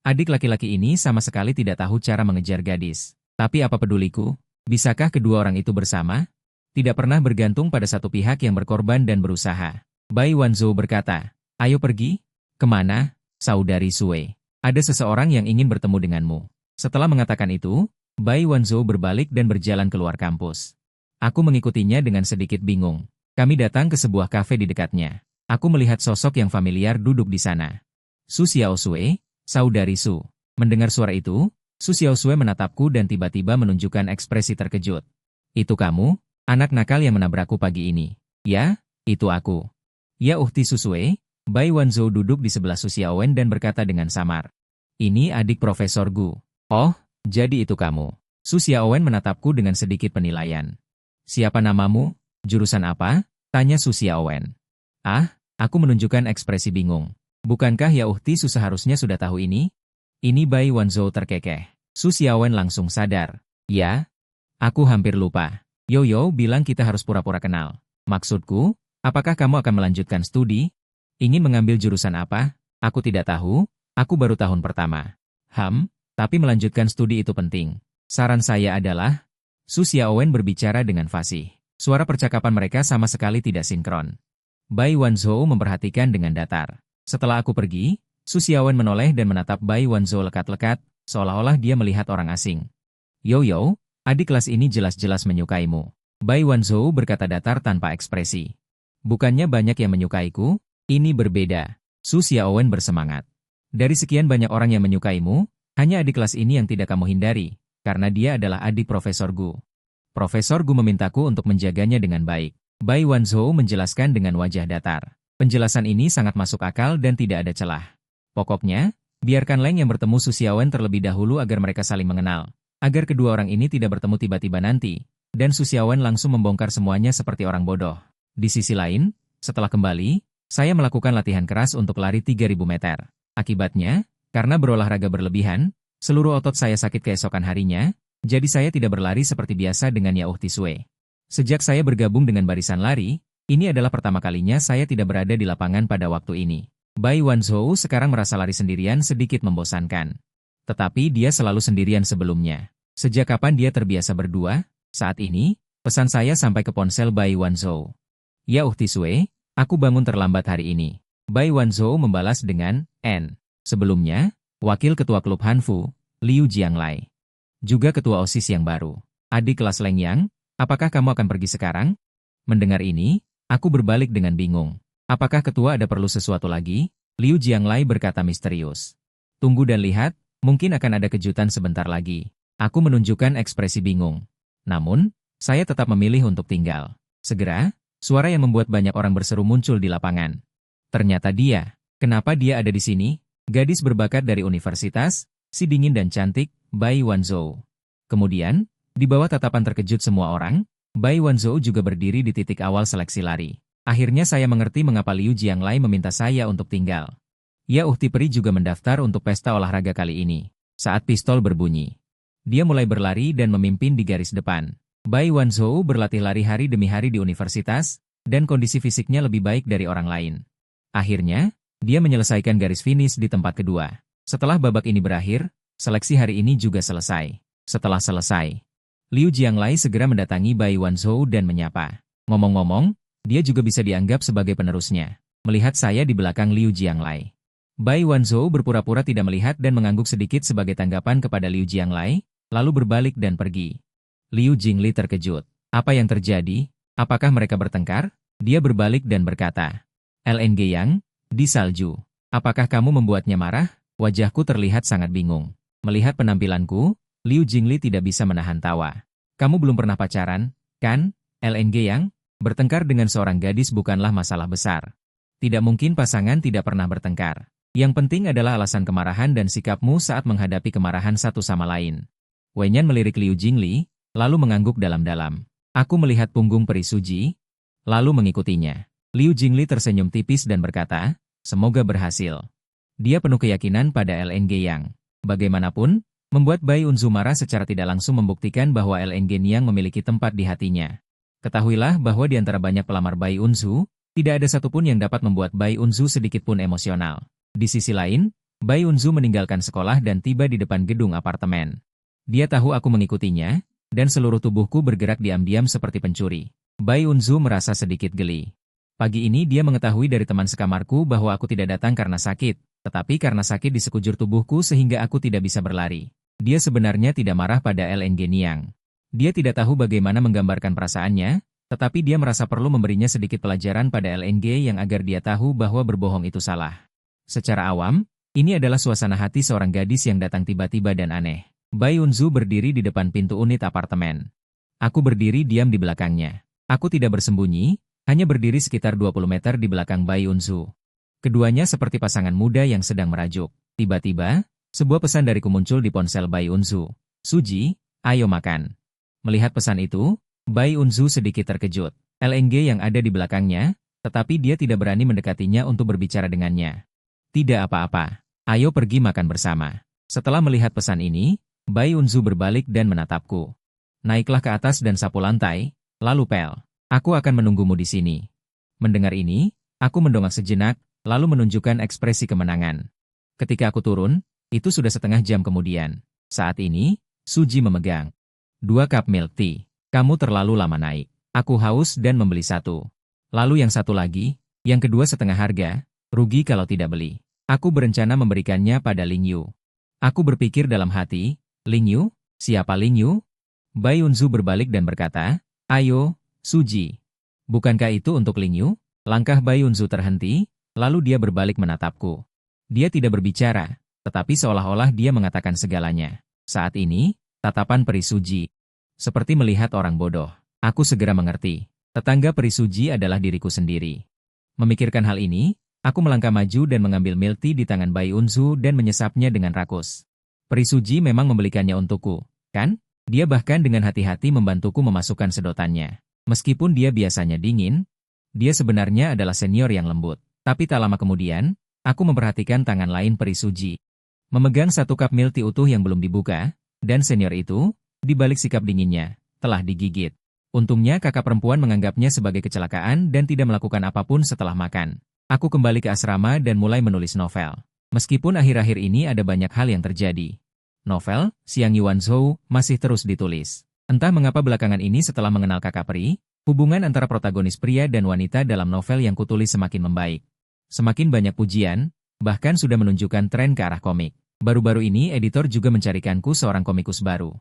Adik laki-laki ini sama sekali tidak tahu cara mengejar gadis. Tapi apa peduliku? Bisakah kedua orang itu bersama? Tidak pernah bergantung pada satu pihak yang berkorban dan berusaha. Bai Wanzhou berkata, ayo pergi. Kemana? Saudari Sue. Ada seseorang yang ingin bertemu denganmu. Setelah mengatakan itu, Bai Wanzhou berbalik dan berjalan keluar kampus. Aku mengikutinya dengan sedikit bingung. Kami datang ke sebuah kafe di dekatnya. Aku melihat sosok yang familiar duduk di sana. Su Xiaosui, saudari Su. Mendengar suara itu, Su Xiaosui menatapku dan tiba-tiba menunjukkan ekspresi terkejut. Itu kamu, anak nakal yang menabrakku pagi ini. Ya, itu aku. Ya Uhti Susue, Bai Wanzhou duduk di sebelah Su Xiaowen dan berkata dengan samar. Ini adik Profesor Gu. Oh, jadi itu kamu. Su Xiaowen menatapku dengan sedikit penilaian. Siapa namamu? Jurusan apa? Tanya Su Xiaowen. Ah, aku menunjukkan ekspresi bingung. Bukankah Ya Uhti Su seharusnya sudah tahu ini? Ini Bai Wanzhou terkekeh. Su Xiaowen langsung sadar. Ya, aku hampir lupa. Yo bilang kita harus pura-pura kenal. Maksudku, apakah kamu akan melanjutkan studi? Ingin mengambil jurusan apa? Aku tidak tahu, aku baru tahun pertama. Tapi melanjutkan studi itu penting. Saran saya adalah, Su Xiaowen berbicara dengan fasih. Suara percakapan mereka sama sekali tidak sinkron. Bai Wanzhou memperhatikan dengan datar. Setelah aku pergi, Su Xiaowen menoleh dan menatap Bai Wanzhou lekat-lekat, seolah-olah dia melihat orang asing. Yo, adik kelas ini jelas-jelas menyukaimu. Bai Wanzhou berkata datar tanpa ekspresi. Bukannya banyak yang menyukaiku, ini berbeda. Su Xiaowen bersemangat. Dari sekian banyak orang yang menyukaimu, hanya adik kelas ini yang tidak kamu hindari, karena dia adalah adik Profesor Gu. Profesor Gu memintaku untuk menjaganya dengan baik. Bai Wanzhou menjelaskan dengan wajah datar. Penjelasan ini sangat masuk akal dan tidak ada celah. Pokoknya, biarkan Leng yang bertemu Su Xiaowen terlebih dahulu agar mereka saling mengenal. Agar kedua orang ini tidak bertemu tiba-tiba nanti, dan Su Xiaowen langsung membongkar semuanya seperti orang bodoh. Di sisi lain, setelah kembali, saya melakukan latihan keras untuk lari 3.000 meter. Akibatnya, karena berolahraga berlebihan, seluruh otot saya sakit keesokan harinya, jadi saya tidak berlari seperti biasa dengan Ya Uhti Sue. Sejak saya bergabung dengan barisan lari, ini adalah pertama kalinya saya tidak berada di lapangan pada waktu ini. Bai Wanzhou sekarang merasa lari sendirian sedikit membosankan. Tetapi dia selalu sendirian sebelumnya. Sejak kapan dia terbiasa berdua? Saat ini, pesan saya sampai ke ponsel Bai Wanzhou. Ya Uhti Sue, aku bangun terlambat hari ini. Bai Wanzhou membalas dengan N. Sebelumnya, wakil ketua klub Hanfu, Liu Jianglai. Juga ketua OSIS yang baru. Adik kelas Leng Yang, apakah kamu akan pergi sekarang? Mendengar ini, aku berbalik dengan bingung. Apakah ketua ada perlu sesuatu lagi? Liu Jianglai berkata misterius. Tunggu dan lihat, mungkin akan ada kejutan sebentar lagi. Aku menunjukkan ekspresi bingung. Namun, saya tetap memilih untuk tinggal. Segera, suara yang membuat banyak orang berseru muncul di lapangan. Ternyata dia. Kenapa dia ada di sini? Gadis berbakat dari universitas, si dingin dan cantik, Bai Wanzhou. Kemudian, di bawah tatapan terkejut semua orang, Bai Wanzhou juga berdiri di titik awal seleksi lari. Akhirnya saya mengerti mengapa Liu Jianglai meminta saya untuk tinggal. Ya Uhti Peri juga mendaftar untuk pesta olahraga kali ini. Saat pistol berbunyi, dia mulai berlari dan memimpin di garis depan. Bai Wanzhou berlatih lari hari demi hari di universitas, dan kondisi fisiknya lebih baik dari orang lain. Akhirnya, dia menyelesaikan garis finish di tempat kedua. Setelah babak ini berakhir, seleksi hari ini juga selesai. Setelah selesai, Liu Jianglai segera mendatangi Bai Wanzhou dan menyapa. Ngomong-ngomong, dia juga bisa dianggap sebagai penerusnya. Melihat saya di belakang Liu Jianglai, Bai Wanzhou berpura-pura tidak melihat dan mengangguk sedikit sebagai tanggapan kepada Liu Jianglai, lalu berbalik dan pergi. Liu Jingli terkejut. Apa yang terjadi? Apakah mereka bertengkar? Dia berbalik dan berkata, LNG Yang, di salju. Apakah kamu membuatnya marah? Wajahku terlihat sangat bingung. Melihat penampilanku, Liu Jingli tidak bisa menahan tawa. Kamu belum pernah pacaran, kan? LNG Yang? Bertengkar dengan seorang gadis bukanlah masalah besar. Tidak mungkin pasangan tidak pernah bertengkar. Yang penting adalah alasan kemarahan dan sikapmu saat menghadapi kemarahan satu sama lain. Wenyan melirik Liu Jingli, lalu mengangguk dalam-dalam. Aku melihat punggung Peri Suji, lalu mengikutinya. Liu Jingli tersenyum tipis dan berkata, semoga berhasil. Dia penuh keyakinan pada LNG Yang. Bagaimanapun, membuat Bai Unzu marah secara tidak langsung membuktikan bahwa LNG Yang memiliki tempat di hatinya. Ketahuilah bahwa di antara banyak pelamar Bai Unzu, tidak ada satupun yang dapat membuat Bai Unzu sedikitpun emosional. Di sisi lain, Bai Unzu meninggalkan sekolah dan tiba di depan gedung apartemen. Dia tahu aku mengikutinya, dan seluruh tubuhku bergerak diam-diam seperti pencuri. Bai Unzu merasa sedikit geli. Pagi ini dia mengetahui dari teman sekamarku bahwa aku tidak datang karena sakit, tetapi karena sakit di sekujur tubuhku sehingga aku tidak bisa berlari. Dia sebenarnya tidak marah pada LNG Niang. Dia tidak tahu bagaimana menggambarkan perasaannya, tetapi dia merasa perlu memberinya sedikit pelajaran pada LNG yang agar dia tahu bahwa berbohong itu salah. Secara awam, Ini adalah suasana hati seorang gadis yang datang tiba-tiba dan aneh. Bai Unzu berdiri di depan pintu unit apartemen. Aku berdiri diam di belakangnya. Aku tidak bersembunyi, hanya berdiri sekitar 20 meter di belakang Bai Unzu. Keduanya seperti pasangan muda yang sedang merajuk. Tiba-tiba, sebuah pesan dariku muncul di ponsel Bai Unzu. Suji, ayo makan. Melihat pesan itu, Bai Unzu sedikit terkejut. LNG yang ada di belakangnya, tetapi dia tidak berani mendekatinya untuk berbicara dengannya. Tidak apa-apa. Ayo pergi makan bersama. Setelah melihat pesan ini, Bai Unzu berbalik dan menatapku. Naiklah ke atas dan sapu lantai, lalu pel. Aku akan menunggumu di sini. Mendengar ini, aku mendongak sejenak, lalu menunjukkan ekspresi kemenangan. Ketika aku turun, itu sudah setengah jam kemudian. Saat ini, Suji memegang 2 cup milk tea. Kamu terlalu lama naik. Aku haus dan membeli 1. Lalu yang 1 lagi, yang kedua setengah harga, rugi kalau tidak beli. Aku berencana memberikannya pada Ling Yu. Aku berpikir dalam hati, Ling Yu? Siapa Ling Yu? Bai Unzu berbalik dan berkata, ayo, Suji. Bukankah itu untuk Ling Yu? Langkah Bai Unzu terhenti, lalu dia berbalik menatapku. Dia tidak berbicara, tetapi seolah-olah dia mengatakan segalanya. Saat ini, tatapan peri Suji. Seperti melihat orang bodoh. Aku segera mengerti. Tetangga peri Suji adalah diriku sendiri. Memikirkan hal ini, aku melangkah maju dan mengambil milk tea di tangan Bai Unzu dan menyesapnya dengan rakus. Peri Suji memang membelikannya untukku, kan? Dia bahkan dengan hati-hati membantuku memasukkan sedotannya. Meskipun dia biasanya dingin, dia sebenarnya adalah senior yang lembut. Tapi tak lama kemudian, aku memperhatikan tangan lain peri Suji. Memegang 1 cup milk tea utuh yang belum dibuka, dan senior itu, di balik sikap dinginnya, telah digigit. Untungnya kakak perempuan menganggapnya sebagai kecelakaan dan tidak melakukan apapun setelah makan. Aku kembali ke asrama dan mulai menulis novel. Meskipun akhir-akhir ini ada banyak hal yang terjadi. Novel, Xiang Yuanzhou, masih terus ditulis. Entah mengapa belakangan ini setelah mengenal kakak peri, hubungan antara protagonis pria dan wanita dalam novel yang kutulis semakin membaik. Semakin banyak pujian, bahkan sudah menunjukkan tren ke arah komik. Baru-baru ini editor juga mencarikanku seorang komikus baru.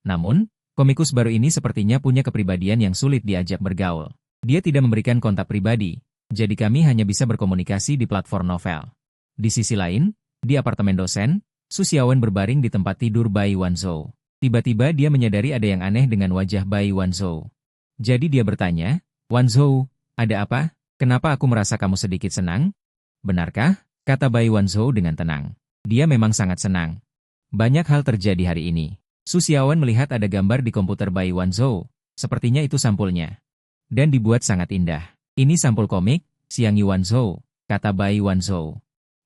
Namun, komikus baru ini sepertinya punya kepribadian yang sulit diajak bergaul. Dia tidak memberikan kontak pribadi, jadi kami hanya bisa berkomunikasi di platform novel. Di sisi lain, di apartemen dosen, Su Xiaowen berbaring di tempat tidur Bai Wanzhou. Tiba-tiba dia menyadari ada yang aneh dengan wajah Bai Wanzhou. Jadi dia bertanya, Wanzhou, ada apa? Kenapa aku merasa kamu sedikit senang? Benarkah? Kata Bai Wanzhou dengan tenang. Dia memang sangat senang. Banyak hal terjadi hari ini. Su Xiaowen melihat ada gambar di komputer Bai Wanzhou. Sepertinya itu sampulnya. Dan dibuat sangat indah. Ini sampul komik, Xiang Yuanzhou, kata Bai Wanzhou.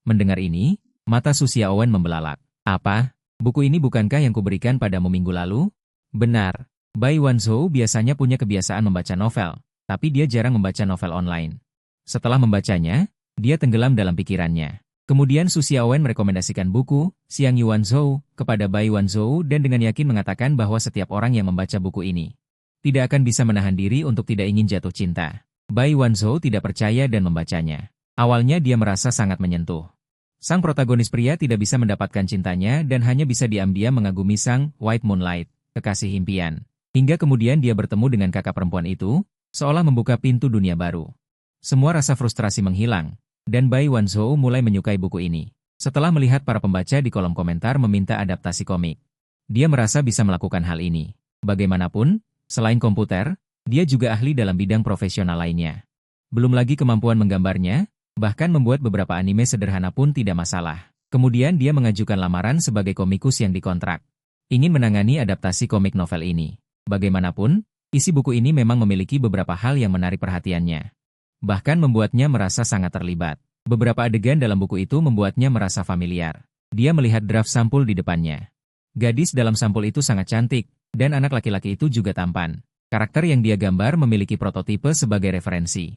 Mendengar ini, mata Su Xiaowen membelalak. Apa? Buku ini bukankah yang kuberikan padamu minggu lalu? Benar. Bai Wanzhou biasanya punya kebiasaan membaca novel, tapi dia jarang membaca novel online. Setelah membacanya, dia tenggelam dalam pikirannya. Kemudian Su Xiaowen merekomendasikan buku, Xiang Yuanzhou, kepada Bai Wanzhou dan dengan yakin mengatakan bahwa setiap orang yang membaca buku ini tidak akan bisa menahan diri untuk tidak ingin jatuh cinta. Bai Wanzhou tidak percaya dan membacanya. Awalnya dia merasa sangat menyentuh. Sang protagonis pria tidak bisa mendapatkan cintanya dan hanya bisa diam-diam mengagumi sang White Moonlight, kekasih impian. Hingga kemudian dia bertemu dengan kakak perempuan itu, seolah membuka pintu dunia baru. Semua rasa frustrasi menghilang, dan Bai Wanzhou mulai menyukai buku ini. Setelah melihat para pembaca di kolom komentar meminta adaptasi komik, dia merasa bisa melakukan hal ini. Bagaimanapun, selain komputer, dia juga ahli dalam bidang profesional lainnya. Belum lagi kemampuan menggambarnya, bahkan membuat beberapa anime sederhana pun tidak masalah. Kemudian dia mengajukan lamaran sebagai komikus yang dikontrak. Ingin menangani adaptasi komik novel ini. Bagaimanapun, isi buku ini memang memiliki beberapa hal yang menarik perhatiannya. Bahkan membuatnya merasa sangat terlibat. Beberapa adegan dalam buku itu membuatnya merasa familiar. Dia melihat draft sampul di depannya. Gadis dalam sampul itu sangat cantik, dan anak laki-laki itu juga tampan. Karakter yang dia gambar memiliki prototipe sebagai referensi.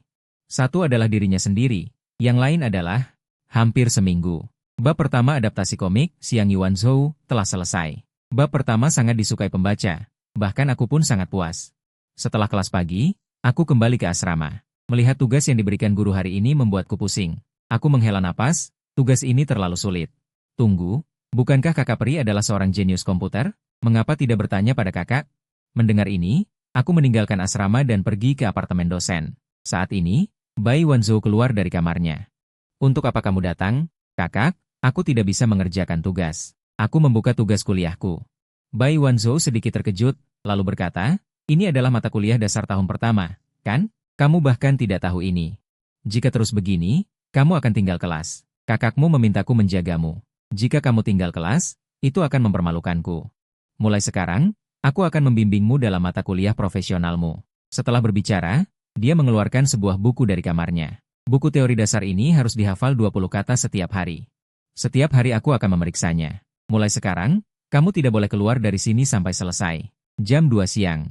Satu adalah dirinya sendiri, yang lain adalah hampir seminggu. Bab pertama adaptasi komik, Xiang Yuanzhou, telah selesai. Bab pertama sangat disukai pembaca, bahkan aku pun sangat puas. Setelah kelas pagi, aku kembali ke asrama. Melihat tugas yang diberikan guru hari ini membuatku pusing. Aku menghela napas, tugas ini terlalu sulit. Tunggu, bukankah kakak peri adalah seorang jenius komputer? Mengapa tidak bertanya pada kakak? Mendengar ini, aku meninggalkan asrama dan pergi ke apartemen dosen. Saat ini, Bai Wanzhou keluar dari kamarnya. Untuk apa kamu datang, kakak? Aku tidak bisa mengerjakan tugas. Aku membuka tugas kuliahku. Bai Wanzhou sedikit terkejut, lalu berkata, ini adalah mata kuliah dasar tahun pertama, kan? Kamu bahkan tidak tahu ini. Jika terus begini, kamu akan tinggal kelas. Kakakmu memintaku menjagamu. Jika kamu tinggal kelas, itu akan mempermalukanku. Mulai sekarang, aku akan membimbingmu dalam mata kuliah profesionalmu. Setelah berbicara, dia mengeluarkan sebuah buku dari kamarnya. Buku teori dasar ini harus dihafal 20 kata setiap hari. Setiap hari aku akan memeriksanya. Mulai sekarang, kamu tidak boleh keluar dari sini sampai selesai. Jam 2 siang.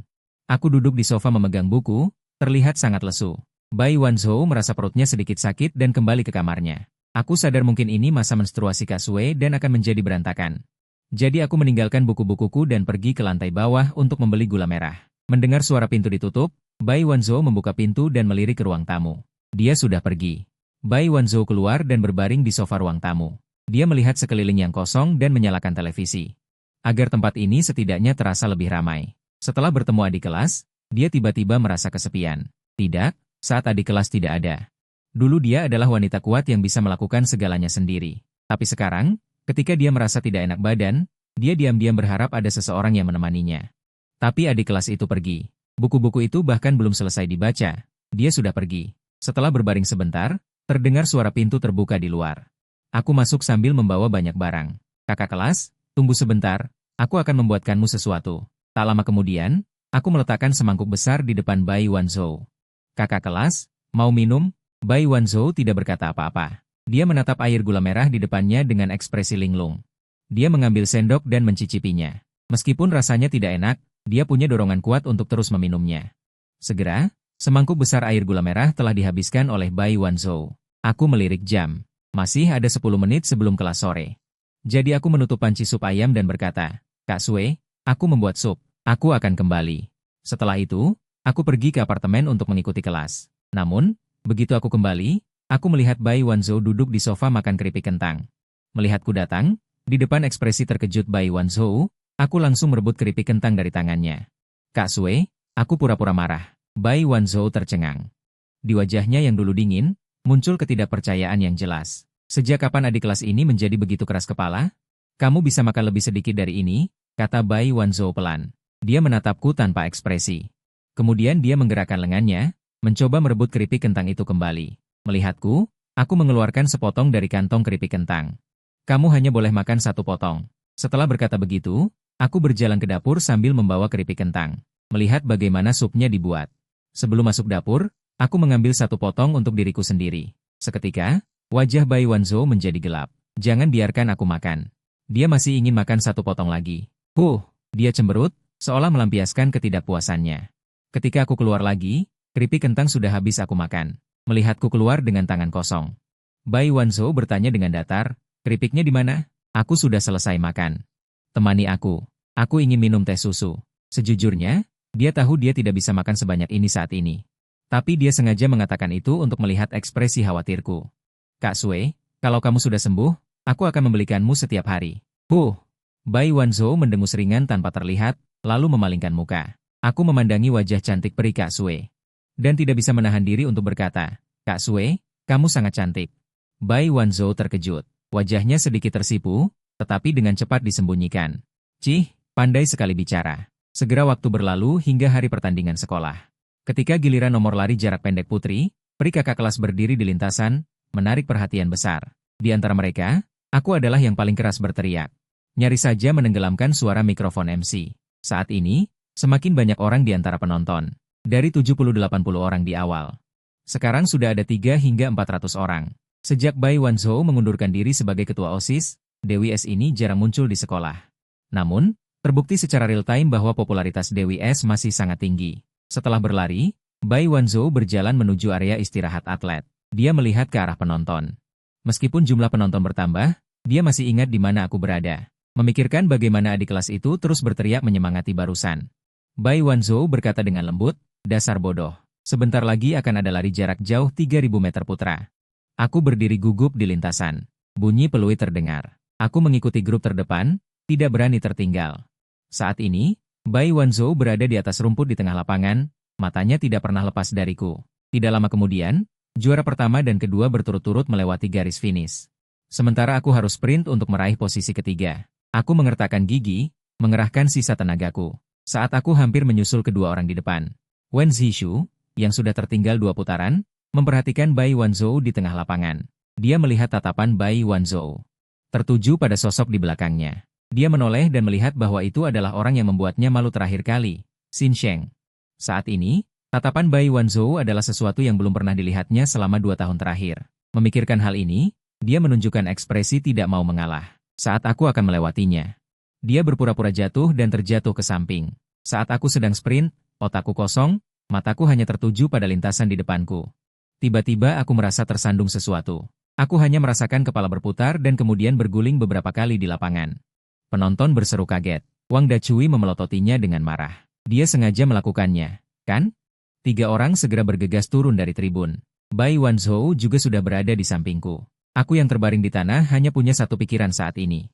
Aku duduk di sofa memegang buku, terlihat sangat lesu. Bai Wanzhou merasa perutnya sedikit sakit dan kembali ke kamarnya. Aku sadar mungkin ini masa menstruasi Kak Sue dan akan menjadi berantakan. Jadi aku meninggalkan buku-bukuku dan pergi ke lantai bawah untuk membeli gula merah. Mendengar suara pintu ditutup, Bai Wanzhou membuka pintu dan melirik ke ruang tamu. Dia sudah pergi. Bai Wanzhou keluar dan berbaring di sofa ruang tamu. Dia melihat sekeliling yang kosong dan menyalakan televisi. Agar tempat ini setidaknya terasa lebih ramai. Setelah bertemu adik kelas, dia tiba-tiba merasa kesepian. Tidak, saat adik kelas tidak ada. Dulu dia adalah wanita kuat yang bisa melakukan segalanya sendiri. Tapi sekarang, ketika dia merasa tidak enak badan, dia diam-diam berharap ada seseorang yang menemaninya. Tapi adik kelas itu pergi. Buku-buku itu bahkan belum selesai dibaca. Dia sudah pergi. Setelah berbaring sebentar, terdengar suara pintu terbuka di luar. Aku masuk sambil membawa banyak barang. Kakak kelas, tunggu sebentar, aku akan membuatkanmu sesuatu. Tak lama kemudian, aku meletakkan semangkuk besar di depan Bai Wanzhou. Kakak kelas, mau minum? Bai Wanzhou tidak berkata apa-apa. Dia menatap air gula merah di depannya dengan ekspresi linglung. Dia mengambil sendok dan mencicipinya. Meskipun rasanya tidak enak, dia punya dorongan kuat untuk terus meminumnya. Segera, semangkuk besar air gula merah telah dihabiskan oleh Bai Wanzhou. Aku melirik jam. Masih ada 10 menit sebelum kelas sore. Jadi aku menutup panci sup ayam dan berkata, Kak Sue, aku membuat sup. Aku akan kembali. Setelah itu, aku pergi ke apartemen untuk mengikuti kelas. Namun, begitu aku kembali, aku melihat Bai Wanzhou duduk di sofa makan keripik kentang. Melihatku datang, di depan ekspresi terkejut Bai Wanzhou, aku langsung merebut keripik kentang dari tangannya. Kak Sue, aku pura-pura marah. Bai Wanzhou tercengang. Di wajahnya yang dulu dingin, muncul ketidakpercayaan yang jelas. Sejak kapan adik kelas ini menjadi begitu keras kepala? Kamu bisa makan lebih sedikit dari ini, kata Bai Wanzhou pelan. Dia menatapku tanpa ekspresi. Kemudian dia menggerakkan lengannya, mencoba merebut keripik kentang itu kembali. Melihatku, aku mengeluarkan sepotong dari kantong keripik kentang. Kamu hanya boleh makan satu potong. Setelah berkata begitu, aku berjalan ke dapur sambil membawa keripik kentang. Melihat bagaimana supnya dibuat. Sebelum masuk dapur, aku mengambil satu potong untuk diriku sendiri. Seketika, wajah Bai Wanzhou menjadi gelap. Jangan biarkan aku makan. Dia masih ingin makan satu potong lagi. Dia cemberut, seolah melampiaskan ketidakpuasannya. Ketika aku keluar lagi, keripik kentang sudah habis aku makan. Melihatku keluar dengan tangan kosong. Bai Wanzhou bertanya dengan datar, keripiknya di mana? Aku sudah selesai makan. Temani aku. Aku ingin minum teh susu. Sejujurnya, dia tahu dia tidak bisa makan sebanyak ini saat ini. Tapi dia sengaja mengatakan itu untuk melihat ekspresi khawatirku. Kak Sue, kalau kamu sudah sembuh, aku akan membelikanmu setiap hari. Bai Wanzhou mendengus ringan tanpa terlihat, lalu memalingkan muka. Aku memandangi wajah cantik peri Kak Sue. Dan tidak bisa menahan diri untuk berkata, Kak Sue, kamu sangat cantik. Bai Wanzhou terkejut. Wajahnya sedikit tersipu, tetapi dengan cepat disembunyikan. Pandai sekali bicara. Segera waktu berlalu hingga hari pertandingan sekolah. Ketika giliran nomor lari jarak pendek putri, peri kakak kelas berdiri di lintasan, menarik perhatian besar. Di antara mereka, aku adalah yang paling keras berteriak. Nyaris saja menenggelamkan suara mikrofon MC. Saat ini, semakin banyak orang di antara penonton. Dari 70-80 orang di awal. Sekarang sudah ada 3 hingga 400 orang. Sejak Bai Wanzhou mengundurkan diri sebagai ketua OSIS, Dewi S ini jarang muncul di sekolah. Namun, terbukti secara real-time bahwa popularitas Dewi S masih sangat tinggi. Setelah berlari, Bai Wanzhou berjalan menuju area istirahat atlet. Dia melihat ke arah penonton. Meskipun jumlah penonton bertambah, dia masih ingat di mana aku berada. Memikirkan bagaimana adik kelas itu terus berteriak menyemangati barusan. Bai Wanzhou berkata dengan lembut, dasar bodoh. Sebentar lagi akan ada lari jarak jauh 3000 meter putra. Aku berdiri gugup di lintasan. Bunyi peluit terdengar. Aku mengikuti grup terdepan, tidak berani tertinggal. Saat ini, Bai Wanzhou berada di atas rumput di tengah lapangan, matanya tidak pernah lepas dariku. Tidak lama kemudian, juara pertama dan kedua berturut-turut melewati garis finish. Sementara aku harus sprint untuk meraih posisi ketiga. Aku mengertakkan gigi, mengerahkan sisa tenagaku. Saat aku hampir menyusul kedua orang di depan, Wen Zhishu, yang sudah tertinggal 2 putaran, memperhatikan Bai Wanzhou di tengah lapangan. Dia melihat tatapan Bai Wanzhou tertuju pada sosok di belakangnya. Dia menoleh dan melihat bahwa itu adalah orang yang membuatnya malu terakhir kali, Xin Sheng. Saat ini, tatapan Bai Wanzhou adalah sesuatu yang belum pernah dilihatnya selama 2 tahun terakhir. Memikirkan hal ini, dia menunjukkan ekspresi tidak mau mengalah. Saat aku akan melewatinya, dia berpura-pura jatuh dan terjatuh ke samping. Saat aku sedang sprint, otakku kosong, mataku hanya tertuju pada lintasan di depanku. Tiba-tiba aku merasa tersandung sesuatu. Aku hanya merasakan kepala berputar dan kemudian berguling beberapa kali di lapangan. Penonton berseru kaget. Wang Dachui memelototinya dengan marah. Dia sengaja melakukannya, kan? 3 orang segera bergegas turun dari tribun. Bai Wanzhou juga sudah berada di sampingku. Aku yang terbaring di tanah hanya punya satu pikiran saat ini.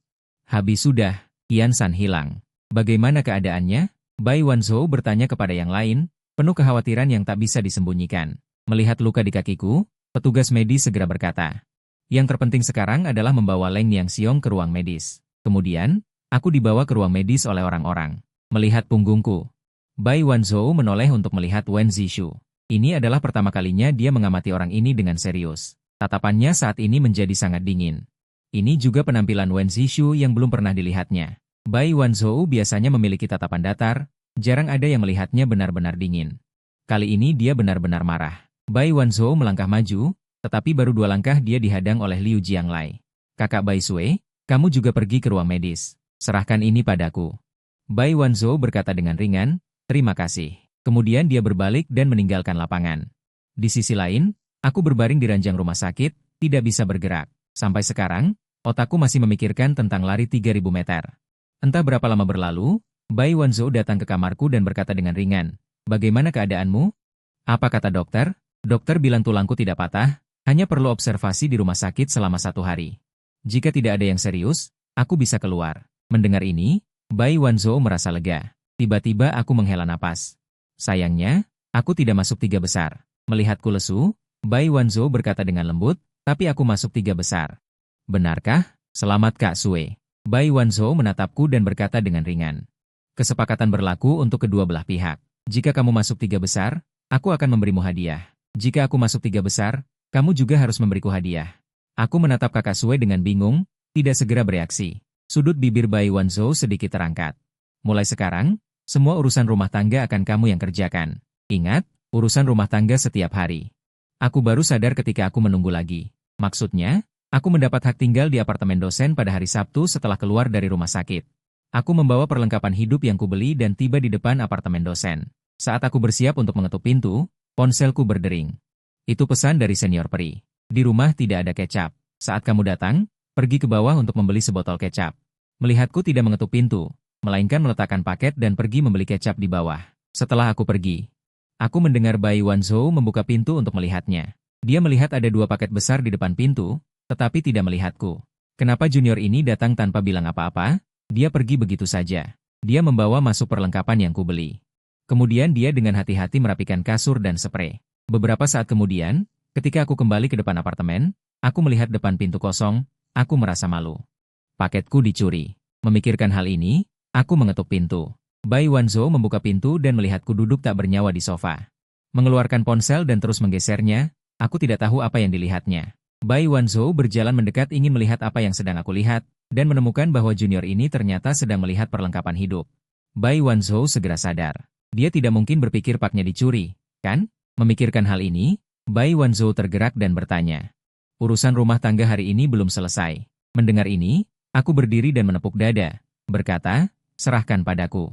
Habis sudah, Qian San hilang. Bagaimana keadaannya? Bai Wanzhou bertanya kepada yang lain, penuh kekhawatiran yang tak bisa disembunyikan. Melihat luka di kakiku, petugas medis segera berkata, yang terpenting sekarang adalah membawa Leng Niangxiong ke ruang medis. Kemudian, aku dibawa ke ruang medis oleh orang-orang. Melihat punggungku, Bai Wanzhou menoleh untuk melihat Wen Zhishu. Ini adalah pertama kalinya dia mengamati orang ini dengan serius. Tatapannya saat ini menjadi sangat dingin. Ini juga penampilan Wen Zhishu yang belum pernah dilihatnya. Bai Wanzhou biasanya memiliki tatapan datar, jarang ada yang melihatnya benar-benar dingin. Kali ini dia benar-benar marah. Bai Wanzhou melangkah maju, tetapi baru 2 langkah dia dihadang oleh Liu Jianglai. Kakak Bai Sui, kamu juga pergi ke ruang medis. Serahkan ini padaku. Bai Wanzhou berkata dengan ringan, terima kasih. Kemudian dia berbalik dan meninggalkan lapangan. Di sisi lain, aku berbaring di ranjang rumah sakit, tidak bisa bergerak. Sampai sekarang, otakku masih memikirkan tentang lari 3.000 meter. Entah berapa lama berlalu, Bai Wanzhou datang ke kamarku dan berkata dengan ringan, bagaimana keadaanmu? Apa kata dokter? Dokter bilang tulangku tidak patah, hanya perlu observasi di rumah sakit selama 1 hari. Jika tidak ada yang serius, aku bisa keluar. Mendengar ini, Bai Wanzhou merasa lega. Tiba-tiba aku menghela napas. Sayangnya, aku tidak masuk 3 besar. Melihatku lesu, Bai Wanzhou berkata dengan lembut, tapi aku masuk 3 besar. Benarkah? Selamat Kak Sue. Bai Wanzhou menatapku dan berkata dengan ringan. Kesepakatan berlaku untuk kedua belah pihak. Jika kamu masuk 3 besar, aku akan memberimu hadiah. Jika aku masuk 3 besar, kamu juga harus memberiku hadiah. Aku menatap kakak Sue dengan bingung, tidak segera bereaksi. Sudut bibir Bai Wanzhou sedikit terangkat. Mulai sekarang, semua urusan rumah tangga akan kamu yang kerjakan. Ingat, urusan rumah tangga setiap hari. Aku baru sadar ketika aku menunggu lagi. Maksudnya, aku mendapat hak tinggal di apartemen dosen pada hari Sabtu setelah keluar dari rumah sakit. Aku membawa perlengkapan hidup yang kubeli dan tiba di depan apartemen dosen. Saat aku bersiap untuk mengetuk pintu, ponselku berdering. Itu pesan dari senior peri. Di rumah tidak ada kecap. Saat kamu datang, pergi ke bawah untuk membeli sebotol kecap. Melihatku tidak mengetuk pintu, melainkan meletakkan paket dan pergi membeli kecap di bawah. Setelah aku pergi, aku mendengar Bai Wanzhou membuka pintu untuk melihatnya. Dia melihat ada 2 paket besar di depan pintu, tetapi tidak melihatku. Kenapa junior ini datang tanpa bilang apa-apa? Dia pergi begitu saja. Dia membawa masuk perlengkapan yang kubeli. Kemudian dia dengan hati-hati merapikan kasur dan sprei. Beberapa saat kemudian, ketika aku kembali ke depan apartemen, aku melihat depan pintu kosong, aku merasa malu. Paketku dicuri. Memikirkan hal ini, aku mengetuk pintu. Bai Wanzhou membuka pintu dan melihatku duduk tak bernyawa di sofa. Mengeluarkan ponsel dan terus menggesernya, aku tidak tahu apa yang dilihatnya. Bai Wanzhou berjalan mendekat ingin melihat apa yang sedang aku lihat, dan menemukan bahwa junior ini ternyata sedang melihat perlengkapan hidup. Bai Wanzhou segera sadar. Dia tidak mungkin berpikir paknya dicuri, kan? Memikirkan hal ini, Bai Wanzhou tergerak dan bertanya. Urusan rumah tangga hari ini belum selesai. Mendengar ini, aku berdiri dan menepuk dada, berkata, serahkan padaku.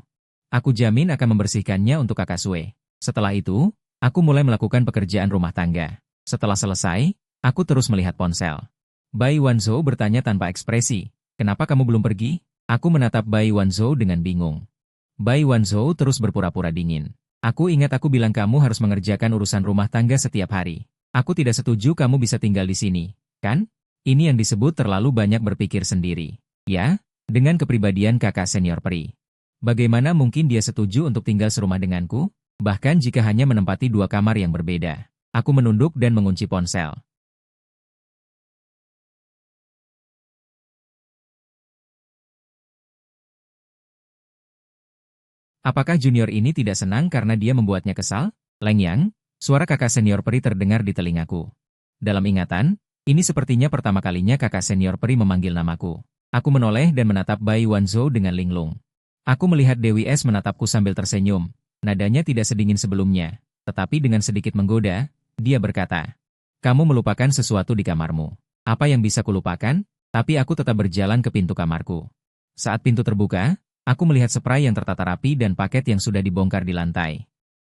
Aku jamin akan membersihkannya untuk kakak Sue. Setelah itu, aku mulai melakukan pekerjaan rumah tangga. Setelah selesai, aku terus melihat ponsel. Bai Wanzhou bertanya tanpa ekspresi, kenapa kamu belum pergi? Aku menatap Bai Wanzhou dengan bingung. Bai Wanzhou terus berpura-pura dingin. Aku ingat aku bilang kamu harus mengerjakan urusan rumah tangga setiap hari. Aku tidak setuju kamu bisa tinggal di sini, kan? Ini yang disebut terlalu banyak berpikir sendiri. Ya, dengan kepribadian kakak senior peri. Bagaimana mungkin dia setuju untuk tinggal serumah denganku? Bahkan jika hanya menempati 2 kamar yang berbeda. Aku menunduk dan mengunci ponsel. Apakah junior ini tidak senang karena dia membuatnya kesal? Leng Yang, suara kakak senior peri terdengar di telingaku. Dalam ingatan, ini sepertinya pertama kalinya kakak senior peri memanggil namaku. Aku menoleh dan menatap Bai Wanzhou dengan linglung. Aku melihat Dewi S menatapku sambil tersenyum. Nadanya tidak sedingin sebelumnya, tetapi dengan sedikit menggoda, dia berkata, "Kamu melupakan sesuatu di kamarmu." Apa yang bisa kulupakan? Tapi aku tetap berjalan ke pintu kamarku. Saat pintu terbuka, aku melihat spray yang tertata rapi dan paket yang sudah dibongkar di lantai.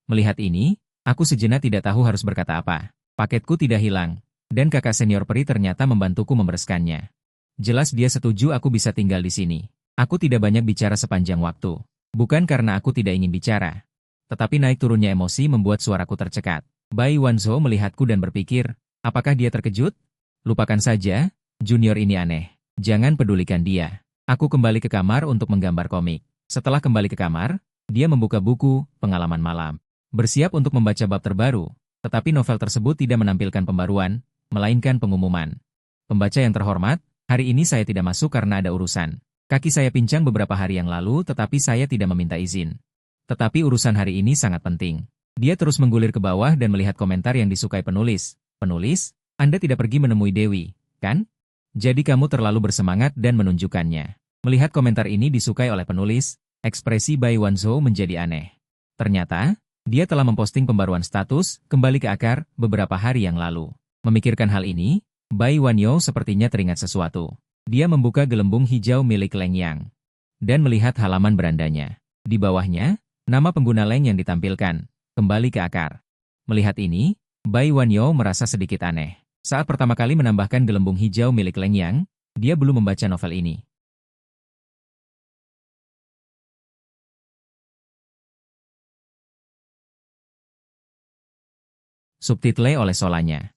Melihat ini, aku sejenak tidak tahu harus berkata apa. Paketku tidak hilang, dan kakak senior peri ternyata membantuku membereskannya. Jelas dia setuju aku bisa tinggal di sini. Aku tidak banyak bicara sepanjang waktu. Bukan karena aku tidak ingin bicara. Tetapi naik turunnya emosi membuat suaraku tercekat. Bai Wanzhou melihatku dan berpikir, apakah dia terkejut? Lupakan saja, junior ini aneh. Jangan pedulikan dia. Aku kembali ke kamar untuk menggambar komik. Setelah kembali ke kamar, dia membuka buku, pengalaman malam. Bersiap untuk membaca bab terbaru, tetapi novel tersebut tidak menampilkan pembaruan, melainkan pengumuman. Pembaca yang terhormat, hari ini saya tidak masuk karena ada urusan. Kaki saya pincang beberapa hari yang lalu tetapi saya tidak meminta izin. Tetapi urusan hari ini sangat penting. Dia terus menggulir ke bawah dan melihat komentar yang disukai penulis. Penulis? Anda tidak pergi menemui Dewi, kan? Jadi kamu terlalu bersemangat dan menunjukkannya. Melihat komentar ini disukai oleh penulis, ekspresi Bai Wanzhou menjadi aneh. Ternyata, dia telah memposting pembaruan status, kembali ke akar, beberapa hari yang lalu. Memikirkan hal ini, Bai Wanzhou sepertinya teringat sesuatu. Dia membuka gelembung hijau milik Leng Yang. Dan melihat halaman berandanya. Di bawahnya, nama pengguna Leng yang ditampilkan, kembali ke akar. Melihat ini, Bai Wanzhou merasa sedikit aneh. Saat pertama kali menambahkan gelembung hijau milik Leng Yang, dia belum membaca novel ini. Subtitle oleh Solanya.